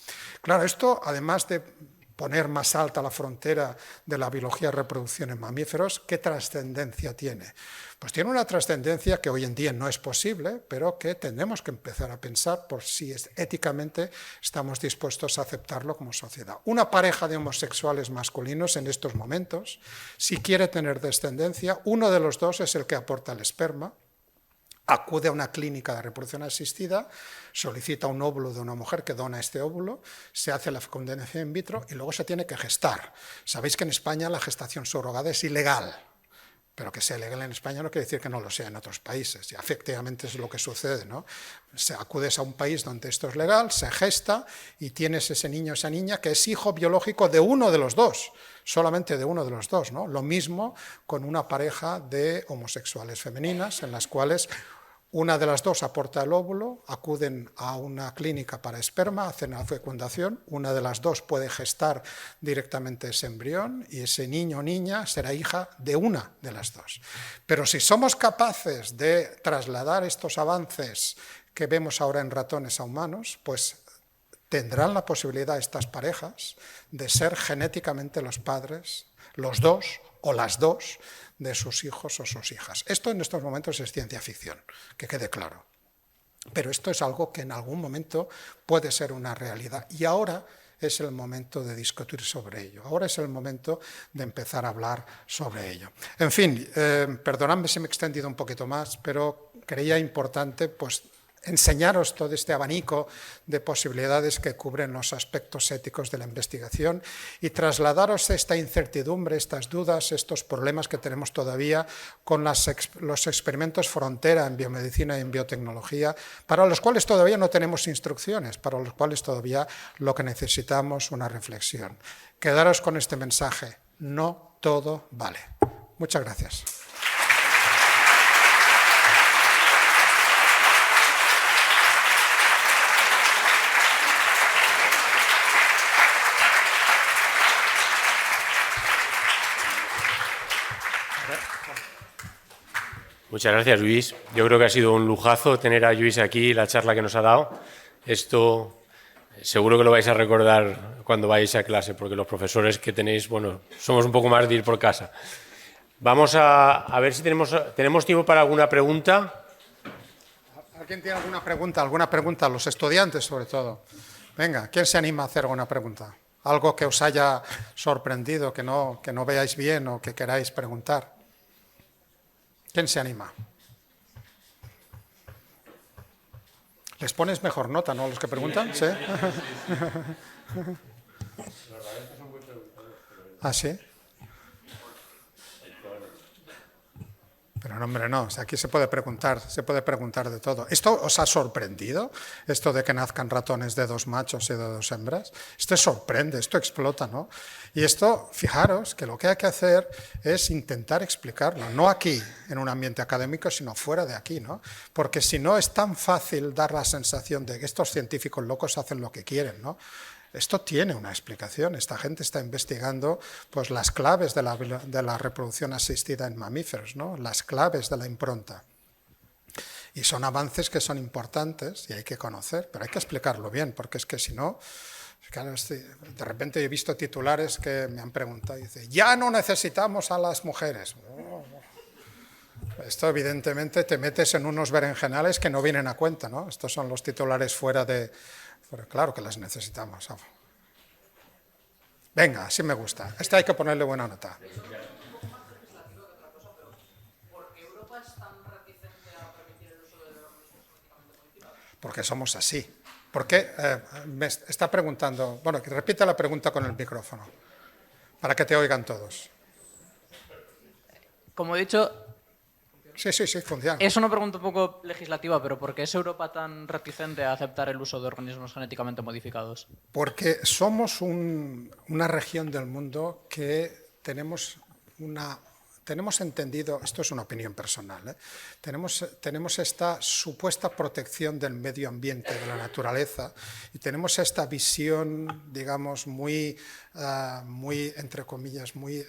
Claro, esto además de poner más alta la frontera de la biología de reproducción en mamíferos, ¿qué trascendencia tiene? Pues tiene una trascendencia que hoy en día no es posible, pero que tendremos que empezar a pensar por si éticamente estamos dispuestos a aceptarlo como sociedad. Una pareja de homosexuales masculinos en estos momentos, si quiere tener descendencia, uno de los dos es el que aporta el esperma, acude a una clínica de reproducción asistida, solicita un óvulo de una mujer que dona este óvulo, se hace la fecundación in vitro y luego se tiene que gestar. Sabéis que en España la gestación subrogada es ilegal, pero que sea legal en España no quiere decir que no lo sea en otros países. Y efectivamente es lo que sucede, ¿no? Acudes a un país donde esto es legal, se gesta y tienes ese niño o esa niña que es hijo biológico de uno de los dos, solamente de uno de los dos, ¿no? Lo mismo con una pareja de homosexuales femeninas en las cuales una de las dos aporta el óvulo, acuden a una clínica para esperma, hacen la fecundación, una de las dos puede gestar directamente ese embrión y ese niño o niña será hija de una de las dos. Pero si somos capaces de trasladar estos avances que vemos ahora en ratones a humanos, pues tendrán la posibilidad estas parejas de ser genéticamente los padres, los dos o las dos, de sus hijos o sus hijas. Esto en estos momentos es ciencia ficción, que quede claro. Pero esto es algo que en algún momento puede ser una realidad. Y ahora es el momento de discutir sobre ello. Ahora es el momento de empezar a hablar sobre ello. En fin, perdonadme si me he extendido un poquito más, pero creía importante pues enseñaros todo este abanico de posibilidades que cubren los aspectos éticos de la investigación y trasladaros esta incertidumbre, estas dudas, estos problemas que tenemos todavía con los experimentos frontera en biomedicina y en biotecnología, para los cuales todavía no tenemos instrucciones, para los cuales todavía lo que necesitamos es una reflexión. Quedaros con este mensaje, no todo vale. Muchas gracias. Muchas gracias, Luis. Yo creo que ha sido un lujazo tener a Luis aquí, la charla que nos ha dado. Esto seguro que lo vais a recordar cuando vayáis a clase, porque los profesores que tenéis, bueno, somos un poco más de ir por casa. Vamos a ver si tenemos tiempo para alguna pregunta. ¿Alguien tiene alguna pregunta? ¿Alguna pregunta? Los estudiantes, sobre todo. Venga, ¿quién se anima a hacer alguna pregunta? Algo que os haya sorprendido, que no veáis bien o que queráis preguntar. ¿Quién se anima? ¿Les pones mejor nota, no, a los que preguntan? ¿Sí? ¿Ah, sí? Pero no, hombre, no, o sea, aquí se puede preguntar de todo. ¿Esto os ha sorprendido? ¿Esto de que nazcan ratones de 2 machos y de 2 hembras? Esto sorprende, esto explota, ¿no? Y esto, fijaros, que lo que hay que hacer es intentar explicarlo, no aquí, en un ambiente académico, sino fuera de aquí, ¿no? Porque si no es tan fácil dar la sensación de que estos científicos locos hacen lo que quieren, ¿no? Esto tiene una explicación. Esta gente está investigando pues, las claves de la reproducción asistida en mamíferos, ¿no? Las claves de la impronta. Y son avances que son importantes y hay que conocer, pero hay que explicarlo bien, porque es que si no, claro, de repente he visto titulares que me han preguntado y dice, ya no necesitamos a las mujeres. Esto evidentemente te metes en unos berenjenales que no vienen a cuenta, ¿no? Estos son los titulares fuera de... Pero claro que las necesitamos. Venga, así me gusta. Este hay que ponerle buena nota. Porque somos así. Porque me está preguntando... Bueno, que repita la pregunta con el micrófono, para que te oigan todos. Como he dicho... Sí, funciona. Es una pregunta un poco legislativa, pero ¿por qué es Europa tan reticente a aceptar el uso de organismos genéticamente modificados? Porque somos una región del mundo que tenemos entendido, esto es una opinión personal, tenemos esta supuesta protección del medio ambiente, de la naturaleza, y tenemos esta visión, digamos, muy entre comillas, muy...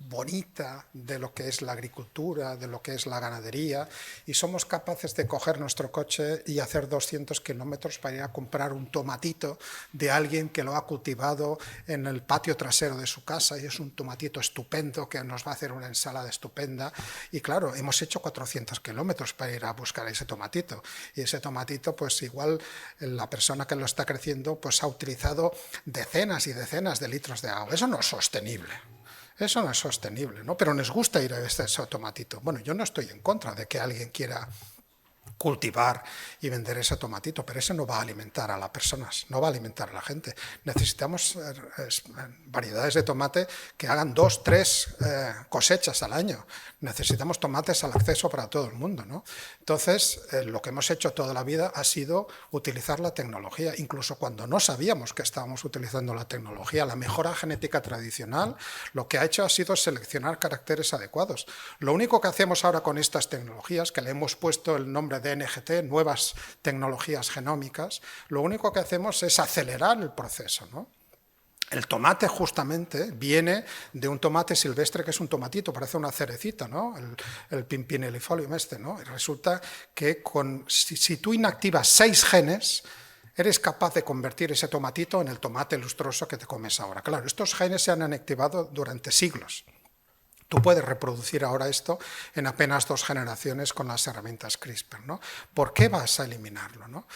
bonita de lo que es la agricultura, de lo que es la ganadería, y somos capaces de coger nuestro coche y hacer 200 kilómetros para ir a comprar un tomatito de alguien que lo ha cultivado en el patio trasero de su casa, y es un tomatito estupendo que nos va a hacer una ensalada estupenda, y claro, hemos hecho 400 kilómetros para ir a buscar ese tomatito, y ese tomatito, pues igual la persona que lo está creciendo, pues ha utilizado decenas y decenas de litros de agua. Eso no es sostenible. Eso no es sostenible, ¿no? Pero nos gusta ir a ese tomatito. Bueno, yo no estoy en contra de que alguien quiera cultivar y vender ese tomatito, pero ese no va a alimentar a las personas, no va a alimentar a la gente. Necesitamos variedades de tomate que hagan 2, 3 cosechas al año. Necesitamos tomates al acceso para todo el mundo, ¿no? Entonces, lo que hemos hecho toda la vida ha sido utilizar la tecnología, incluso cuando no sabíamos que estábamos utilizando la tecnología. La mejora genética tradicional lo que ha hecho ha sido seleccionar caracteres adecuados. Lo único que hacemos ahora con estas tecnologías, que le hemos puesto el nombre de NGT, nuevas tecnologías genómicas, lo único que hacemos es acelerar el proceso, ¿no? El tomate justamente viene de un tomate silvestre que es un tomatito, parece una cerecita, ¿no? El Pimpinellifolium ¿no? Y resulta que si tú inactivas 6 genes, eres capaz de convertir ese tomatito en el tomate lustroso que te comes ahora. Claro, estos genes se han inactivado durante siglos. Tú puedes reproducir ahora esto en apenas 2 generaciones con las herramientas CRISPR, ¿no? ¿Por qué vas a eliminarlo, no?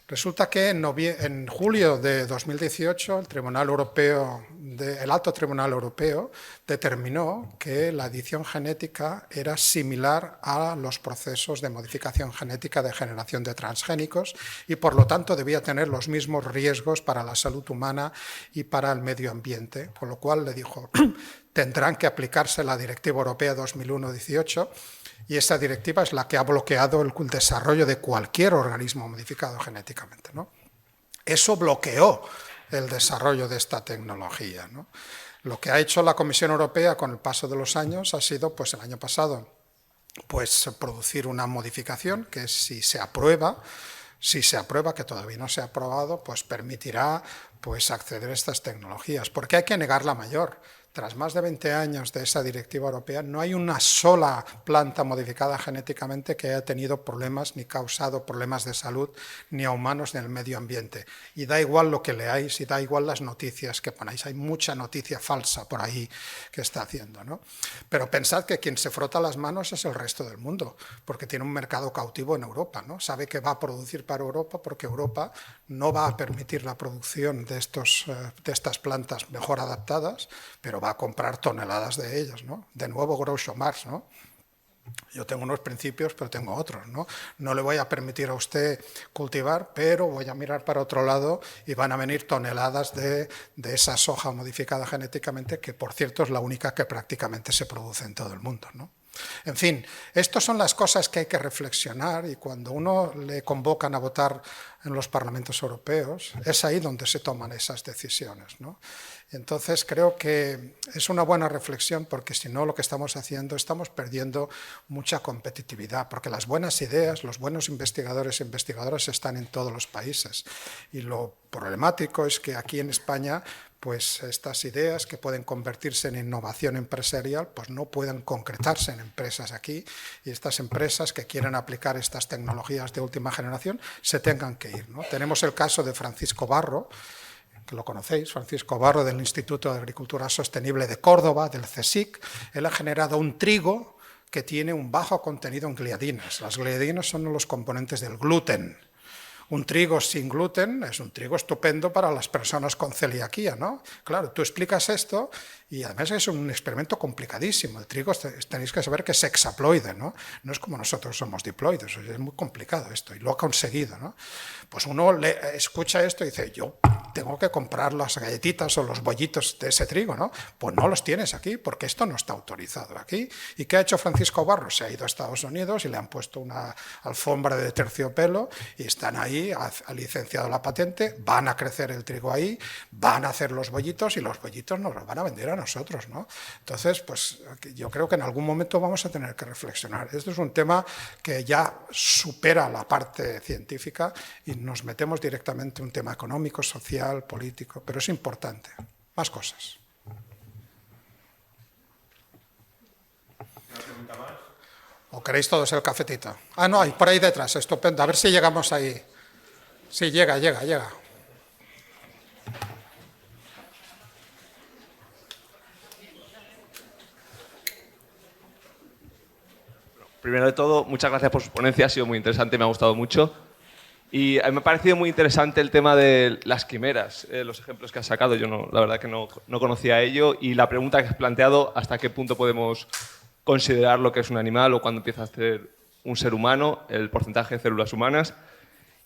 Resulta que en julio de 2018 el Alto Tribunal Europeo determinó que la edición genética era similar a los procesos de modificación genética de generación de transgénicos y por lo tanto debía tener los mismos riesgos para la salud humana y para el medio ambiente, con lo cual le dijo tendrán que aplicarse la Directiva Europea 2001-18 y esa directiva es la que ha bloqueado el desarrollo de cualquier organismo modificado genéticamente, ¿no? Eso bloqueó el desarrollo de esta tecnología, ¿no? Lo que ha hecho la Comisión Europea con el paso de los años ha sido, pues el año pasado, pues producir una modificación que si se aprueba, que todavía no se ha aprobado, pues permitirá pues acceder a estas tecnologías, porque hay que negar la mayor. tras más de 20 años de esa directiva europea, no hay una sola planta modificada genéticamente que haya tenido problemas ni causado problemas de salud ni a humanos ni al medio ambiente. Y da igual lo que leáis y da igual las noticias que ponáis. Hay mucha noticia falsa por ahí que está haciendo, ¿no? Pero pensad que quien se frota las manos es el resto del mundo, porque tiene un mercado cautivo en Europa, ¿no? Sabe que va a producir para Europa porque Europa no va a permitir la producción de estas plantas mejor adaptadas, pero va a comprar toneladas de ellas, ¿no? De nuevo Groucho Marx, ¿no? Yo tengo unos principios, pero tengo otros, ¿no? No le voy a permitir a usted cultivar, pero voy a mirar para otro lado y van a venir toneladas de esa soja modificada genéticamente, que por cierto es la única que prácticamente se produce en todo el mundo, ¿no? En fin, estas son las cosas que hay que reflexionar, y cuando uno le convocan a votar en los parlamentos europeos, es ahí donde se toman esas decisiones, ¿no? Entonces creo que es una buena reflexión, porque si no, lo que estamos haciendo, estamos perdiendo mucha competitividad, porque las buenas ideas, los buenos investigadores e investigadoras están en todos los países, y lo problemático es que aquí en España pues estas ideas que pueden convertirse en innovación empresarial pues no pueden concretarse en empresas aquí, y estas empresas que quieren aplicar estas tecnologías de última generación se tengan que ir, ¿no? Tenemos el caso de Francisco Barro, que lo conocéis, Francisco Barro, del Instituto de Agricultura Sostenible de Córdoba, del CSIC. Él ha generado un trigo que tiene un bajo contenido en gliadinas. Las gliadinas son los componentes del gluten. Un trigo sin gluten es un trigo estupendo para las personas con celiaquía, ¿no? Claro, tú explicas esto y además es un experimento complicadísimo. El trigo tenéis que saber que es hexaploide, ¿no? No es como nosotros somos diploides, es muy complicado esto, y lo ha conseguido, ¿no? Pues uno escucha esto y dice, yo tengo que comprar las galletitas o los bollitos de ese trigo, ¿no? Pues no los tienes aquí, porque esto no está autorizado aquí. ¿Y qué ha hecho Francisco Barro? Se ha ido a Estados Unidos y le han puesto una alfombra de terciopelo y están ahí, ha licenciado la patente, van a crecer el trigo ahí, van a hacer los bollitos y los bollitos nos los van a vender a nosotros, ¿no? Entonces, pues yo creo que en algún momento vamos a tener que reflexionar. Esto es un tema que ya supera la parte científica y nos metemos directamente en un tema económico, social, político, pero es importante. Más cosas. ¿O queréis todos el cafetito? Ah, no, hay por ahí detrás, estupendo. A ver si llegamos ahí. Sí, llega. Primero de todo, muchas gracias por su ponencia, ha sido muy interesante, me ha gustado mucho. Y a mí me ha parecido muy interesante el tema de las quimeras, los ejemplos que has sacado. Yo la verdad que no conocía ello, y la pregunta que has planteado, hasta qué punto podemos considerar lo que es un animal o cuando empieza a ser un ser humano, el porcentaje de células humanas.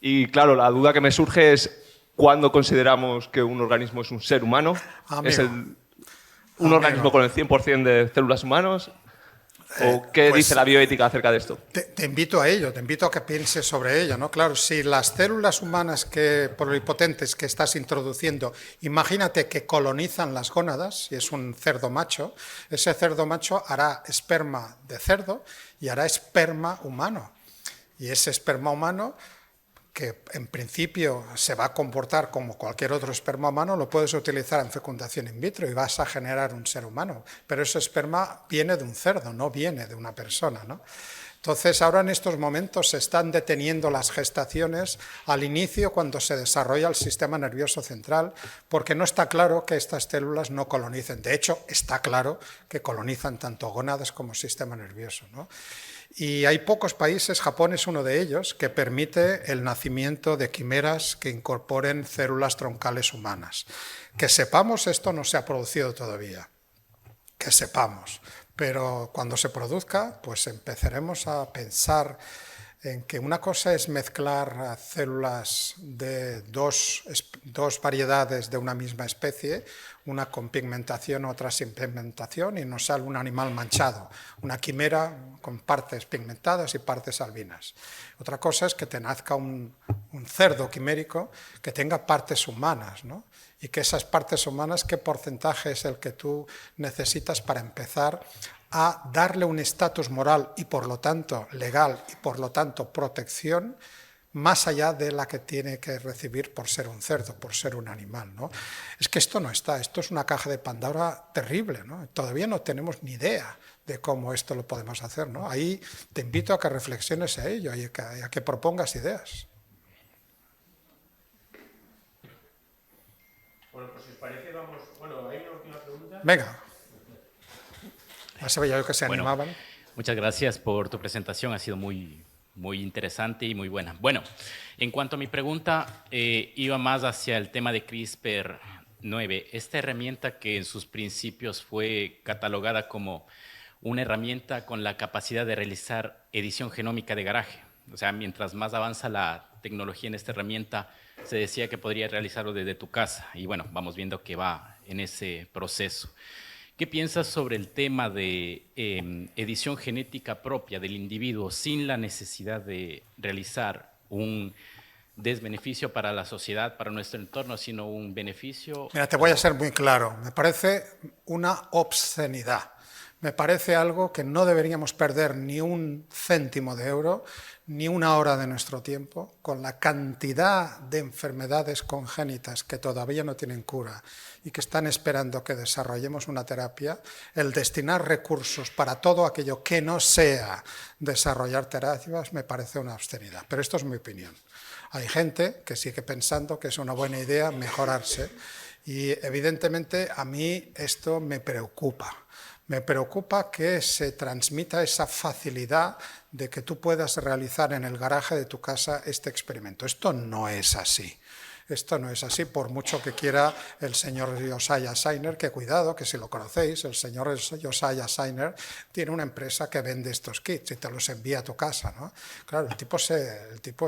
Y claro, la duda que me surge es ¿cuándo consideramos que un organismo es un ser humano? ¿Es un organismo con el 100% de células humanas? ¿O qué dice la bioética acerca de esto? Te invito a ello, te invito a que pienses sobre ello, ¿no? Claro, si las células humanas pluripotentes que estás introduciendo, imagínate que colonizan las gónadas, y es un cerdo macho, ese cerdo macho hará esperma de cerdo y hará esperma humano. Y ese esperma humano, que en principio se va a comportar como cualquier otro esperma humano, lo puedes utilizar en fecundación in vitro y vas a generar un ser humano. Pero ese esperma viene de un cerdo, no viene de una persona, ¿no? Entonces, ahora en estos momentos se están deteniendo las gestaciones al inicio, cuando se desarrolla el sistema nervioso central, porque no está claro que estas células no colonicen. De hecho, está claro que colonizan tanto gónadas como sistema nervioso, ¿no? Y hay pocos países, Japón es uno de ellos, que permite el nacimiento de quimeras que incorporen células troncales humanas. Que sepamos, esto no se ha producido todavía, que sepamos, pero cuando se produzca, pues empezaremos a pensar en que una cosa es mezclar células de dos variedades de una misma especie, una con pigmentación, otra sin pigmentación, y nos sale un animal manchado, una quimera con partes pigmentadas y partes albinas. Otra cosa es que te nazca un cerdo quimérico que tenga partes humanas, ¿no? Y que esas partes humanas, ¿qué porcentaje es el que tú necesitas para empezar a darle un estatus moral y por lo tanto legal y por lo tanto protección más allá de la que tiene que recibir por ser un cerdo, por ser un animal, ¿no? Es que esto no está, esto es una caja de Pandora terrible, ¿no? Todavía no tenemos ni idea de cómo esto lo podemos hacer, ¿no? Ahí te invito a que reflexiones a ello y a que propongas ideas. Bueno, pues si os parece, vamos... Bueno, ¿hay una última pregunta? Venga. Ya se veía yo que se animaban. Muchas gracias por tu presentación, ha sido muy interesante y muy buena. Bueno, en cuanto a mi pregunta, iba más hacia el tema de CRISPR-9. Esta herramienta que en sus principios fue catalogada como una herramienta con la capacidad de realizar edición genómica de garaje. O sea, mientras más avanza la tecnología en esta herramienta, se decía que podría realizarlo desde tu casa. Y bueno, vamos viendo que va en ese proceso. ¿Qué piensas sobre el tema de edición genética propia del individuo sin la necesidad de realizar un desbeneficio para la sociedad, para nuestro entorno, sino un beneficio? Mira, te voy a ser muy claro. Me parece una obscenidad. Me parece algo que no deberíamos perder ni un céntimo de euro, ni una hora de nuestro tiempo, con la cantidad de enfermedades congénitas que todavía no tienen cura y que están esperando que desarrollemos una terapia, el destinar recursos para todo aquello que no sea desarrollar terapias me parece una obscenidad. Pero esto es mi opinión. Hay gente que sigue pensando que es una buena idea mejorarse y evidentemente a mí esto me preocupa. Me preocupa que se transmita esa facilidad de que tú puedas realizar en el garaje de tu casa este experimento. Esto no es así. Esto no es así, por mucho que quiera el señor Josiah Sainer, que cuidado, que si lo conocéis, el señor Josiah Sainer tiene una empresa que vende estos kits y te los envía a tu casa, ¿no? Claro, el tipo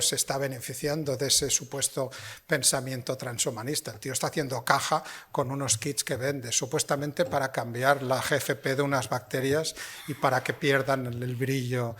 se está beneficiando de ese supuesto pensamiento transhumanista. El tío está haciendo caja con unos kits que vende, supuestamente para cambiar la GFP de unas bacterias y para que pierdan el brillo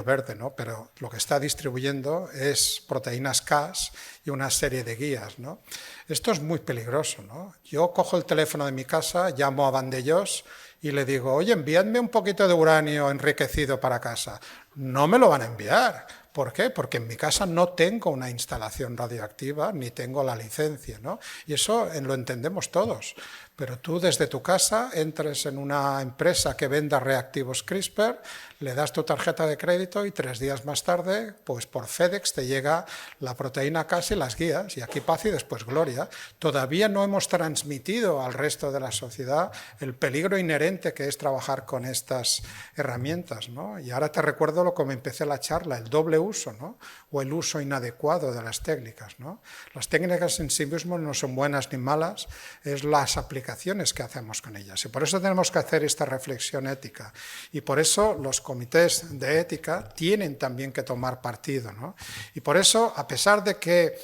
verde, ¿no? Pero lo que está distribuyendo es proteínas Cas y una serie de guías, ¿no? Esto es muy peligroso, ¿no? Yo cojo el teléfono de mi casa, llamo a Vandellós y le digo, oye, envíadme un poquito de uranio enriquecido para casa. No me lo van a enviar. ¿Por qué? Porque en mi casa no tengo una instalación radioactiva ni tengo la licencia, ¿no? Y eso lo entendemos todos. Pero tú desde tu casa entres en una empresa que venda reactivos CRISPR, le das tu tarjeta de crédito y 3 días más tarde, pues por FedEx te llega la proteína Cas y las guías, y aquí paz y después gloria. Todavía no hemos transmitido al resto de la sociedad el peligro inherente que es trabajar con estas herramientas, ¿no? Y ahora te recuerdo lo como empecé la charla, el doble uso, ¿no? O el uso inadecuado de las técnicas, ¿no? Las técnicas en sí mismas no son buenas ni malas, es las aplicaciones que hacemos con ellas. Y por eso tenemos que hacer esta reflexión ética. Y por eso los comités de ética tienen también que tomar partido, ¿no? Y por eso, a pesar de que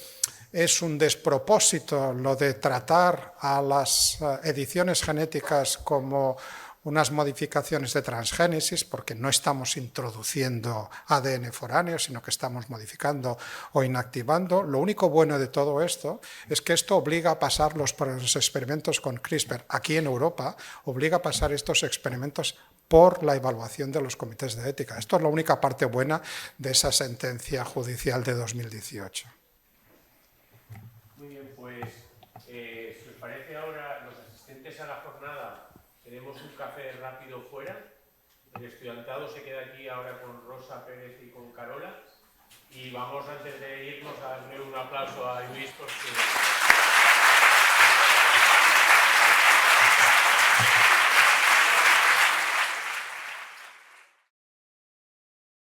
es un despropósito lo de tratar a las ediciones genéticas como unas modificaciones de transgénesis, porque no estamos introduciendo ADN foráneo, sino que estamos modificando o inactivando. Lo único bueno de todo esto es que esto obliga a pasar los experimentos con CRISPR aquí en Europa, obliga a pasar estos experimentos por la evaluación de los comités de ética. Esto es la única parte buena de esa sentencia judicial de 2018. Muy bien, pues si os parece ahora, los asistentes a la jornada, tenemos un café rápido fuera. El estudiantado se queda aquí ahora con Rosa Pérez y con Carola. Y vamos, antes de irnos, a darle un aplauso a Luis porque...